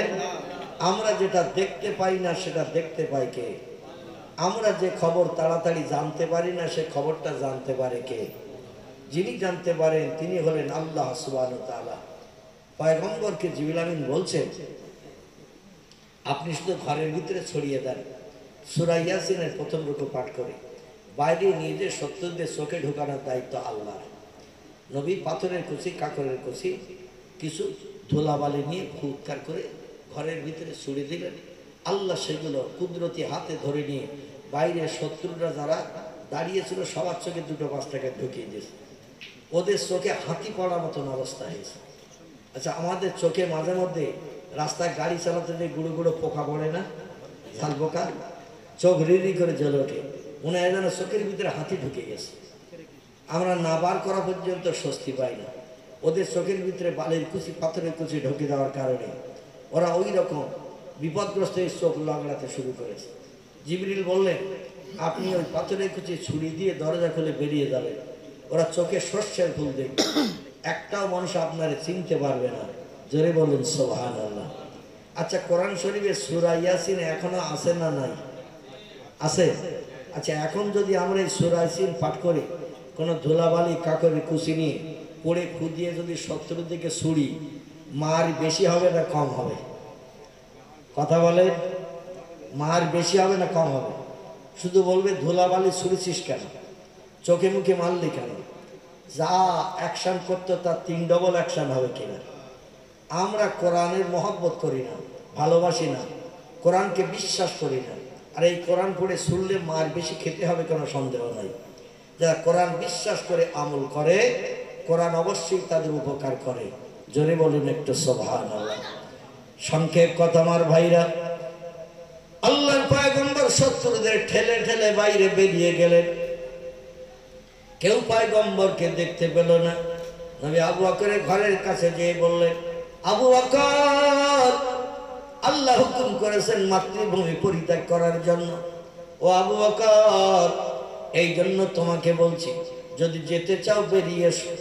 আমরা যেটা দেখতে পাই না, সেটা দেখতে পাই কে? আমরা যে খবর তাড়াতাড়ি জানতে পারি না, সে খবরটা জানতে পারে কে? যিনি জানতে পারেন তিনি হলেন আল্লাহ সুবহানাহু ওয়া তাআলা। পয়গম্বরকে জিবরিল আমিন বলছেন আপনি শুধু ঘরের ভিতরে ছড়িয়ে দেন, সূরা ইয়াসিনের প্রথম রুকু পাঠ করে বাইরে নিয়ে যে শত্রুদের চোখে ঢোকানোর দায়িত্ব আল্লাহর। নবী পাথরের কুচি, কাকরের কুচি, কিছু ধুলাবালি নিয়ে ফুৎকার করে ঘরের ভিতরে ছুড়ে দিলেন। আল্লাহ সেগুলো কুদরতি হাতে ধরে নিয়ে বাইরে শত্রুরা যারা দাঁড়িয়েছিল সবার চোখে 2-5টাকে ঢুকিয়ে দিয়েছে। ওদের চোখে হাতি পড়ার মতন অবস্থা হয়েছে। আচ্ছা, আমাদের চোখে মাঝে মধ্যে রাস্তায় গাড়ি চালাতে যে গুঁড়ো গুঁড়ো পোকা পড়ে না, ঝাল পোকা, চোখ রিরি করে জ্বলে ওঠে, মনে হয় যেন চোখের ভিতরে হাতি ঢুকে গেছে। আমরা না বার করা পর্যন্ত স্বস্তি পাই না। ওদের চোখের ভিতরে বালির কুচি পাথরের কুচি ঢুকে যাওয়ার কারণে ওরা ওই রকম বিপদগ্রস্ত চোখ লাগড়াতে শুরু করেছে। জিবরিল বললেন, আপনি ওই পাথরের কুচি ছুরি দিয়ে দরজা খুলে বেরিয়ে যাবেন। ওরা চোখে শস্যের ফুল দেখবে, একটাও মানুষ আপনারে চিনতে পারবে না। জোরে বলুন সুবহানাল্লাহ। আচ্ছা, কোরআন শরীফে সূরা ইয়াসিন এখনো আছে না নাই? আছে। আচ্ছা, এখন যদি আমরা এই সূরা ইয়াসিন পাঠ করি, কোনো ধুলাবালি কাকরে কুচি নিয়ে পড়ে খুদিয়ে যদি শত্রুর দিকে ছুরি, মার বেশি হবে না কম হবে? কথা বলে, মার বেশি হবে না কম হবে? শুধু বলবে ধুলাবালি ছুঁড়েছিস কেন, চোখে মুখে মারলি কেন? যা অ্যাকশন করতো তার 3 ডবল অ্যাকশন হবে কিনা? আমরা কোরআনের মহব্বত করি না, ভালোবাসি না, কোরআনকে বিশ্বাস করি না। আর এই কোরআন পড়ে শুনলে মার বেশি খেতে হবে কোনো সন্দেহ নাই। যারা কোরআন বিশ্বাস করে আমল করে, কোরআন অবশ্যই তাদের উপকার করে। জোরে বলুন একটু সুবহানাল্লাহ। সংক্ষেপ কথা আমার ভাইরা, আল্লাহর পয়গম্বর শত্রুদের ঠেলে ঠেলে বাইরে বেরিয়ে গেলেন। কেউ পয়গম্বরকে দেখতে পেল না। নবী আবু বকরের ঘরের কাছে যেয়ে বললেন, আবু বকর, আল্লাহ হুকুম করেছেন মাতৃভূমি পরিত্যাগ করার জন্য। ও আবু বকর, এই জন্য তোমাকে বলছি, যদি যেতে চাও বেরিয়ে এসো।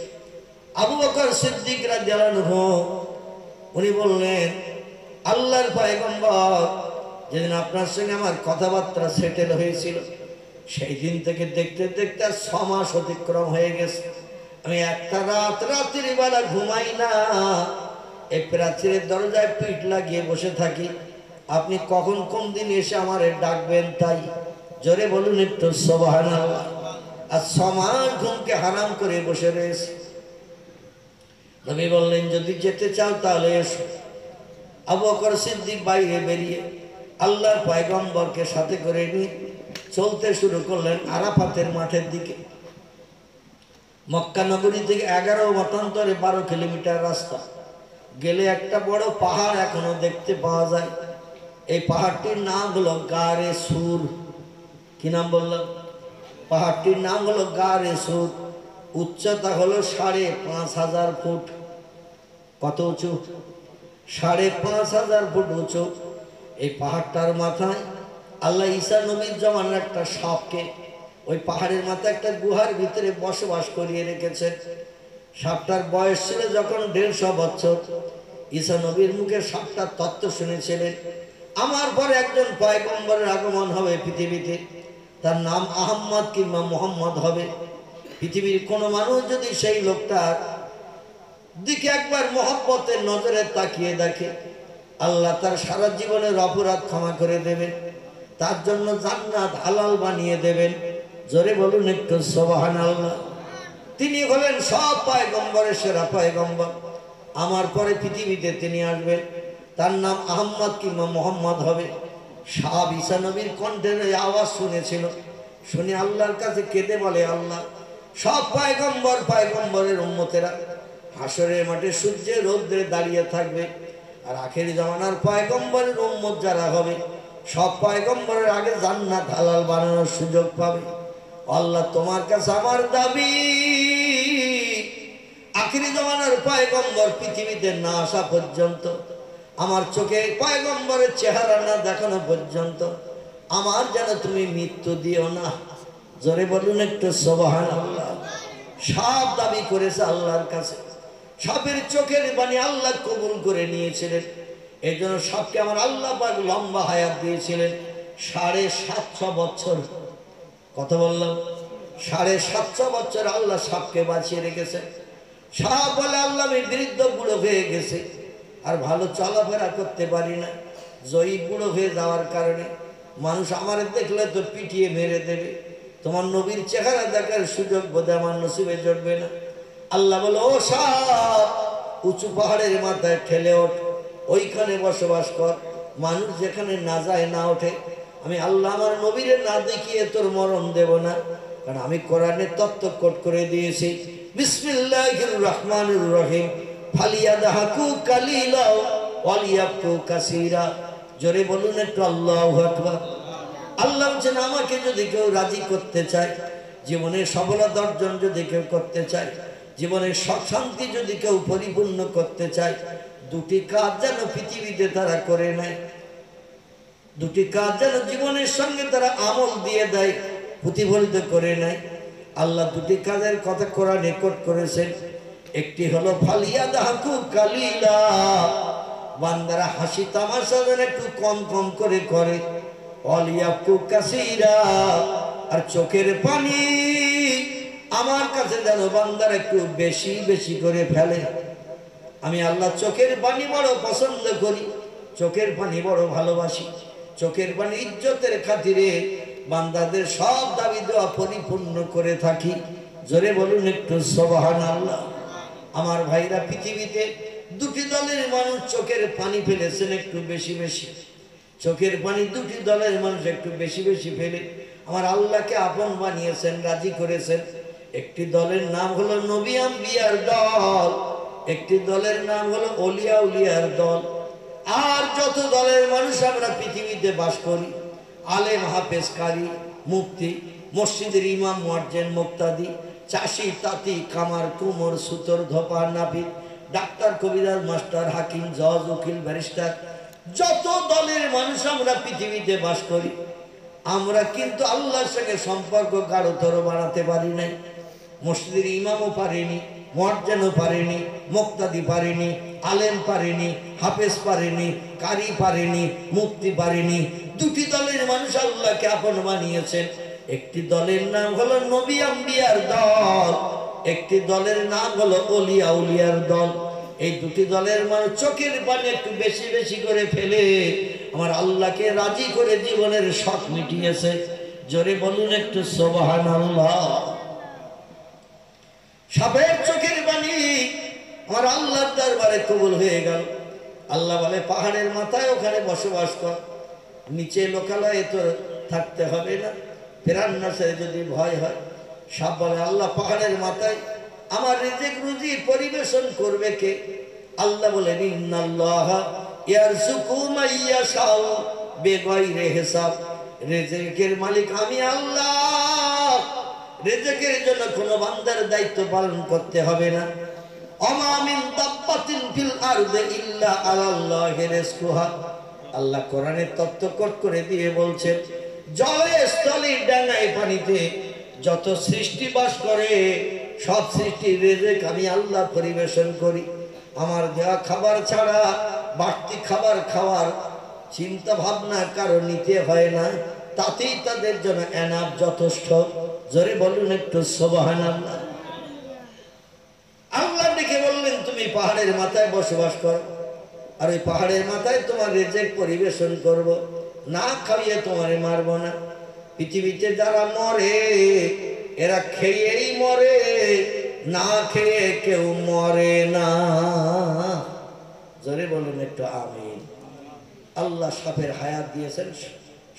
আবু বকর সিদ্দিক রাদিয়াল্লাহু আনহু উনি বললেন, আল্লাহর পয়গম্বর, যেদিন আপনার সঙ্গে আমার কথাবার্তা সেটেল হয়েছিল, সেই দিন থেকে দেখতে দেখতে 6 মাস অতিক্রম হয়ে গেছে। আমি একটা রাত্রির বেলা ঘুমাই না, এই প্রাচীরের দরজায় পিঠ লাগিয়ে বসে থাকি। আপনি কখন কোন দিন এসে আমারে ডাকবেন তাই। জোরে বলুন একটু সুবহানাল্লাহ। আর 6 মাস ঘুমকে হারাম করে বসে রয়েছে। নবী বললেন, যদি যেতে চাও তাহলে এসো। আবু বকর সিদ্দিক বাইরে বেরিয়ে আল্লাহর পয়গম্বরকে সাথে করে নিয়ে চলতে শুরু করলেন আরাফাতের মাঠের দিকে। মক্কা নগরী থেকে 11 মতান্তরে 12 কিলোমিটার রাস্তা গেলে একটা বড় পাহাড় এখনো দেখতে পাওয়া যায়। এই পাহাড়টির নাম হলো গারে সুর। কি নাম বললাম? পাহাড়টির নাম হলো গারে সুর। উচ্চতা হলো 5,500 ফুট। কত উঁচু? 5,500 ফুট উঁচু। এই পাহাড়টার মাথায় আল্লাহ ঈসা নবীর জমানার একটা সাপকে ওই পাহাড়ের মাথায় একটা গুহার ভিতরে বসবাস করিয়ে রেখেছেন। সাপটার বয়স ছিল যখন 150 বছর। ঈসা নবীর মুখে সাপটার তত্ত্ব শুনেছিলেন, আমার পরে একজন পয়গম্বরের আগমন হবে পৃথিবীতে, তার নাম আহম্মদ কিংবা মোহাম্মদ হবে। পৃথিবীর কোনো মানুষ যদি সেই লোকটার দিকে একবার মহব্বতের নজরে তাকিয়ে দেখে, আল্লাহ তার সারা জীবনের অপরাধ ক্ষমা করে দেবেন, তার জন্য জান্নাত হালাল বানিয়ে দেবেন। জোরে বলুন একটু সুবহানাল্লাহ। তিনি হলেন সব পয়গম্বরের সেরা পয়গম্বর। আমার পরে পৃথিবীতে তিনি আসবেন, তার নাম আহম্মদ কিংবা মোহাম্মদ হবে। সাহাব ঈসা নবীর কণ্ঠের আওয়াজ শুনেছিল, শুনে আল্লাহর কাছে কেঁদে বলে, আল্লাহ, সব পয়গম্বরের উম্মতেরা হাসরের মাঠে সূর্যের রৌদ্রে দাঁড়িয়ে থাকবে, আর আখেরি জামানার পয়গম্বরের উম্মত যারা হবে, সব পয়গম্বরের আগে জান্নাত হালাল বানানোর সুযোগ পাবে। আল্লাহ, তোমার কাছে আমার দাবি, আখেরি জামানার পয়গম্বর পৃথিবীতে না আসা পর্যন্ত, আমার চোখে পয়গম্বরের চেহারা না দেখানো পর্যন্ত আমার যেন তুমি মৃত্যু দিও না। জোরে বলুন একটু সুবহানাল্লাহ। সাপ দাবি করেছে আল্লাহর কাছে, সাপের চোখের পানি আল্লাহ কবুল করে নিয়েছিলেন। এই জন্য সাপকে আমার আল্লাহ পাক লম্বা হায়াত দিয়েছিলেন 750 বছর। কত বললাম? 750 বছর আল্লাহ সাপকে বাঁচিয়ে রেখেছে। সাপ বলে, আল্লাহ আমি বৃদ্ধ বুড়ো হয়ে গেছে, আর ভালো চলাফেরা করতে পারি না। জয়ী বুড়ো হয়ে যাওয়ার কারণে মানুষ আমার দেখলে তো পিটিয়ে মেরে দেবে, তোমার নবীর চেহারা দেখার সুযোগ বোধহয় আমার নসিবে জড়বে না। আল্লাহ বলে, ও সাপ, উঁচু পাহাড়ের মাথায় ঠেলে ওঠ, ওইখানে বসবাস কর। মানুষ যেখানে না যায় না ওঠে, আমি আল্লাহ আমার নবীরে না দেখিয়ে তোর মরণ দেব না, কারণ আমি কোরআনের তত্ত্ব কোট করে দিয়েছি, বিসমিল্লাহির রহমানির রহিম, ফালিয়াদহাকু কালিলা ওয়ালিয়াবকু কাসীরা। জোরে বলুন একটু আল্লাহু আকবার। আল্লাহ বলছেন আমাকে যদি কেউ রাজি করতে চায়, জীবনের সফলতা অর্জন যদি কেউ করতে চায়, জীবনের শান্তি যদি কেউ পরিপূর্ণ করতে চায়, দুটি কাজ যেন পৃথিবীতে তারা করে নেয়, দুটি কাজ যেন জীবনের সঙ্গে তারা আমল দিয়ে দেয়, প্রতিফলিত করে নেয়। আল্লাহ দুটি কাজের কথা কোরআনে কোট করেছেন। একটি হলো ফালিয়া দাহাকু কালিলা, বান্দারা হাসি তামাশা যেন একটু কম কম করে করে, অলিয়াকু কাসীরা, আর চোখের পানি আমার কাছে যেন বান্দারা একটু বেশি বেশি করে ফেলে। আমি আল্লাহ চোখের পানি বড় পছন্দ করি, চোখের পানি বড় ভালোবাসি। চোখের পানি ইজ্জতের খাতিরে বান্দাদের সব দাবি দেওয়া পরিপূর্ণ করে থাকি। জোরে বলুন একটু সুবহানাল্লাহ। আমার ভাইরা, পৃথিবীতে দুটি দলের মানুষ চোখের পানি ফেলেছেন একটু বেশি বেশি। চোখের পানি দুটি দলের মানুষ একটু বেশি বেশি ফেলে আমার আল্লাহকে আপন বানিয়েছেন, রাজি করেছেন। একটি দলের নাম হলো নবী আম্বিয়ার দল, একটি দলের নাম হলো ওলিয়া উলিয়ার দল। আর যত দলের মানুষ আমরা পৃথিবীতে বাস করি, আলেম হাফেজ কারি মুফতি, মসজিদের ইমাম মুয়াজ্জিন মুক্তাদি, চাষি তাঁতি কামার কুমোর সুতোর ধোপা নাপিত, ডাক্তার কবিরাজ মাস্টার হাকিম জজ উকিল ব্যারিস্টার, যত দলের মানুষ আমরা পৃথিবীতে বাস করি, আমরা কিন্তু আল্লাহর সঙ্গে সম্পর্ক গাঢ়তর বাড়াতে পারি নাই। মসজিদের ইমামও পারেনি, মুয়াজ্জিনও পারেনি, মুক্তাদি পারেনি, আলেম পারেনি, হাফেজ পারেনি, কারি পারেনি, মুফতি পারেনি। দুটি দলের মানুষ আল্লাহকে আপন বানিয়েছেন। একটি দলের নাম হলো নবী আম্বিয়ার দল, একটি দলের নাম হলো ওলিয়া উলিয়ার দল। এই দুটি দলের মানুষ চোখের পানি একটু বেশি বেশি করে ফেলে আমার আল্লাহকে রাজি করে জীবনের শখ মিটিয়েছে। জোরে বলুন একটু সুবহানাল্লাহ। সাপের চোখের পানি আমার আল্লাহর দরবারে কবুল হয়ে গেল। আল্লাহ বলে পাহাড়ের মাথায় ওখানে বসবাস কর, নিচে লোকালয়ে তো থাকতে হবে না, ফেরান্নাসে যদি ভয় হয়। সাপ বলে আল্লাহ পাহাড়ের মাথায় আমার রিজিক রুজি পরিবেশন করবে কে? আল্লাহ বলেন ইন্নাল্লাহা ইয়ারযুকু মাইয়াশাউ বিগাইরি হিসাব, রিজিকের মালিক আমি আল্লাহ। রিজিকের জন্য কোনো বান্দার দায়িত্ব পালন করতে হবে না। ওমা মিন দাব্বাতিন ফিল আরদি ইল্লা আলাল্লাহি রিজকুহা। আল্লাহ কোরআনের তত্ত্ব কোট করে দিয়ে বলছেন, জলে স্থলে ডাঙায় পানিতে যত সৃষ্টি বাস করে সব সৃষ্টির রিজিক আমি আল্লাহ পরিবেশন করি। আমার দেওয়া খাবার ছাড়া বাড়তি খাবার খাওয়ার চিন্তা ভাবনা কারো নিতে হয় না, তাতেই তাদের জন্য এনাফ যথেষ্ট। জোরে বলুন একটু সুবহানাল্লাহ। আল্লাহ ডেকে বললেন তুমি পাহাড়ের মাথায় বসবাস করো, আর ওই পাহাড়ের মাথায় তোমার রিজিক পরিবেশন করব, না খাইয়ে তোমারে মারব না। পৃথিবীতে যারা মরে এরা খেয়েই মরে, না খেয়ে কেউ মরে না। জোরে বলুন একটু আমিন। আল্লাহ সাপের হায়াত দিয়েছেন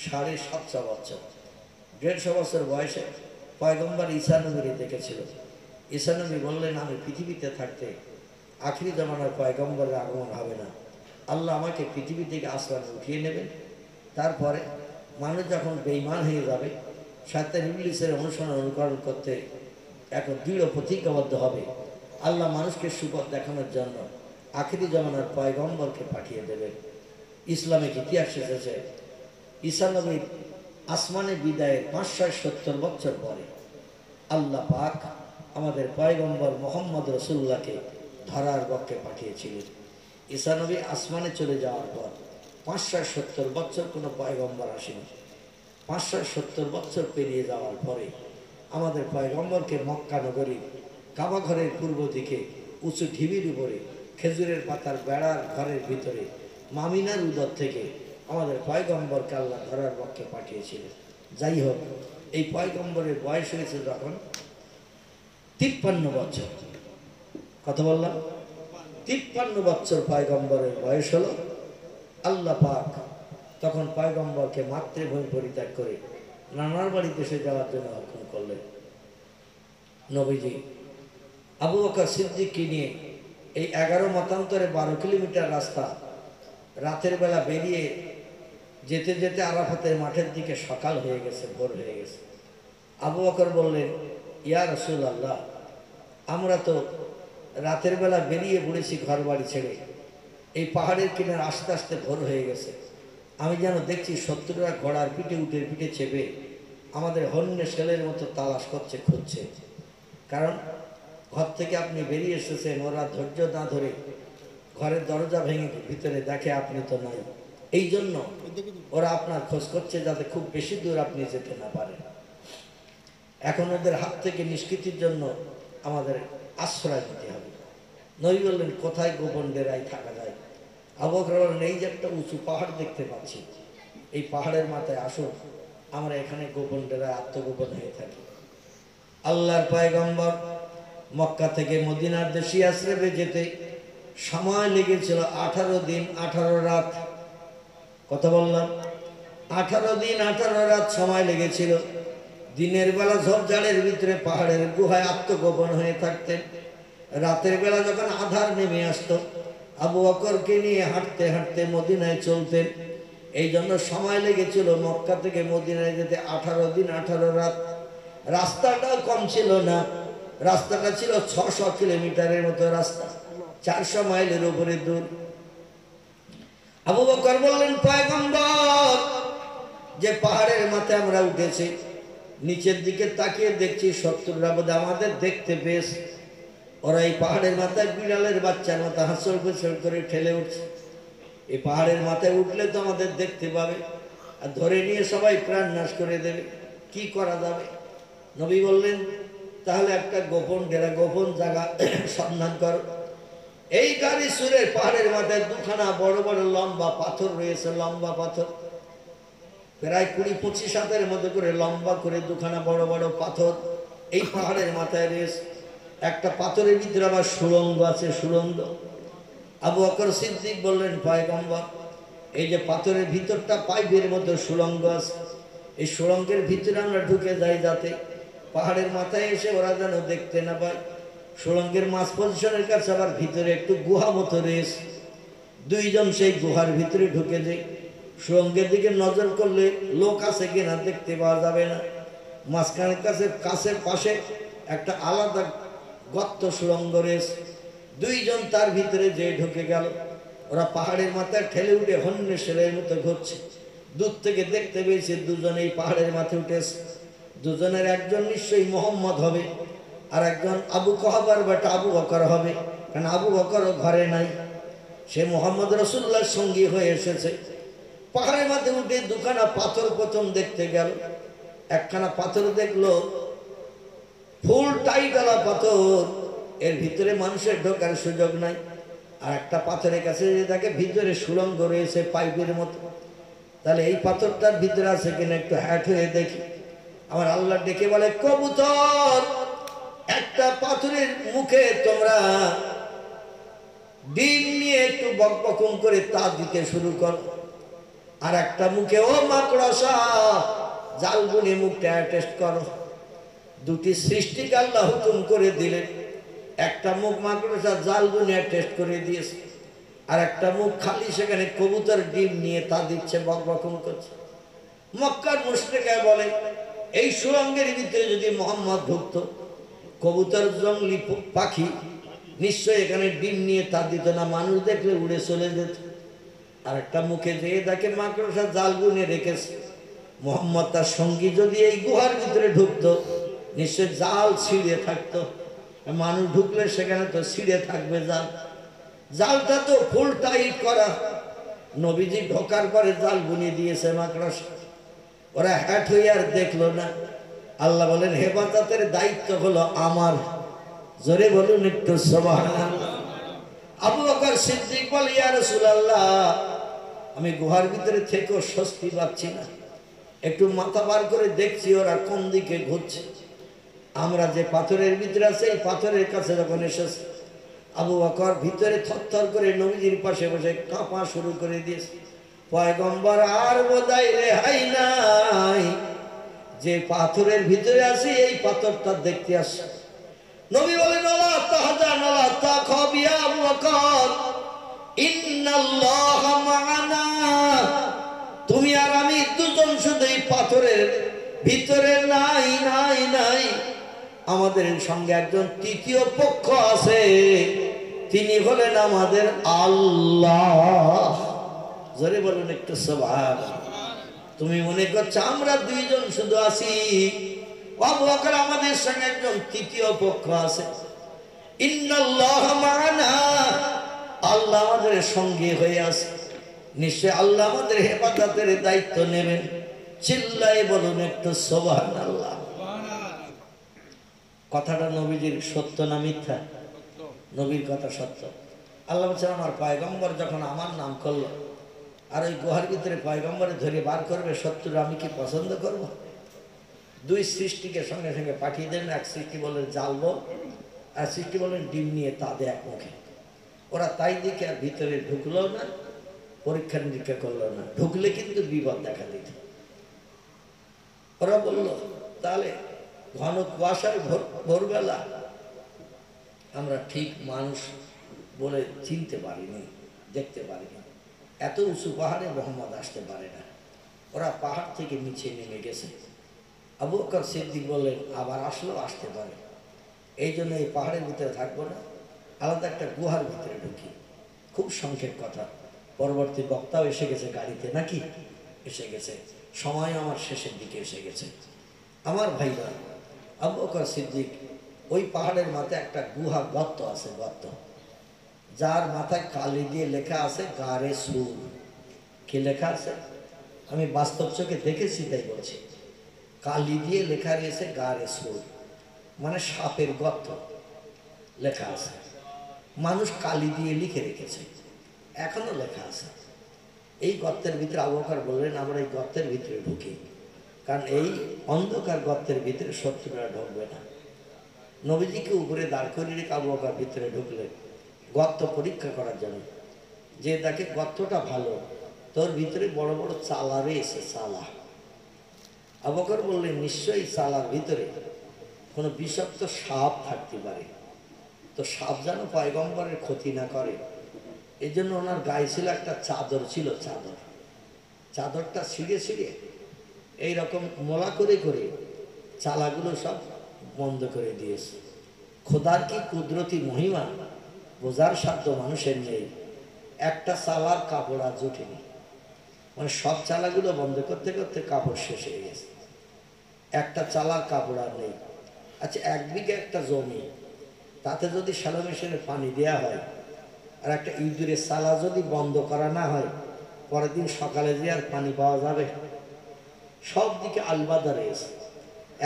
750 বছর। 150 বছর বয়সে পয়গম্বর ঈসা নবীকে দেখেছিল। ঈসা নবী বললেন আমি পৃথিবীতে থাকতে আখিরি জামানার পয়গম্বরের আগমন হবে না, আল্লাহ আমাকে পৃথিবী থেকে আসমানে উঠিয়ে নেবেন। তারপরে মানুষ যখন বেঈমান হয়ে যাবে, শয়তান ইবলিসের অনুসরণ অনুকরণ করতে এখন দৃঢ় প্রতিজ্ঞাবদ্ধ হবে, আল্লাহ মানুষকে সুপথ দেখানোর জন্য আখিরি জামানার পয়গম্বরকে পাঠিয়ে দেবেন। ইসলামিক ইতিহাস এসেছে ঈসা নবীর আসমানে বিদায়ের 570 বছর পরে আল্লাহ পাক আমাদের পয়গম্বর মোহাম্মদ রাসূলুল্লাহকে ধরার পক্ষে পাঠিয়েছিলেন। ঈসা নবী আসমানে চলে যাওয়ার পর 570 বছর কোনো পয়গম্বর আসেনি। 570 বছর পেরিয়ে যাওয়ার পরে আমাদের পয়গম্বরকে মক্কা নগরী কাবা ঘরের পূর্ব দিকে উঁচু ঢিবির উপরে খেজুরের পাতার বেড়ার ঘরের ভিতরে মামিনার উদর থেকে আমাদের পয়গম্বরকে আল্লাহ ধরার পক্ষে পাঠিয়েছিলেন। যাই হোক, এই পয়গম্বরের বয়স হয়েছে যখন 53 বছর। কথা বললাম 53 বছর পয়গম্বরের বয়স হলো। আল্লাহ পাক তখন পয়গম্বরকে মাতৃভূমি পরিত্যাগ করে নানার বাড়ি দেশে যাওয়ার জন্য হুকুম করলেন। নবীজি আবু বকর সিদ্দিককে নিয়ে এই 11 মতান্তরে 12 কিলোমিটার রাস্তা রাতের বেলা বেরিয়ে যেতে যেতে আরাফাতের মাঠের দিকে সকাল হয়ে গেছে, ভোর হয়ে গেছে। আবু বকর বললেন, ইয়া রাসূলুল্লাহ, আমরা তো রাতের বেলা বেরিয়ে পড়েছি ঘর বাড়ি ছেড়ে, এই পাহাড়ের কিনারে আস্তে আস্তে ভোর হয়ে গেছে। আমি যেন দেখছি শত্রুরা ঘোড়ার পিঠে উটের পিঠে চেপে আমাদের হন্যে ছেলের মতো তালাশ করছে, খুঁজছে। কারণ ঘর থেকে আপনি বেরিয়ে এসেছেন, ওরা ধৈর্য না ধরে ঘরের দরজা ভেঙে ভিতরে দেখে আপনি তো নাই। এই জন্য ওরা আপনার খোঁজ করছে, যাতে খুব বেশি দূর আপনি যেতে না পারেন। এখন ওদের হাত থেকে নিষ্কৃতির জন্য আমাদের আশ্রয় দিতে হবে। নবী বললেন, কোথায় গোপন ডেরায় থাকা যায়? আবু বকর বললেন, এই যে একটা উঁচু পাহাড় দেখতে পাচ্ছি, এই পাহাড়ের মাথায় আসুন, আমরা এখানে গোপন ডেরায় আত্মগোপন হয়ে থাকি। আল্লাহর পয়গম্বর মক্কা থেকে মদিনার দেশি আশ্রমে যেতে সময় লেগেছিল 18 দিন 18 রাত। কথা বললাম, 18 দিন 18 রাত সময় লেগেছিল। দিনের বেলা ঝোপঝাড়ের ভিতরে পাহাড়ের গুহায় আত্মগোপন হয়ে থাকতেন। রাতের বেলা যখন আধার নেমে আসতো, আবু বকরকে নিয়ে হাঁটতে হাঁটতে মদিনায় চলতেন। এই জন্য সময় লেগেছিল মক্কা থেকে মদিনায় যেতে 18 দিন 18 রাত। রাস্তাটাও কম ছিল না, রাস্তাটা ছিল 600 কিলোমিটারের মতো রাস্তা, 400 মাইলের উপরে দূর। আবু বকর বললেন, পয়গম্বর, যে পাহাড়ের মাথায় আমরা উঠেছি, নিচের দিকে তাকিয়ে দেখছি শত্রুরা বোধহয় আমাদের দেখতে পেয়েছ। ওরা এই পাহাড়ের মাথায় বিড়ালের বাচ্চার মতো হাঁসল ফুসল করে ঠেলে উঠছে। এই পাহাড়ের মাথায় উঠলে তো আমাদের দেখতে পাবে, আর ধরে নিয়ে সবাই প্রাণ নাশ করে দেবে। কি করা যাবে? নবী বললেন, তাহলে একটা গোপন ডেরা, গোপন জায়গা সন্ধান করো। এই গাড়ি সুরের পাহাড়ের মাথায় দুখানা বড় বড় লম্বা পাথর রয়েছে, লম্বা পাথর, প্রায় 20-25 হাতের মতো করে লম্বা করে দুখানা বড় বড় পাথর এই পাহাড়ের মাথায় রয়েছে। একটা পাথরের ভিতরে আবার সুড়ঙ্গ আছে, সুড়ঙ্গ। আবু বকর সিদ্দিক বললেন, পয়গম্বর, এই যে পাথরের ভিতরটা পাইপের মতো সুড়ঙ্গ আছে, এই সুড়ঙ্গের ভিতরে আমরা ঢুকে যাই, যাতে পাহাড়ের মাথায় এসে ওরা যেন দেখতে না পায়। সুড়ঙ্গের মাঝ পজিশনের কাছে আবার ভিতরে একটু গুহা মতো রয়েছে। দুইজন সেই গুহার ভিতরে ঢুকে যায়। সুড়ঙ্গের দিকে নজর করলে লোক আছে কিনা দেখতে পাওয়া যাবে না। মাঝখানের কাছের পাশে একটা আলাদা গর্ত সুড়ঙ্গ রয়েছে। দুইজন তার ভিতরে যে ঢুকে গেল। ওরা পাহাড়ের মাথায় ঠেলে উঠে হন্যে ছেলের মতো ঘুরছে। দূর থেকে দেখতে পেয়েছে দুজন এই পাহাড়ের মাথায় উঠেছে। দুজনের একজন নিশ্চয়ই মোহাম্মদ হবে, আর একজন আবু কুহাফার বেটা আবু বকর হবে, কারণ আবু বকরও ঘরে নাই, সে মোহাম্মদ রাসূলুল্লাহর সঙ্গী হয়ে এসেছে। পাহাড়ের মাথায় উঠে দুখানা পাথর প্রথম দেখতে গেল। একখানা পাথর দেখলো ফুল টাইটওয়ালা পাথর, এর ভিতরে মানুষের ঢোকার সুযোগ নাই। আর একটা পাথরের কাছে দেখে ভিতরে সুড়ঙ্গ রয়েছে পাইপের মতো। তাহলে এই পাথরটার ভিতরে আছে কিনা একটু হ্যাট হয়ে দেখি। আমার আল্লাহ ডেকে বলে, কবুতর, একটা পাথরের মুখে তোমরা ডিম নিয়ে একটু বকবকুম করে তা দিতে শুরু কর। আর একটা মুখে, ও মাকড়সা, জাল বুনে মুখটা টেস্ট করো। দুটি সৃষ্টিকে আল্লাহ হুকুম করে দিলেন। একটা মুখ মাকড়সা জাল বুনে টেস্ট করে দিয়েছে, আর একটা মুখ খালি সেখানে কবুতর ডিম নিয়ে তা দিচ্ছে, বকবকুম করছে। মক্কার মুশরিকরা বলে, এই সুড়ঙ্গের ভিতরে যদি মোহাম্মদ ঢুকতো, কবুতর জঙ্গলি পাখি, নিশ্চয়ই এখানে ডিম নিয়ে তা দিত না, মানুষ দেখলে উড়ে চলে যেত। আর একটা মুখে যেয়ে দেখে মাকড়সা জাল বুনে রেখেছে। মোহাম্মদ তার সঙ্গী যদি এই গুহার ভিতরে ঢুকতো, নিশ্চয় জাল ছিঁড়ে থাকতো। মানুষ ঢুকলে সেখানে তো ছিঁড়ে থাকবে জাল। জালটা তো ফুল টাইট করা। নবীজি ঢোকার পরে জাল বুনিয়ে দিয়েছে মাকড়সা। ওরা হ্যাট হয়ে আর দেখলো না। আল্লাহ বলেন, হেফাজতের দায়িত্ব হলো আমার। জোরে বলুন একটু সুবহানাল্লাহ। আবু বকর সিদ্দিক বলে, ইয়া রাসূলুল্লাহ, আমি গুহার ভিতরে থেকেও স্বস্তি পাচ্ছি না। একটু মাথা বার করে দেখছি ওরা কোন দিকে ঘুরছে। আমরা যে পাথরের ভিতরে আছে, এই পাথরের কাছে যখন এসেছে, আবু বকর ভিতরে থরথর করে নবীজির পাশে বসে কাঁপা শুরু করে দিয়েছে। পয়গম্বর, আর বোধহয় রেহাই নাই, যে পাথরের ভিতরে আছে এই পাথরটা দেখতে আসছে। নবী বলেন, ওলা তাহজান ওলা তাখাব ইয়া আবু বকর, ইন্নাল্লাহা মা'ানা, তুমি দুজন শুধু এই পাথরের ভিতরে নাই নাই নাই, আমাদের সঙ্গে একজন তৃতীয় পক্ষ আছে, তিনি হলেন আমাদের আল্লাহ। জোরে বলুন একটু সুবহানাল্লাহ। তুমি মনে করছো আমরা দুইজন শুধু আছি, আবু বকর আমাদের সঙ্গে একজন তৃতীয় পক্ষ আছে। ইন্নাল্লাহ মা'ানা, আল্লাহ আমাদের সঙ্গে হয়ে আছে, নিশ্চয় আল্লাহ আমাদের হেফাজতের দায়িত্ব নেবেন। চিল্লাই বলুন একটু সুবহানাল্লাহ। কথাটা নবীজির সত্য না মিথ্যা? নবীর কথা সত্য। আল্লাহ বলছেন আমার পয়গম্বর যখন আমার নাম করলো, আর ওই গুহার ভিতরে পয়গম্বরে ধরে বার করবে, শত্রুরা আমি কি পছন্দ করব? দুই সৃষ্টিকে সঙ্গে সঙ্গে পাঠিয়ে দেন। এক সৃষ্টি বলেন জ্বালবো, আর সৃষ্টি বলেন ডিম নিয়ে তাদের এক মুখে। ওরা তাই দিকে আর ভিতরে ঢুকলো না, পরীক্ষা নিরীক্ষা করলো না। ঢুকলে কিন্তু বিপদ দেখা দিত। ওরা বলল তাহলে ঘন কুয়াশায় ভোরবেলা আমরা ঠিক মানুষ বলে চিনতে পারিনি, দেখতে পারিনি। এত উঁচু পাহাড়ে মোহাম্মদ আসতে পারে না। ওরা পাহাড় থেকে নিচে নেমে গেছে। আবু বকর সিদ্দিক বললেন আবার আসলেও আসতে পারে, এই জন্য এই পাহাড়ের ভিতরে থাকবো না, আলাদা একটা গুহার ভিতরে ঢুকি। খুব সংক্ষেপ কথা, পরবর্তী বক্তাও এসে গেছে গাড়িতে, নাকি এসে গেছে, সময় আমার শেষের দিকে এসে গেছে। আমার ভাইরা, আবু বকর সিদ্দিক ওই পাহাড়ের মাথায় একটা গুহা গর্ত আছে, গর্ত, যার মাথায় কালি দিয়ে লেখা আছে গারে সুর। কি লেখা আছে? আমি বাস্তব চোখে দেখেছি তাই বলছি। কালি দিয়ে লেখা রয়েছে গারে সুর, মানে সাপের গর্ত লেখা আছে। মানুষ কালি দিয়ে লিখে রেখেছে, এখনো লেখা আছে। এই গর্তের ভিতরে আবু বকর বললেন আমরা এই গর্তের ভিতরে ঢুকি, কারণ এই অন্ধকার গর্তের ভিতরে শত্রুরা ঢুকবে না। নবীজিকে উপরে দাঁড় করিয়ে রেখে আবু বকর ভিতরে ঢুকলেন গর্ত পরীক্ষা করার জন্য। যে দেখে গর্তটা ভালো, তোর ভিতরে বড় বড় চালা রয়েছে, চালা। আবু বকর বললেন নিশ্চয়ই চালার ভিতরে কোনো বিষাক্ত সাপ থাকতে পারে, তো সাপ যেন পয়গম্বরের ক্ষতি না করে, এই জন্য ওনার গায়ে ছিল একটা চাদর, ছিল চাদর। চাদরটা ছিঁড়ে ছিঁড়ে এইরকম মোলা করে করে চালাগুলো সব বন্ধ করে দিয়েছে। খোদার কি কুদরতি মহিমা বোঝার সাধ্য মানুষের নেই। একটা চালার কাপড় আর জুটেনি, মানে সব চালাগুলো বন্ধ করতে করতে কাপড় শেষ হয়ে গেছে, একটা চালার কাপড় আর নেই। আচ্ছা, 1 বিঘা একটা জমি, তাতে যদি শ্যালো মেশিনে পানি দেওয়া হয় আর একটা ইঁদুরের চালা যদি বন্ধ করা না হয়, পরের দিন সকালে যে আর পানি পাওয়া যাবে? সব দিকে আলবাদা রয়েছে,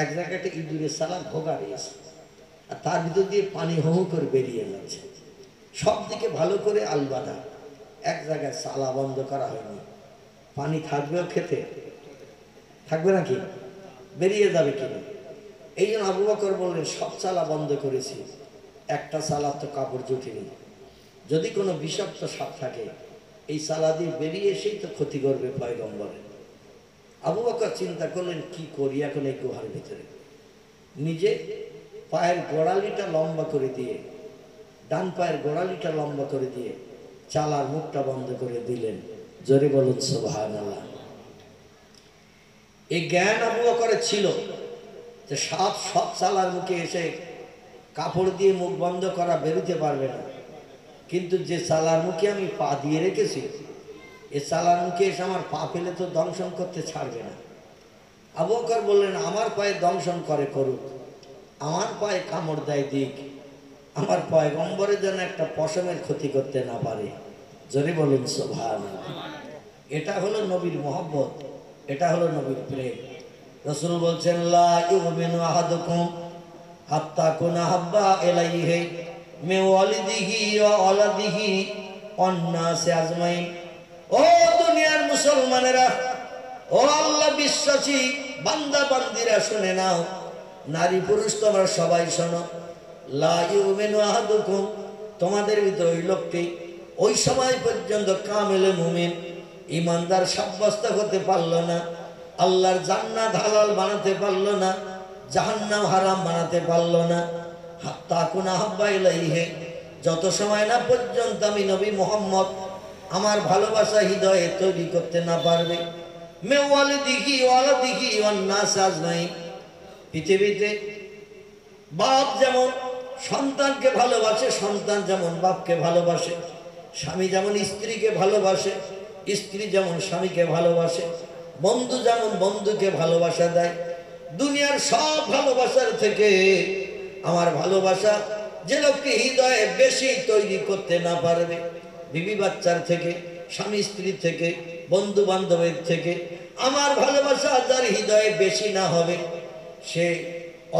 এক জায়গায় একটা ইঁদুরের চালা ভোগা রয়েছে, আর তার ভিতর দিয়ে পানি হু হু করে বেরিয়ে যাচ্ছে। সব দিকে ভালো করে আলবাদা, এক জায়গায় চালা বন্ধ করা হয়নি। পানি থাকবেও খেতে, থাকবে নাকি? বেরিয়ে যাবে কিনা? এই জন্য আবু বকর বললেন সব চালা বন্ধ করেছি, একটা চালার তো কাপড় জুটেনি। যদি কোনো বিষাক্ত সাপ থাকে এই চালা দিয়ে বেরিয়ে এসেই তো ক্ষতি করবে পয়গম্বরের। আবু বকর চিন্তা করলেন কি করি এখন এই গুহার ভিতরে। নিজে পায়ের গোড়ালিটা লম্বা করে দিয়ে, ডান পায়ের গোড়ালিটা লম্বা করে দিয়ে চালার মুখটা বন্ধ করে দিলেন। জোরে বলুন সুবহানাল্লাহ। এই জ্ঞান আবু বকরের ছিল যে সাপ সব চালার মুখে এসে কাপড় দিয়ে মুখ বন্ধ করা বেরোতে পারবে না, কিন্তু যে চালার মুখে আমি পা দিয়ে রেখেছি এ চালার মুখে এসে আমার পা ফেলে তো দংশন করতে ছাড়বে না। আবু বকর বললেন আমার পায়ে দংশন করে করুক, আমার পায়ে কামড় দেয় দিক, আমার পয়গম্বরের জন্য একটা পশমের ক্ষতি করতে না পারে। জোরে বলুন সুবহানাল্লাহ। এটা হলো নবীর মহব্বত, এটা হলো নবীর প্রেম। রাসূল বলছেন লা ইউমিনু আহাদুকুম হাত্তা কুনা হাব্বা ইলাইহি মিন ওয়ালিদিহি ওয়া ওয়ালাদিহি ওয়ান নাসি আজমাইন। ও দুনিয়ার মুসলমানেরা, ও আল্লাহ বিশ্বাসী বান্দা বান্দিরা শুনে নাও, নারী পুরুষ তোমরা সবাই শোনো। লা ইউমিনু আহাদুকুম, তোমাদের ভিতরে ওই লোকটি ওই সময় পর্যন্ত কামেলে মুমিন ইমানদার সাব্যস্ত হতে পারলো না, আল্লাহর জান্নাত হালাল বানাতে পারলো না, জাহান্নাম হারাম বানাতে পারলো না, হাত্তা কুনা হাব্বা ইলাইহি, যত সময় না পর্যন্ত আমি নবী মুহাম্মদ আমার ভালোবাসা হৃদয়ে তৈরি করতে না পারবে। মে ওয়ালিদিহি ওয়ালাদিহি ওয়ান নাস আজমাইন। পৃথিবীতে বাপ যেমন সন্তানকে ভালোবাসে, সন্তান যেমন বাপকে ভালোবাসে, স্বামী যেমন স্ত্রীকে ভালোবাসে, স্ত্রী যেমন স্বামীকে ভালোবাসে, বন্ধু যেমন বন্ধুকে ভালোবাসা দেয়। দুনিয়ার সব ভালোবাসার থেকে আমার ভালোবাসা যে লোককে হৃদয়ে বেশি তৈরি করতে না পারবে, বিবি বাচ্চার থেকে, স্বামী স্ত্রী থেকে, বন্ধু বান্ধবের থেকে, আমার ভালোবাসা যার হৃদয়ে বেশি না হবে, সে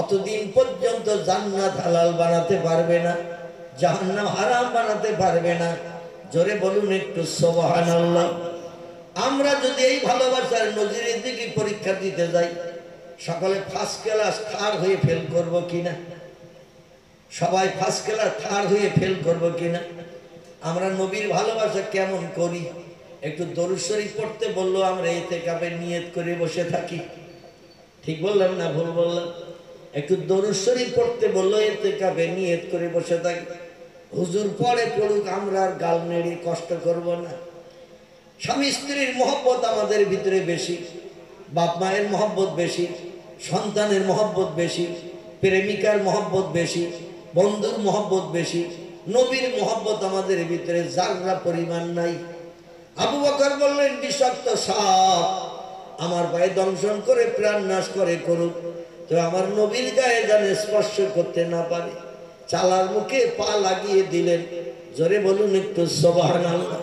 অতদিন পর্যন্ত জান্নাত হালাল বানাতে পারবে না, জাহান্নাম হারাম বানাতে পারবে না। জোরে বলুন একটু সুবহানাল্লাহ। আমরা যদি এই ভালোবাসার নজিরের দিকে পরীক্ষা দিতে যাই, সকলে ফার্স্ট ক্লাস থার্ড হয়ে ফেল করব কিনা? সবাই ফার্স্ট ক্লাস থার্ড হয়ে ফেল করব কিনা? আমরা নবীর ভালোবাসা কেমন করি? একটু দরুদ শরীফ পড়তে বললো, আমরা ইতিকাফের নিয়ত করে বসে থাকি। ঠিক বললাম না ভুল বললাম? একটু দরুদ শরীফ পড়তে বললো, ইতিকাফের নিয়ত করে বসে থাকি। হুজুর পরে পড়ুক, আমরা আর গাল নেড়ে কষ্ট করব না। স্বামী স্ত্রীর মহব্বত আমাদের ভিতরে বেশি, বাপ মায়ের মহব্বত বেশি, সন্তানের মহব্বত বেশি, প্রেমিকার মহব্বত বেশি, বন্ধুর মহব্বত বেশি, নবীর মহব্বত আমাদের ভিতরে জাররা পরিমাণ নাই। আবু বকর বললেন, বিষাক্ত সাপ আমার পায়ে দংশন করে প্রাণ নাশ করে করুক, তো আমার নবীর গায়ে যেন স্পর্শ করতে না পারে। চালার মুখে পা লাগিয়ে দিলেন। জোরে বলুন একটু সুবহানাল্লাহ।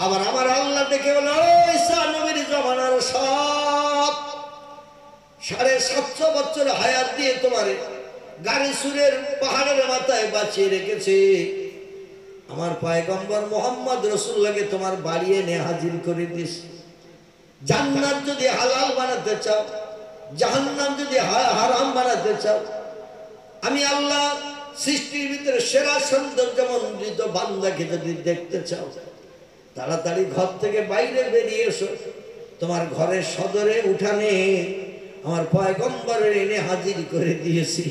আবার আমার আল্লাহ দেখে বলে, ওই ঈসা নবীর জমানার সব 750 বছর হায়াত দিয়ে তোমারে গাড়ি সুরের পাহাড়ের মাথায় বাঁচিয়ে রেখেছে। আমার পয়গম্বর মুহাম্মদ রাসূলুল্লাহকে তোমার বাড়ি এনে হাজির করে দিস। জান্নাত যদি হালাল বানাতে চাও, জাহান্নাম যদি হারাম বানাতে চাও, আমি আল্লাহ সৃষ্টির ভিতরে সেরা সৌন্দর্যমণ্ডিত বান্দাকে যদি দেখতে চাও, তাড়াতাড়ি ঘর থেকে বাইরে বেরিয়ে এসো। তোমার ঘরের সদরে উঠানে আমার পয়গম্বরের এনে হাজির করে দিয়েছি।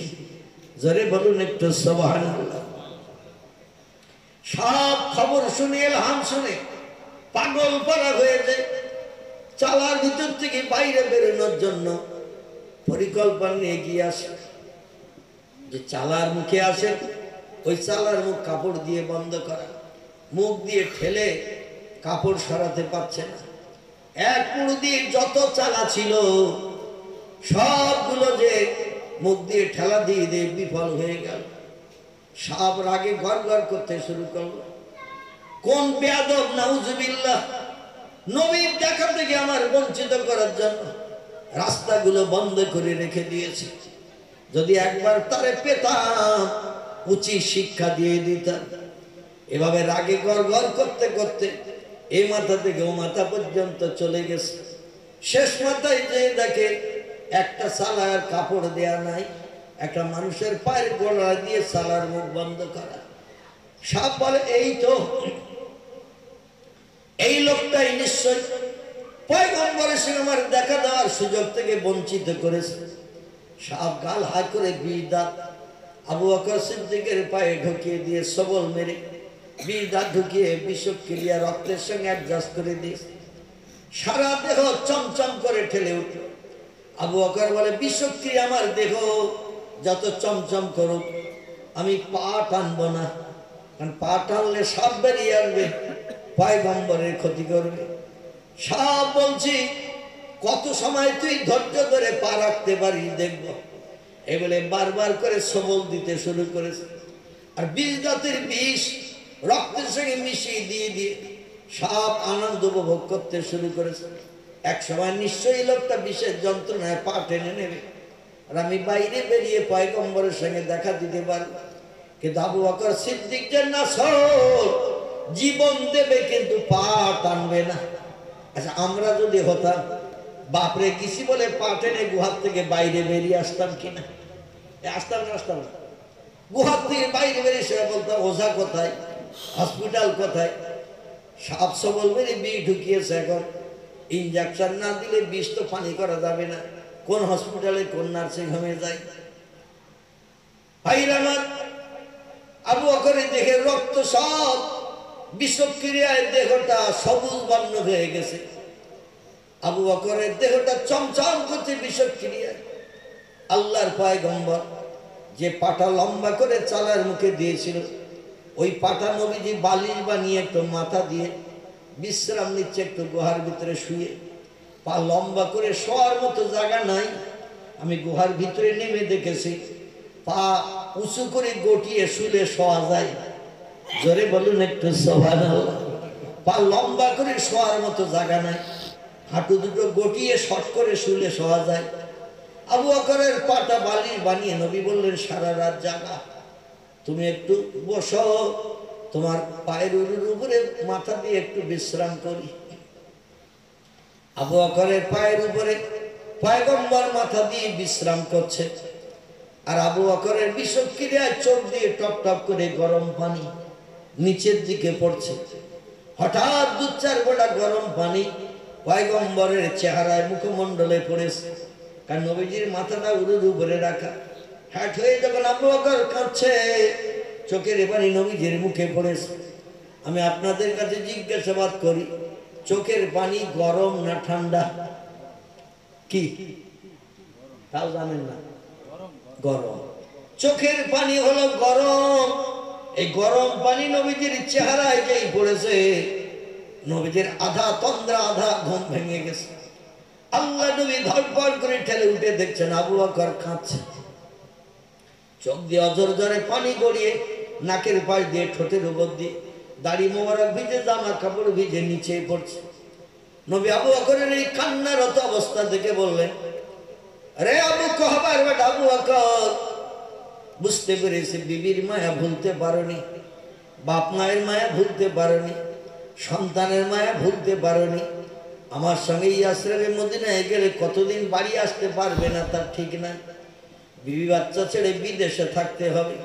জোরে বলুন একটু সুবহানাল্লাহ। সব খবর শুনে, এলহাম শুনে পাগল পারা হয়ে যায়। চালার ভিতর থেকে বাইরে বেরোনোর জন্য পরিকল্পনা নিয়ে এগিয়ে আসে। যে চালার মুখে আসে, ওই চালার মুখ কাপড় দিয়ে বন্ধ করা, মুখ দিয়ে ঠেলে কাপড় সরাতে পারছে না। এক মুড় দিয়ে যত চালা ছিল সবগুলো যে মুখ দিয়ে ঠেলা দিয়ে দিয়ে বিফল হয়ে গেল। সাপ রাগে ঘর ঘর করতে শুরু করলো। কোন বেয়াদব, নাউজুবিল্লাহ, নবীর দেখা থেকে আমার বঞ্চিত করার জন্য রাস্তাগুলো বন্ধ করে রেখে দিয়েছে। যদি একবার তারে পেতাম, উচিত শিক্ষা দিয়ে দিতাম। এভাবে রাগে ঘর ঘর করতে করতে এই মাথা থেকে ও মাথা পর্যন্ত চলে গেছে। শেষ মাথায় যে দেখে একটা সালার কাপড় দেয়া নাই, একটা মানুষের পায়ের গোড়া দিয়ে সালার মুখ বন্ধ করা। সাপ বলে, এই তো এই লোকটাই নিশ্চয় পয়গম্বরের সঙ্গে আমার দেখা দেওয়ার সুযোগ থেকে বঞ্চিত করেছে। সাপ গাল হা করে বিষ দাঁত আবু বকর সিদ্দিকের পায়ে ঢুকিয়ে দিয়ে সবল মেরে বিষ দাঁত ঢুকিয়ে বিষক্রিয়া রক্তের সঙ্গে অ্যাডজাস্ট করে দিয়ে সারা দেহ চমচম করে ঠেলে উঠল। আবু বকর বলে, বিষক্রিয়া আমার দেহ যত চমচম করুক, আমি পা টানবো না, কারণ পা টানলে সাপ বেরিয়ে আসবে, পয়গম্বরের ক্ষতি করবে। সাপ বলছি, কত সময় তুই ধৈর্য ধরে পা রাখতে পারিস দেখব। এই বলে বারবার করে সবল দিতে শুরু করেছে। আর বিষ দাঁতের বিষ রক্তের সঙ্গে মিশিয়ে দিয়ে দিয়ে সাপ আনন্দ উপভোগ করতে শুরু করেছে। এক সময় নিশ্চয়ই লোকটা বিষের যন্ত্রণায় পা টেনে নেবে, আর আমি বাইরে বেরিয়ে পয়গম্বরের সঙ্গে দেখা দিতে পারব। কিন্তু আবু বকর সিদ্দিক যে নাসল, জীবন দেবে কিন্তু পা টানবে না। আচ্ছা, আমরা যদি হতাম, বাপরে কিছু বলে পা টেনে গুহার থেকে বাইরে বেরিয়ে আসতাম কিনা? আসতাম না? আসতাম না। গুহার থেকে বাইরে বেরিয়ে সে বলতাম, ওঝা কোথায়, হসপিটাল কোথায়? সাপ সবল মেরে বিষ ঢুকিয়েছে। এখন ইঞ্জেকশন না দিলে বিষ তো পানি করা যাবে না। কোন হসপিটালে, কোন নার্সিং হোমে যাই? ভাইরা আমার, আবু বকরের দেখে রক্ত সব বিষক্রিয়ায় দেহটা সবুজ বর্ণ হয়ে গেছে। আবু বকরের দেহটা চমচম করছে বিষক্রিয়ায়। আল্লাহর পয়গম্বর যে পাটা লম্বা করে চালার মুখে দিয়েছিল, ওই পাটা নবীজি বালিশ বানিয়ে একটু মাথা দিয়ে বিশ্রাম নিচ্ছে একটু গুহার ভিতরে শুয়ে। পা লম্বা করে শোয়ার মতো জায়গা নাই। আমি গুহার ভিতরে নেমে দেখেছি পা উঁচু করে গটিয়ে শুলে শোয়া যায়। জোরে বলুন একটু সুবহানাল্লাহ। পা লম্বা করে শোয়ার মতো জায়গা নাই, হাঁটু দুটো গটিয়ে শর্ট করে শুলে শোয়া যায়। আবু বকরের পাটা বালিশ বানিয়ে নবী বললেন, সারা রাত জাগা, তুমি একটু বসো, তোমার পায়ের উপরে মাথা দিয়ে একটু বিশ্রাম করি। আবু বকরের পায়ের উপরে পয়গম্বর মাথা দিয়ে বিশ্রাম করছে, আর আবু বকরের বিষক্রিয়ায় চোখ দিয়ে টপ টপ করে গরম পানি নিচের দিকে পড়ছে। হঠাৎ 2-4 গোটা গরম পানি পয়গম্বরের চেহারায় মুখমণ্ডলে পড়েছে, কারণ নবীজির মাথাটা উরুর উপরে রাখা। হ্যাট হয়ে যখন আবু বকর কাঁদছে, চোখের পানি নবীজির মুখে পড়েছে। আমি আপনাদের কাছে জিজ্ঞাসাবাদ করি, চোখের পানি গরম না ঠান্ডা? কি তাও জানেন না? গরম। চোখের পানি হলো গরম। এই গরম পানি নবীজির চেহারায় যেই পড়েছে, নবীজির আধা তন্দ্রা আধা ঘুম ভেঙে গেছে। আল্লাহ নবী ধড়ফড় করে ঠেলে উঠে দেখছেন আবু বকর কাঁদছে। চোখ দিয়ে অজর জরে পানি গড়িয়ে নাকের পাশ দিয়ে ঠোঁটের উপর দিয়ে দাড়ি মোবারক ভিজে, জামা কাপড় ভিজে নিচে পড়ছে। নবী আবু বকরের এই কান্নারত অবস্থা দেখে বললেন, রে আবু কুহাবার বেটা আবু বকর, বুঝতে পেরেছি বিবির মায়া ভুলতে পারোনি, বাপ মায়ের মায়া ভুলতে পারোনি, সন্তানের মায়া ভুলতে পারোনি। আমার সঙ্গে ইয়াসরিবে মদিনায় গেলে কতদিন বাড়ি আসতে পারবে না তার ঠিক নাই। বিবি বাচ্চা ছেড়ে বিদেশে থাকতে হবে,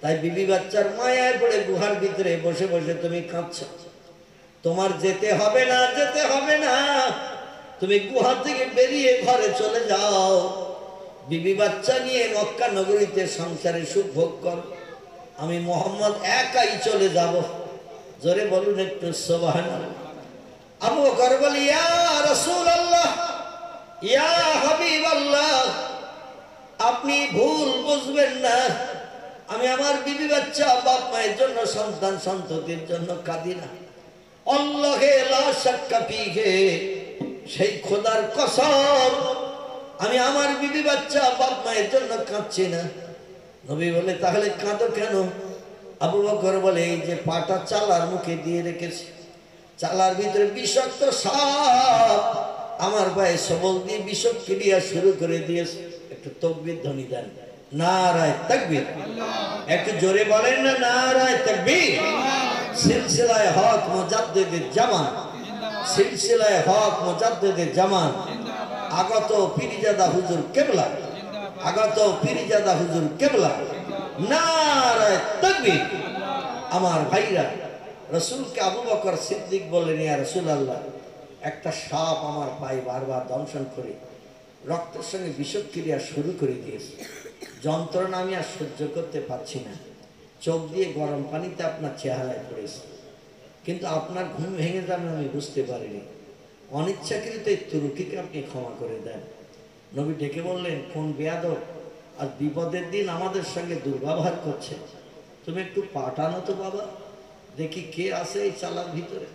তাই বিবি বাচ্চার মায়ায় পড়ে গুহার ভিতরে বসে বসে তুমি কাঁদছো। তোমার যেতে হবে না, যেতে হবে না, তুমি গুহা থেকে বেরিয়ে ঘরে চলে যাও, বিবি বাচ্চা নিয়ে মক্কা নগরীতে সংসারে সুখ ভোগ কর। আমি মোহাম্মদ একাই চলে যাব। জোরে বলুন একটু সুবহানাল্লাহ। আবু বকর বলে, ইয়া রাসূলুল্লাহ, ইয়া হাবিবাল্লাহ, আপনি ভুল বুঝবেন না, আমি আমার বিবি বাচ্চা বাপ মায়ের জন্য, সন্তান সন্ততির জন্য কাঁদি না। আল্লাহে লা শাক্কা ফীহি, সেই খোদার কসম, আমি আমার বিবি বাচ্চা বাপ মায়ের জন্য কাঁদছি না। নবী বলে, তাহলে কাঁদো কেন? আবু বকর বলে, এই যে পাটা চালার মুখে দিয়ে রেখেছি, চালার ভিতরে বিষাক্ত সাপ আমার পায়ে সবল দিয়ে বিষক্রিয়া শুরু করে দিয়েছে। একটু তাকবীর ধ্বনি দেন, নারায়ে তাকবীর। একটু জোরে বলেন না, নারায়ে তাকবীর। সিলসিলায়ে হক মুজাদ্দিদুল জামান, সিলসিলায়ে হক মুজাদ্দিদুল জামান, আগত পীরজাদা হুজুর কেবলা, আগত পীরজাদা হুজুর কেবলা, নারায়ে তাকবীর। আমার ভাইরা, রাসূলকে আবু বকর সিদ্দিক বললেন, ইয়া রাসূলুল্লাহ, একটা সাপ আমার পায়ে বারবার দংশন করে রক্তের সঙ্গে বিষক্রিয়া শুরু করে দিয়েছে, যন্ত্রণা আমি আর সহ্য করতে পারছি না, চোখ দিয়ে গরম পানিতে আপনার চেহারায় পড়েছে, কিন্তু আপনার ঘুম ভেঙে যাবে আমি বুঝতে পারিনি, অনিচ্ছাকৃত এই ত্রুটিকে আপনি ক্ষমা করে দেন। নবী ডেকে বললেন, কোন বেয়াদব আর বিপদের দিন আমাদের সঙ্গে দুর্ব্যবহার করছে, তুমি একটু পাঠানো তো বাবা, দেখি কে আছে এই চালার ভিতরে।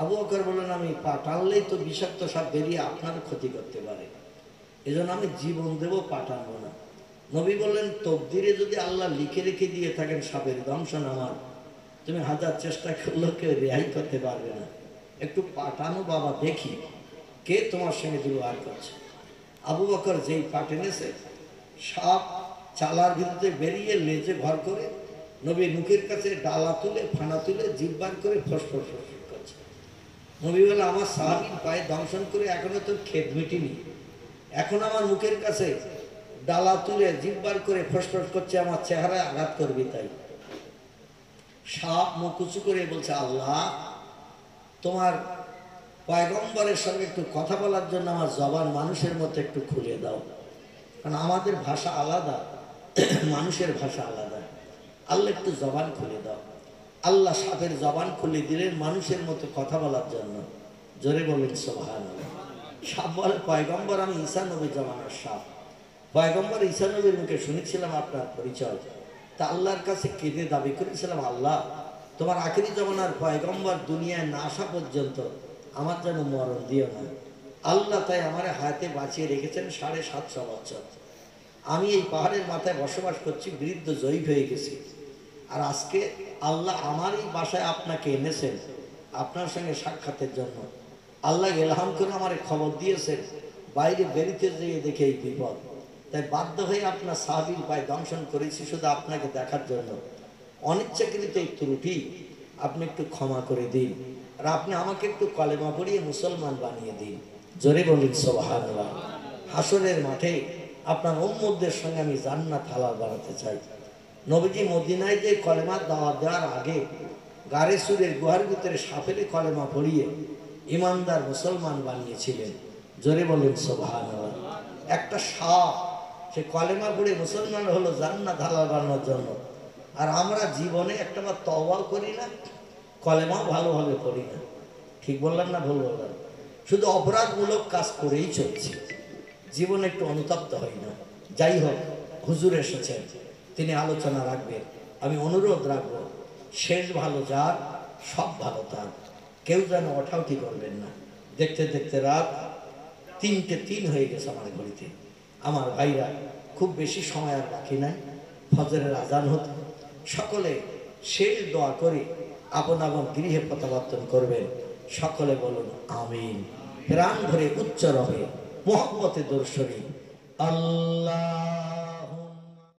আবু বকর বললেন, আমি পাঠানলেই তো বিষাক্ত সাপ বেরিয়ে আপনার ক্ষতি করতে পারে, এজন্য আমি জীবন দেব, পাঠাবো না। নবী বললেন, তকদিরে যদি আল্লাহ লিখে রেখে দিয়ে থাকেন সাপের দংশন আমার, তুমি হাজার চেষ্টা করলেও কেউ রেহাই করতে পারবে না, একটু পাঠানো বাবা, দেখি কে তোমার সঙ্গে দুর্ব্যবহার করছে। আবু বকর যেই পাঠ এনেছে, সাপ চালার ভিতরে বেরিয়ে লেজে ভর করে নবীর মুখের কাছে ডালা তুলে ফানা তুলে জিব্বার করে ফসফস ফসফস করছে। নবী বলে, আমার সাহাবীর পায়ে দংশন করে এখনো তোর খেদ মিটিনি, এখন আমার মুখের কাছে ডালা তুলে জিব্বার করে ফসফস করছে, আমার চেহারায় আঘাত করবি তাই। সাপ মুখ উঁচু করে বলছে, আল্লাহ, তোমার পয়গম্বরের সঙ্গে একটু কথা বলার জন্য আমার জবান মানুষের মতো একটু খুলে দাও, কারণ আমাদের ভাষা আলাদা, মানুষের ভাষা আলাদা, আল্লাহ একটু জবান খুলে দাও। আল্লাহ সাপের জবান খুলে দিলেন মানুষের মতো কথা বলার জন্য। জোরে বলেন সুবহানাল্লাহ। সাপ বলে পয়গম্বর আমি ঈসা নবী জমানার সাপ। পয়গম্বর ঈসা নবীর মুখে শুনেছিলাম আপনার পরিচয়, তা আল্লাহর কাছে কেঁদে দাবি করেছিলাম, আল্লাহ তোমার আখিরি জমানার পয়গম্বর দুনিয়ায় না আসা পর্যন্ত আমার যেন মরণ দিও না। আল্লাহ তাই আমার হাতে বাঁচিয়ে রেখেছেন 750 বছর। আমি এই পাহাড়ের মাথায় বসবাস করছি, বৃদ্ধ জয়ীব হয়ে গেছি। আর আজকে আল্লাহ আমার এই বাসায় আপনাকে এনেছেন আপনার সঙ্গে সাক্ষাতের জন্য। আল্লাহ ইলহাম করে আমার খবর দিয়েছেন, বাইরে বেরিতে যেয়ে দেখে এই বিপদ, তাই বাধ্য হয়ে আপনার সাহাবীর পায়ে দংশন করেছি শুধু আপনাকে দেখার জন্য। অনিচ্ছাকৃত এই ত্রুটি আপনি একটু ক্ষমা করে দিন, আর আপনি আমাকে একটু কলেমা পড়িয়ে মুসলমান বানিয়ে দিন। জোরে বলুন সুবহানাল্লাহ। হাসরের মাঠে আপনার উম্মতদের সঙ্গে আমি জান্নাত হালাল বানাতে চাই। নবীজি মদিনায় যে কলেমা দাওয়াত দেওয়ার আগে গারে সুরের গুহার ভিতরে সাপেরে কলেমা পড়িয়ে ইমানদার মুসলমান বানিয়েছিলেন। জোরে বলুন সুবহানাল্লাহ। একটা সাপ সে কলেমা পড়ে মুসলমান হলো জান্নাত হালাল বানানোর জন্য, আর আমরা জীবনে একটাবার তওবাও করি না, কলেমাও ভালোভাবে পড়ি না। ঠিক বললাম না ভুল বললাম? শুধু অপরাধমূলক কাজ করেই চলছি, জীবনে একটু অনুতপ্ত হই না। যাই হোক, হুজুর এসেছেন, তিনি আলোচনা রাখবেন। আমি অনুরোধ রাখবো, শেষ ভালো যার সব ভালো তার, কেউ যেন ওঠাউঠি করবেন না। দেখতে দেখতে রাত 3:03 হয়ে গেছে আমার ঘড়িতে। আমার ভাইরা, খুব বেশি সময় আর বাকি নাই, ফজরের আজান হতে। সকলে শেষ দোয়া করে আপন আপন গৃহে প্রত্যাবর্তন করবেন। সকলে বলুন আমিন। প্রাণ ভরে উচ্চ রবে মোহাম্মতে দরুদ শরীফ। আল্লাহ